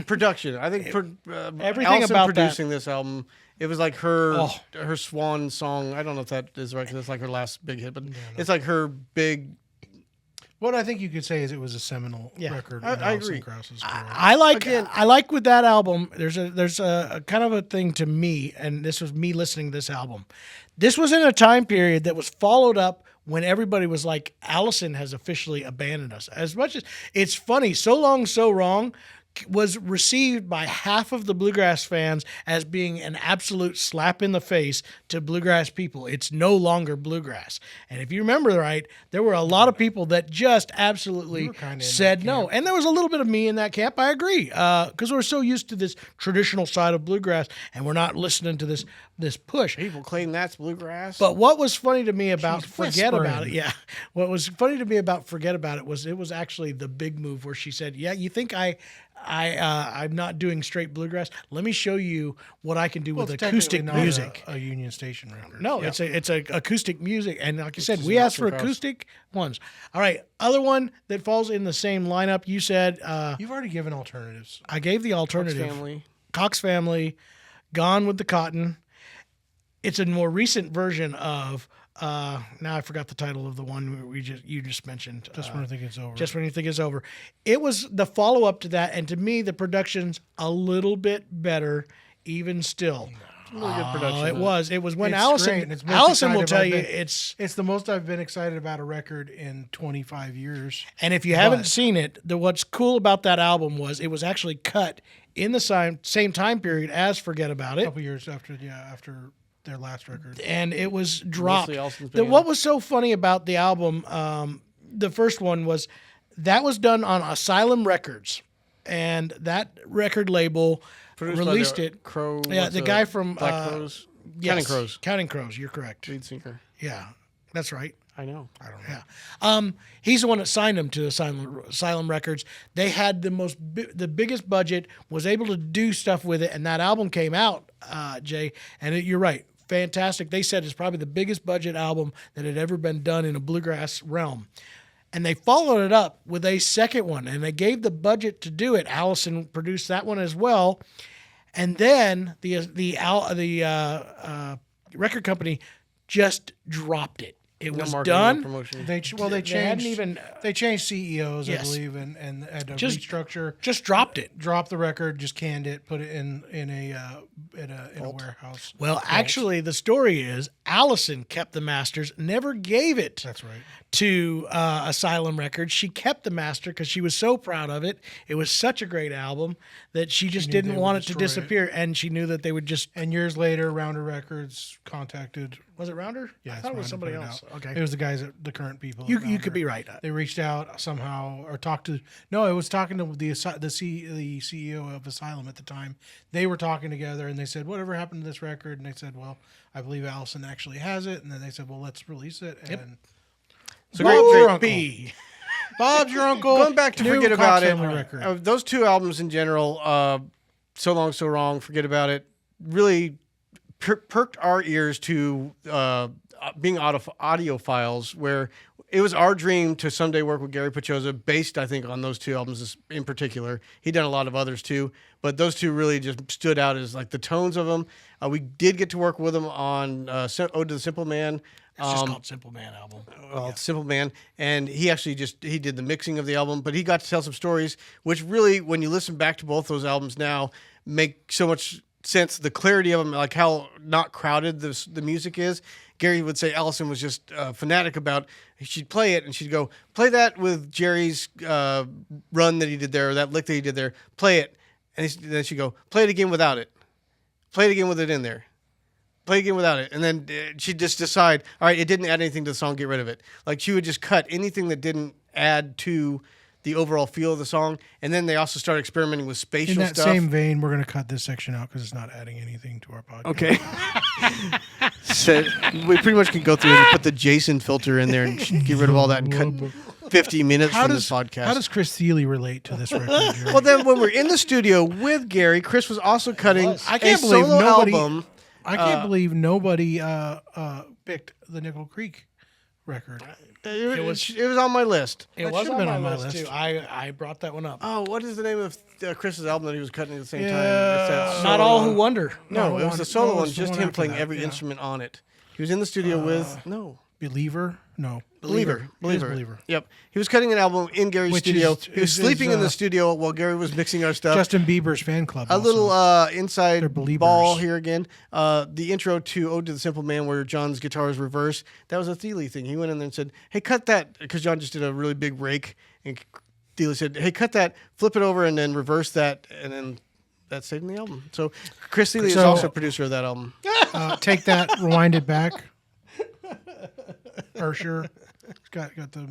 [SPEAKER 3] production. I think
[SPEAKER 1] everything
[SPEAKER 3] Allison
[SPEAKER 1] about
[SPEAKER 3] producing this album. It was like her swan song. I don't know if that is right because it's like her last big hit, but it's like her big.
[SPEAKER 2] What I think you could say is it was a seminal record.
[SPEAKER 3] I
[SPEAKER 2] in Alison
[SPEAKER 3] agree.
[SPEAKER 2] Krauss's career.
[SPEAKER 1] I like with that album. There's a kind of a thing to me, and this was me listening to this album. This was in a time period that was followed up when everybody was like, Allison has officially abandoned us. As much as it's funny, So Long, So Wrong was received by half of the bluegrass fans as being an absolute slap in the face to bluegrass people. It's no longer bluegrass. And if you remember right, there were a lot of people that just absolutely said no. And there was a little bit of me in that camp. I agree. Because we're so used to this traditional side of bluegrass and we're not listening to this push.
[SPEAKER 3] People claim that's bluegrass.
[SPEAKER 1] But what was funny to me about Forget
[SPEAKER 2] whispering.
[SPEAKER 1] About It, what was funny to me about Forget About It was actually the big move where she said, yeah, you think I'm not doing straight bluegrass. Let me show you what I can do with
[SPEAKER 2] it's
[SPEAKER 1] acoustic
[SPEAKER 2] technically not
[SPEAKER 1] music.
[SPEAKER 2] a Union Station record.
[SPEAKER 1] No, it's a acoustic music, and like I said, we asked for acoustic ones. All right, other one that falls in the same lineup. You said
[SPEAKER 2] You've already given alternatives.
[SPEAKER 1] I gave the alternative.
[SPEAKER 3] Family.
[SPEAKER 1] Cox Family, Gone with the Cotton. It's a more recent version of. Now I forgot the title of the one you just mentioned.
[SPEAKER 2] Just when I think it's over.
[SPEAKER 1] Just when you think it's over. It was the follow up to that, and to me, the production's a little bit better, even still.
[SPEAKER 3] Really good production.
[SPEAKER 1] It was when
[SPEAKER 2] It's
[SPEAKER 1] Allison.
[SPEAKER 2] great, and it's most
[SPEAKER 1] Allison will
[SPEAKER 2] excited
[SPEAKER 1] tell
[SPEAKER 2] I've
[SPEAKER 1] you
[SPEAKER 2] been-
[SPEAKER 1] it's.
[SPEAKER 2] It's the most I've been excited about a record in 25 years.
[SPEAKER 1] And if you haven't seen it, what's cool about that album was it was actually cut in the same time period as Forget About
[SPEAKER 2] A
[SPEAKER 1] It.
[SPEAKER 2] couple years after their last record.
[SPEAKER 1] And it was dropped.
[SPEAKER 3] Mostly Allison's band.
[SPEAKER 1] What was so funny about the album, the first one was that was done on Asylum Records. and that record label
[SPEAKER 3] Produced by
[SPEAKER 1] released
[SPEAKER 3] the
[SPEAKER 1] it.
[SPEAKER 3] Crow.
[SPEAKER 1] Yeah,
[SPEAKER 3] what's
[SPEAKER 1] the guy from
[SPEAKER 3] Black Crows.
[SPEAKER 1] yes,
[SPEAKER 3] Counting Crows.
[SPEAKER 1] Counting Crows. You're correct.
[SPEAKER 3] Lead singer.
[SPEAKER 1] Yeah, that's right.
[SPEAKER 3] I know.
[SPEAKER 2] I don't know.
[SPEAKER 1] Yeah. He's the one that signed him to Asylum Records. They had the biggest budget, was able to do stuff with it, and that album came out, Jay. And you're right, fantastic. They said it's probably the biggest budget album that had ever been done in a bluegrass realm. And they followed it up with a second one, and they gave the budget to do it. Allison produced that one as well, and then the record company just dropped it. It was
[SPEAKER 3] marketing, no
[SPEAKER 1] done.
[SPEAKER 3] promotion.
[SPEAKER 2] They
[SPEAKER 1] hadn't even
[SPEAKER 2] they changed CEOs,
[SPEAKER 1] Yes.
[SPEAKER 2] I believe, and had to
[SPEAKER 1] Just-
[SPEAKER 2] restructure.
[SPEAKER 1] just dropped it.
[SPEAKER 2] Dropped the record, just canned it, put it in a warehouse.
[SPEAKER 1] Well, actually, the story is Allison kept the masters, never gave it
[SPEAKER 2] That's right.
[SPEAKER 1] to Asylum Records. She kept the master because she was so proud of it. It was such a great album that she just
[SPEAKER 2] knew
[SPEAKER 1] didn't
[SPEAKER 2] they
[SPEAKER 1] want
[SPEAKER 2] would
[SPEAKER 1] it to
[SPEAKER 2] destroy it.
[SPEAKER 1] disappear, and she knew that they would just.
[SPEAKER 2] And years later, Rounder Records contacted.
[SPEAKER 1] Was it Rounder?
[SPEAKER 2] Yeah,
[SPEAKER 1] I
[SPEAKER 2] it's
[SPEAKER 1] thought it was
[SPEAKER 2] Rounder
[SPEAKER 1] somebody
[SPEAKER 2] put it
[SPEAKER 1] else.
[SPEAKER 2] out.
[SPEAKER 1] Okay,
[SPEAKER 2] It was the guys, the current people.
[SPEAKER 1] you
[SPEAKER 2] at
[SPEAKER 1] could
[SPEAKER 2] Rounder.
[SPEAKER 1] be right.
[SPEAKER 2] They reached out somehow or talked to. No, it was talking to the CEO of Asylum at the time. They were talking together, and they said, "Whatever happened to this record?" And they said, "Well, I believe Allison actually has it." And then they said, "Well, let's release it." And
[SPEAKER 3] So
[SPEAKER 2] Bob's
[SPEAKER 3] great-
[SPEAKER 2] your
[SPEAKER 3] great-
[SPEAKER 2] uncle.
[SPEAKER 1] B.
[SPEAKER 2] Bob's your uncle.
[SPEAKER 3] Going back to
[SPEAKER 2] New
[SPEAKER 3] Forget
[SPEAKER 2] Cox
[SPEAKER 3] About It,
[SPEAKER 2] Family record.
[SPEAKER 3] those two albums in general, So Long, So Wrong, Forget About It, really perked our ears to being audiophiles, where it was our dream to someday work with Gary Pachosa, based, I think, on those two albums in particular. He'd done a lot of others too, but those two really just stood out as like the tones of them. We did get to work with him on Ode to the Simple Man.
[SPEAKER 1] It's just called Simple Man album.
[SPEAKER 3] Well, it's Simple Man, and he actually he did the mixing of the album, but he got to tell some stories, which really, when you listen back to both those albums now, make so much sense. The clarity of them, like how not crowded the music is. Gary would say Allison was just fanatic about. She'd play it, and she'd go, "Play that with Jerry's run that he did there, or that lick that he did there. Play it," and then she'd go, "Play it again without it. Play it again with it in there." Play again without it. And then she'd just decide, all right, it didn't add anything to the song, get rid of it. Like she would just cut anything that didn't add to the overall feel of the song. And then they also started experimenting with spatial
[SPEAKER 2] In that
[SPEAKER 3] stuff.
[SPEAKER 2] same vein, we're going to cut this section out because it's not adding anything to our podcast.
[SPEAKER 3] Okay. So we pretty much can go through and put the Jason filter in there and get rid of all that and cut 50 minutes from this podcast.
[SPEAKER 2] How does Chris Thiele relate to this record? Jerry?
[SPEAKER 3] Well, then when we're in the studio with Gary, Chris was also cutting
[SPEAKER 2] I can't
[SPEAKER 3] a
[SPEAKER 2] believe
[SPEAKER 3] solo
[SPEAKER 2] nobody-
[SPEAKER 3] album.
[SPEAKER 2] I can't believe nobody picked the Nickel Creek record.
[SPEAKER 3] It was on my list.
[SPEAKER 1] It
[SPEAKER 2] That
[SPEAKER 1] was
[SPEAKER 2] should've
[SPEAKER 1] on
[SPEAKER 2] been
[SPEAKER 1] my
[SPEAKER 2] on my
[SPEAKER 1] list
[SPEAKER 2] list.
[SPEAKER 1] too. I brought that one up.
[SPEAKER 3] Oh, what is the name of Chris's album that he was cutting at the same time?
[SPEAKER 2] Yeah,
[SPEAKER 3] It's that
[SPEAKER 1] Not
[SPEAKER 3] solo-
[SPEAKER 1] All Who Wonder.
[SPEAKER 3] No, it was the solo
[SPEAKER 2] No, it
[SPEAKER 3] one,
[SPEAKER 2] was the
[SPEAKER 3] just
[SPEAKER 2] one
[SPEAKER 3] him
[SPEAKER 2] after
[SPEAKER 3] playing
[SPEAKER 2] that,
[SPEAKER 3] every
[SPEAKER 2] yeah.
[SPEAKER 3] instrument on it. He was in the studio with
[SPEAKER 2] Believer? No.
[SPEAKER 3] Believer.
[SPEAKER 2] It is Believer.
[SPEAKER 3] Yep. He was cutting an album in Gary's
[SPEAKER 2] Which
[SPEAKER 3] studio.
[SPEAKER 2] is-
[SPEAKER 3] He was
[SPEAKER 2] is-
[SPEAKER 3] sleeping
[SPEAKER 2] is,
[SPEAKER 3] in the studio while Gary was mixing our stuff.
[SPEAKER 2] Justin Bieber's fan club.
[SPEAKER 3] A
[SPEAKER 2] also.
[SPEAKER 3] little inside
[SPEAKER 2] They're Beliebers.
[SPEAKER 3] ball here again. The intro to Ode to the Simple Man, where John's guitar is reversed. That was a Thiele thing. He went in there and said, "Hey, cut that," because John just did a really big rake, and Thiele said, "Hey, cut that, flip it over, and then reverse that," and then that stayed in the album. So Chris Thiele is
[SPEAKER 2] So-
[SPEAKER 3] also a producer of that album.
[SPEAKER 2] Take that, rewind it back. Ursher. Got the.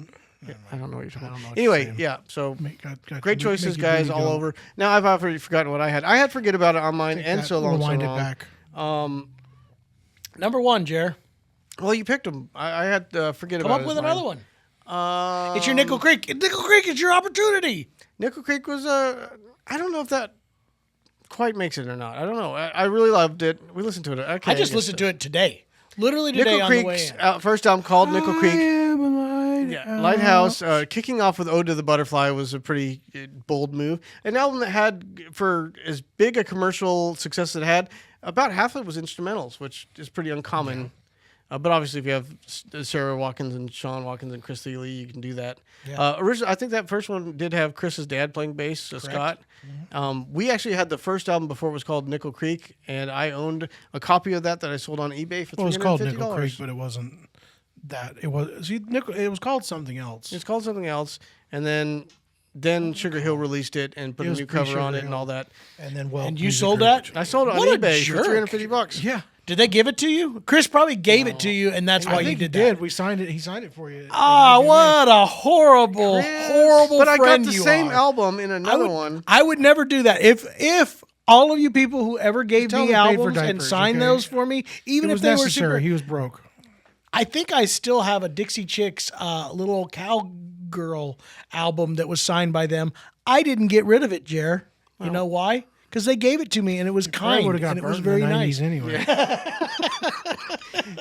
[SPEAKER 3] I don't know what you're talking about.
[SPEAKER 2] what
[SPEAKER 3] Anyway,
[SPEAKER 2] you're saying.
[SPEAKER 3] yeah. So
[SPEAKER 2] Got
[SPEAKER 3] great
[SPEAKER 2] to
[SPEAKER 3] choices,
[SPEAKER 2] make you
[SPEAKER 3] guys,
[SPEAKER 2] really
[SPEAKER 3] all
[SPEAKER 2] go,
[SPEAKER 3] over. Now I've already forgotten what I had. I had Forget About It on mine,
[SPEAKER 2] take
[SPEAKER 3] and
[SPEAKER 2] that,
[SPEAKER 3] So Long, So
[SPEAKER 2] rewind
[SPEAKER 3] Wrong.
[SPEAKER 2] it back.
[SPEAKER 1] Number one, Jer.
[SPEAKER 3] Well, you picked them. I had Forget
[SPEAKER 1] Come
[SPEAKER 3] About
[SPEAKER 1] up
[SPEAKER 3] It.
[SPEAKER 1] with
[SPEAKER 3] as
[SPEAKER 1] another
[SPEAKER 3] mine.
[SPEAKER 1] one. It's your Nickel Creek. Nickel Creek is your opportunity.
[SPEAKER 3] Nickel Creek was I don't know if that quite makes it or not. I don't know. I really loved it. We listened to it. Okay,
[SPEAKER 1] I just listened to it today. Literally today
[SPEAKER 3] Nickel
[SPEAKER 1] on the way
[SPEAKER 3] Creek's
[SPEAKER 1] in.
[SPEAKER 3] first album called Nickel Creek.
[SPEAKER 2] Yeah,
[SPEAKER 3] Lighthouse. Kicking off with Ode to the Butterfly was a pretty bold move. An album that had, for as big a commercial success as it had, about half of it was instrumentals, which is pretty uncommon. But obviously, if you have Sarah Watkins and Sean Watkins and Chris Thiele, you can do that.
[SPEAKER 1] Yeah.
[SPEAKER 3] Originally, I think that first one did have Chris's dad playing bass, Scott. We actually had the first album before it was called Nickel Creek, and I owned a copy of that I sold on eBay for $350.
[SPEAKER 2] Well, it was called Nickel Creek, but it wasn't that. It was Nickel. It was called something else.
[SPEAKER 3] It's called something else, and then Then Sugar Hill released it and put
[SPEAKER 2] It
[SPEAKER 3] a
[SPEAKER 2] was
[SPEAKER 3] new cover on
[SPEAKER 2] pre-Sugar
[SPEAKER 3] it and
[SPEAKER 2] Hill.
[SPEAKER 3] all that.
[SPEAKER 2] And then
[SPEAKER 1] And you sold that?
[SPEAKER 3] I sold it on
[SPEAKER 1] What a
[SPEAKER 3] eBay for
[SPEAKER 1] jerk.
[SPEAKER 3] $350.
[SPEAKER 2] Yeah.
[SPEAKER 1] Did they give it to you? Chris probably gave it to you, and that's why
[SPEAKER 2] I
[SPEAKER 1] you
[SPEAKER 2] think
[SPEAKER 1] did
[SPEAKER 2] he
[SPEAKER 1] that.
[SPEAKER 2] did. We signed it. He signed it for you.
[SPEAKER 1] Ah, what a horrible, horrible
[SPEAKER 3] But I got
[SPEAKER 1] friend
[SPEAKER 3] the
[SPEAKER 1] you
[SPEAKER 3] same
[SPEAKER 1] are.
[SPEAKER 3] album in another one.
[SPEAKER 1] I would never do that. If all of you people who ever gave
[SPEAKER 2] tell
[SPEAKER 1] me
[SPEAKER 2] him to pay for
[SPEAKER 1] albums and
[SPEAKER 2] diapers,
[SPEAKER 1] signed
[SPEAKER 2] okay?
[SPEAKER 1] those for me,
[SPEAKER 2] It
[SPEAKER 1] even if
[SPEAKER 2] was
[SPEAKER 1] they were
[SPEAKER 2] necessary.
[SPEAKER 1] super,
[SPEAKER 2] He was broke.
[SPEAKER 1] I think I still have a Dixie Chicks little cowgirl album that was signed by them. I didn't get rid of it, Jer. You know why? Because they gave it to me and it was kind
[SPEAKER 2] Would have got
[SPEAKER 1] and it was
[SPEAKER 2] burnt
[SPEAKER 1] very
[SPEAKER 2] in the 90s
[SPEAKER 1] nice.
[SPEAKER 2] anyway.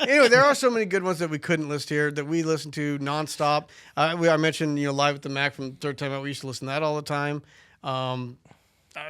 [SPEAKER 3] Anyway, there are so many good ones that we couldn't list here that we listen to nonstop. I mentioned, Live at the Mac from Third Time Out. We used to listen to that all the time.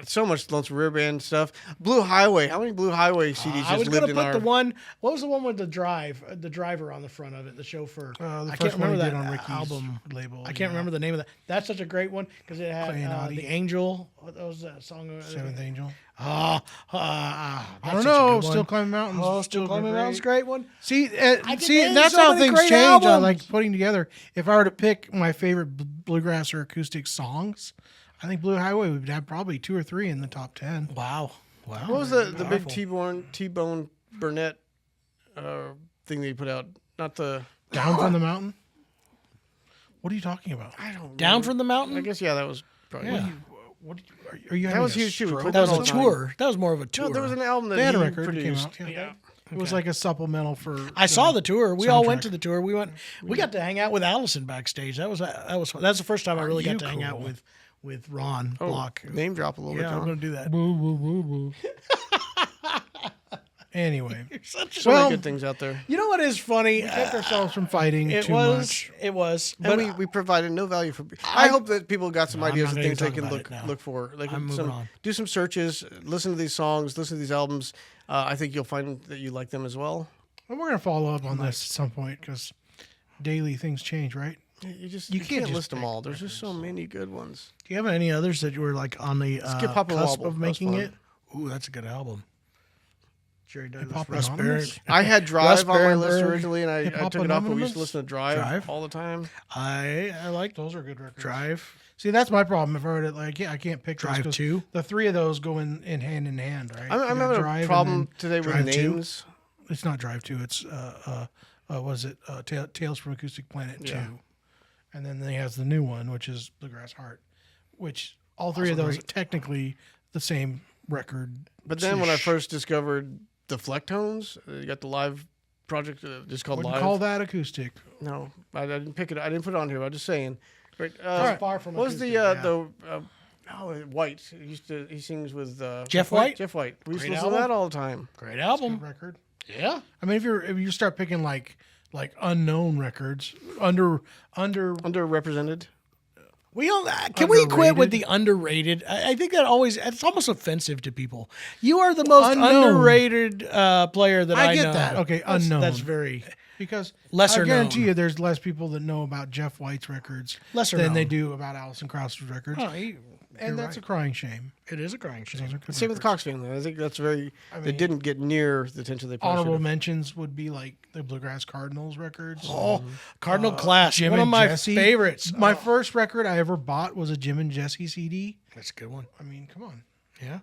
[SPEAKER 3] So much Lonesome River Band stuff. Blue Highway. How many Blue Highway CDs
[SPEAKER 1] I was
[SPEAKER 3] just
[SPEAKER 1] going
[SPEAKER 3] lived
[SPEAKER 1] to
[SPEAKER 3] in
[SPEAKER 1] put
[SPEAKER 3] our...
[SPEAKER 1] the one. What was the one with the driver on the front of it, the chauffeur?
[SPEAKER 2] The
[SPEAKER 1] I
[SPEAKER 2] first
[SPEAKER 1] can't
[SPEAKER 2] one
[SPEAKER 1] remember
[SPEAKER 2] he
[SPEAKER 1] that
[SPEAKER 2] did on Ricky's
[SPEAKER 1] album.
[SPEAKER 2] label.
[SPEAKER 1] I can't remember the name of that. That's such a great one because it had
[SPEAKER 2] Clay and Audie.
[SPEAKER 1] the Angel. What was that song?
[SPEAKER 2] Seventh Angel.
[SPEAKER 1] I
[SPEAKER 2] I don't know. Still Climbing Mountains.
[SPEAKER 1] Oh, Still Climbing Mountains, great one.
[SPEAKER 2] See,
[SPEAKER 1] can
[SPEAKER 2] see,
[SPEAKER 1] name
[SPEAKER 2] that's
[SPEAKER 1] so
[SPEAKER 2] how
[SPEAKER 1] many
[SPEAKER 2] things
[SPEAKER 1] great
[SPEAKER 2] change. I
[SPEAKER 1] albums.
[SPEAKER 2] like putting together. If I were to pick my favorite bluegrass or acoustic songs, I think Blue Highway would have probably 2 or 3 in the top 10.
[SPEAKER 1] Wow.
[SPEAKER 3] What was the big T-Bone Burnett thing that you put out? Not the...
[SPEAKER 2] Down from the Mountain. What are you talking about?
[SPEAKER 3] I don't
[SPEAKER 1] Down
[SPEAKER 3] remember.
[SPEAKER 1] from the Mountain?
[SPEAKER 3] I guess, yeah, that was probably...
[SPEAKER 1] Yeah.
[SPEAKER 2] Are you
[SPEAKER 3] That
[SPEAKER 2] having
[SPEAKER 3] was
[SPEAKER 2] a
[SPEAKER 3] huge, too. We
[SPEAKER 2] stroke?
[SPEAKER 3] put
[SPEAKER 1] That was
[SPEAKER 3] all
[SPEAKER 1] a
[SPEAKER 3] the time.
[SPEAKER 1] tour. That was more of a tour.
[SPEAKER 3] No, there was an album that
[SPEAKER 2] They had a
[SPEAKER 3] he
[SPEAKER 2] record that came
[SPEAKER 3] produced.
[SPEAKER 2] out.
[SPEAKER 3] Yeah.
[SPEAKER 2] It was like a supplemental for.
[SPEAKER 1] I saw the tour. We all went
[SPEAKER 2] soundtrack.
[SPEAKER 1] to the tour. We got to hang out with Allison backstage. That's the first time I really got to hang out with Ron Block.
[SPEAKER 3] Name drop a little bit,
[SPEAKER 1] Yeah, I'm
[SPEAKER 3] John.
[SPEAKER 1] going to do that.
[SPEAKER 2] Boo, boo, boo, boo. Anyway,
[SPEAKER 3] So many good things out there.
[SPEAKER 1] You know what is funny?
[SPEAKER 2] kept ourselves from fighting
[SPEAKER 1] It
[SPEAKER 2] too much.
[SPEAKER 1] was.
[SPEAKER 3] And
[SPEAKER 1] But
[SPEAKER 3] we provided no value for. I hope that people got some
[SPEAKER 1] I'm
[SPEAKER 3] ideas
[SPEAKER 1] not
[SPEAKER 3] of
[SPEAKER 1] gonna
[SPEAKER 3] things they
[SPEAKER 1] talk
[SPEAKER 3] can
[SPEAKER 1] about it now.
[SPEAKER 3] look for. Like
[SPEAKER 1] I'm moving on.
[SPEAKER 3] do some searches, listen to these songs, listen to these albums. I think you'll find that you like them as well.
[SPEAKER 2] And we're gonna follow up on this at some point because daily things change, right?
[SPEAKER 3] You can't
[SPEAKER 2] just
[SPEAKER 3] list them
[SPEAKER 2] pick
[SPEAKER 3] all. There's just so many good ones.
[SPEAKER 1] do you have any others that you were like on the
[SPEAKER 3] Skip Hop and
[SPEAKER 1] cusp
[SPEAKER 3] Wobble.
[SPEAKER 1] of
[SPEAKER 3] That was
[SPEAKER 1] making
[SPEAKER 3] fun.
[SPEAKER 1] it? Ooh, that's a good album. Jerry Douglas,
[SPEAKER 2] Hop
[SPEAKER 1] Russ Barrett.
[SPEAKER 2] Anonymous?
[SPEAKER 3] I had Drive on my list
[SPEAKER 1] Barenberg.
[SPEAKER 3] originally, and I
[SPEAKER 2] Hip-Hop
[SPEAKER 3] took it off. But we used
[SPEAKER 2] Anonymous?
[SPEAKER 3] to listen to Drive,
[SPEAKER 1] Drive?
[SPEAKER 3] all the time.
[SPEAKER 1] I like
[SPEAKER 2] Those are good records.
[SPEAKER 1] Drive.
[SPEAKER 2] See, that's my problem. If I were to I can't pick those
[SPEAKER 1] Drive
[SPEAKER 2] 'cause
[SPEAKER 1] 2?
[SPEAKER 2] The 3 of those go in hand in hand, right?
[SPEAKER 3] I'm
[SPEAKER 2] You got
[SPEAKER 3] having
[SPEAKER 2] Drive
[SPEAKER 3] a
[SPEAKER 2] and
[SPEAKER 3] problem
[SPEAKER 2] then
[SPEAKER 3] today with
[SPEAKER 1] Drive 2?
[SPEAKER 3] names.
[SPEAKER 2] It's not Drive 2. It's what is it? Tales from Acoustic Planet 2.
[SPEAKER 3] Yeah.
[SPEAKER 2] And then he has the new one, which is Bluegrass Heart, which all 3 of those are technically the same record.
[SPEAKER 3] But then when I first discovered the Flecktones, you got the live project just called
[SPEAKER 2] wouldn't
[SPEAKER 3] Live.
[SPEAKER 2] call that acoustic.
[SPEAKER 3] No, I didn't pick it. I didn't put it on here. I'm just saying. Right,
[SPEAKER 1] far from
[SPEAKER 3] what was the
[SPEAKER 1] acoustic,
[SPEAKER 3] White? He sings with
[SPEAKER 1] Jeff White?
[SPEAKER 3] Jeff White. We used to
[SPEAKER 1] Great
[SPEAKER 3] listen to
[SPEAKER 1] album.
[SPEAKER 3] that all the time.
[SPEAKER 1] Great
[SPEAKER 2] Good
[SPEAKER 1] album.
[SPEAKER 2] record.
[SPEAKER 1] Yeah.
[SPEAKER 2] I mean, if you start picking like unknown records,
[SPEAKER 3] Underrepresented.
[SPEAKER 1] Can we quit with
[SPEAKER 2] Underrated?
[SPEAKER 1] the underrated? I think that it's almost offensive to people. You are the most
[SPEAKER 2] Unknown.
[SPEAKER 1] underrated player that I
[SPEAKER 2] I get
[SPEAKER 1] know.
[SPEAKER 2] that. Okay,
[SPEAKER 1] That's-
[SPEAKER 2] unknown.
[SPEAKER 1] That's very
[SPEAKER 2] because
[SPEAKER 1] Lesser
[SPEAKER 2] I guarantee
[SPEAKER 1] known.
[SPEAKER 2] you, there's less people that know about Jeff White's records
[SPEAKER 1] Lesser
[SPEAKER 2] than they
[SPEAKER 1] known.
[SPEAKER 2] do about Alison Krauss's records, and that's a crying shame.
[SPEAKER 1] it is a crying shame.
[SPEAKER 2] Those are good
[SPEAKER 3] Same with the
[SPEAKER 2] records.
[SPEAKER 3] Cox family. I think that's very.
[SPEAKER 2] mean,
[SPEAKER 3] they didn't get near the attention they probably
[SPEAKER 2] Honorable
[SPEAKER 3] should have.
[SPEAKER 2] mentions would be like the Bluegrass Cardinals records.
[SPEAKER 1] Oh, Cardinal Class,
[SPEAKER 2] Jim
[SPEAKER 1] one of
[SPEAKER 2] and
[SPEAKER 1] my
[SPEAKER 2] Jesse.
[SPEAKER 1] favorites.
[SPEAKER 2] My first record I ever bought was a Jim and Jesse CD.
[SPEAKER 1] That's a good one.
[SPEAKER 2] I mean, come on.
[SPEAKER 1] Yeah.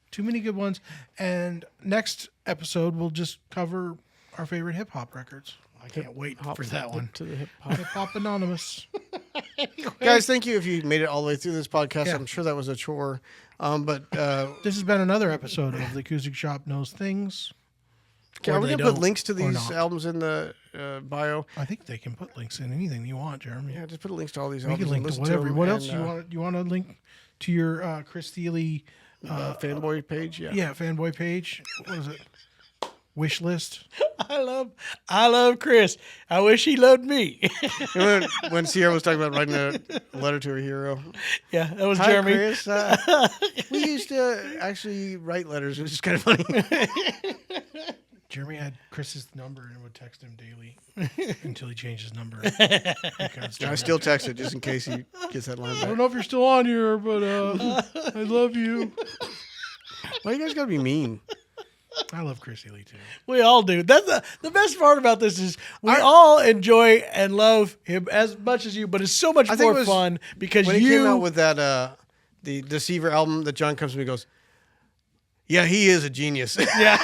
[SPEAKER 2] Too many good ones. And next episode, we'll just cover our favorite hip hop records.
[SPEAKER 1] I can't wait
[SPEAKER 3] Hop
[SPEAKER 1] for that one.
[SPEAKER 3] to the hip hop.
[SPEAKER 2] Hip Hop Anonymous.
[SPEAKER 3] Guys, thank you if you made it all the way through this podcast.
[SPEAKER 2] Yeah.
[SPEAKER 3] I'm sure that was a chore. But
[SPEAKER 2] This has been another episode of The Acoustic Shop Knows Things.
[SPEAKER 3] are we
[SPEAKER 1] they
[SPEAKER 3] going to put
[SPEAKER 1] don't,
[SPEAKER 3] links to
[SPEAKER 2] or
[SPEAKER 3] these
[SPEAKER 2] not.
[SPEAKER 3] albums in the bio?
[SPEAKER 2] I think they can put links in anything you want, Jeremy.
[SPEAKER 3] Yeah, just put links to all these
[SPEAKER 2] We
[SPEAKER 3] albums.
[SPEAKER 2] can link
[SPEAKER 3] and
[SPEAKER 2] to
[SPEAKER 3] listen
[SPEAKER 2] whatever.
[SPEAKER 3] them
[SPEAKER 2] What
[SPEAKER 3] and,
[SPEAKER 2] else you want? You want to link to your Chris Thiele
[SPEAKER 3] fanboy page? Yeah.
[SPEAKER 2] fanboy page? What is it? Wish list.
[SPEAKER 1] I love Chris. I wish he loved me.
[SPEAKER 3] when Sierra was talking about writing a letter to her hero.
[SPEAKER 1] Yeah, that was
[SPEAKER 3] Hi,
[SPEAKER 1] Jeremy.
[SPEAKER 3] Chris. We used to actually write letters, which is kind of funny.
[SPEAKER 2] Jeremy had Chris's number and would text him daily until he changed his number. Because
[SPEAKER 3] I still text it just in case he gets that line
[SPEAKER 2] I
[SPEAKER 3] back.
[SPEAKER 2] don't know if you're still on here, but I love you.
[SPEAKER 3] Why you guys gotta be mean?
[SPEAKER 2] I love Chrissy Lee too.
[SPEAKER 1] We all do. That's the best part about this is we all enjoy and love him as much as you, but it's so much more fun because
[SPEAKER 3] when he came out with that the Deceiver album that John comes to me and goes, yeah, he is a genius.
[SPEAKER 1] Yeah.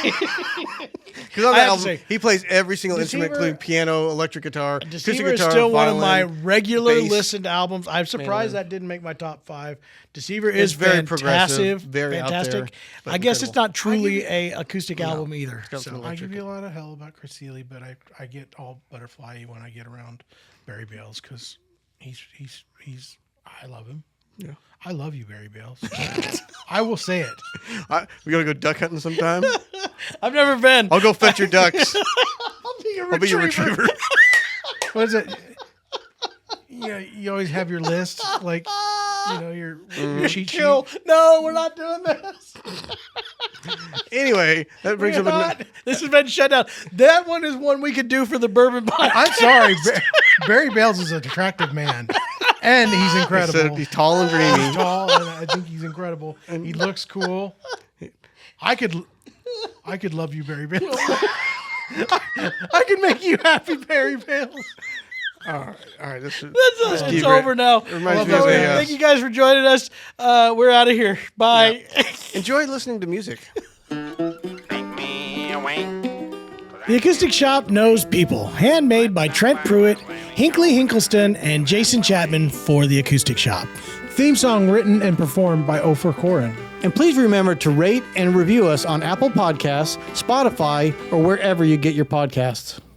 [SPEAKER 3] Because on that album, he plays every single instrument, including piano, electric guitar, acoustic
[SPEAKER 1] Deceiver
[SPEAKER 3] guitar,
[SPEAKER 1] is still
[SPEAKER 3] violin,
[SPEAKER 1] one of my regular
[SPEAKER 3] bass,
[SPEAKER 1] listened albums. I'm surprised that didn't make my top 5. Deceiver
[SPEAKER 3] It's
[SPEAKER 1] is
[SPEAKER 3] very
[SPEAKER 1] fantastic,
[SPEAKER 3] progressive, very
[SPEAKER 1] fantastic.
[SPEAKER 3] out there, but
[SPEAKER 1] I guess it's
[SPEAKER 3] incredible.
[SPEAKER 1] not truly a acoustic album either.
[SPEAKER 3] got some
[SPEAKER 1] So.
[SPEAKER 3] electric.
[SPEAKER 2] I give you a lot of hell about Chris Seeley, but I get all butterfly when I get around Barry Bales because he's I love him.
[SPEAKER 3] Yeah.
[SPEAKER 2] I love you, Barry Bales. I will say it.
[SPEAKER 3] We gotta go duck hunting sometime.
[SPEAKER 1] I've never been.
[SPEAKER 3] I'll go fetch your ducks.
[SPEAKER 1] I'll be your retriever.
[SPEAKER 2] What is it? Yeah, you always have your list, like your cheat sheet.
[SPEAKER 1] Chill. No, we're not doing this.
[SPEAKER 3] Anyway, that brings up
[SPEAKER 1] This has been shut down. That one is one we could do for the Bourbon Podcast.
[SPEAKER 2] I'm sorry, Barry Bales is an attractive man, and he's incredible.
[SPEAKER 3] He's tall and dreamy.
[SPEAKER 2] He's tall, and I think he's incredible. He looks cool. I could love you, Barry Bales. I could make you happy, Barry Bales.
[SPEAKER 3] All right.
[SPEAKER 1] It's over now.
[SPEAKER 3] It reminds me of
[SPEAKER 1] Thank you guys for joining us. We're out of here. Bye.
[SPEAKER 3] Yeah. Enjoy listening to music.
[SPEAKER 1] The Acoustic Shop knows people. Handmade by Trent Pruitt, Hinkley Hinkleston, and Jason Chapman for the Acoustic Shop.
[SPEAKER 2] Theme song written and performed by Ofer Koren.
[SPEAKER 3] And please remember to rate and review us on Apple Podcasts, Spotify, or wherever you get your podcasts.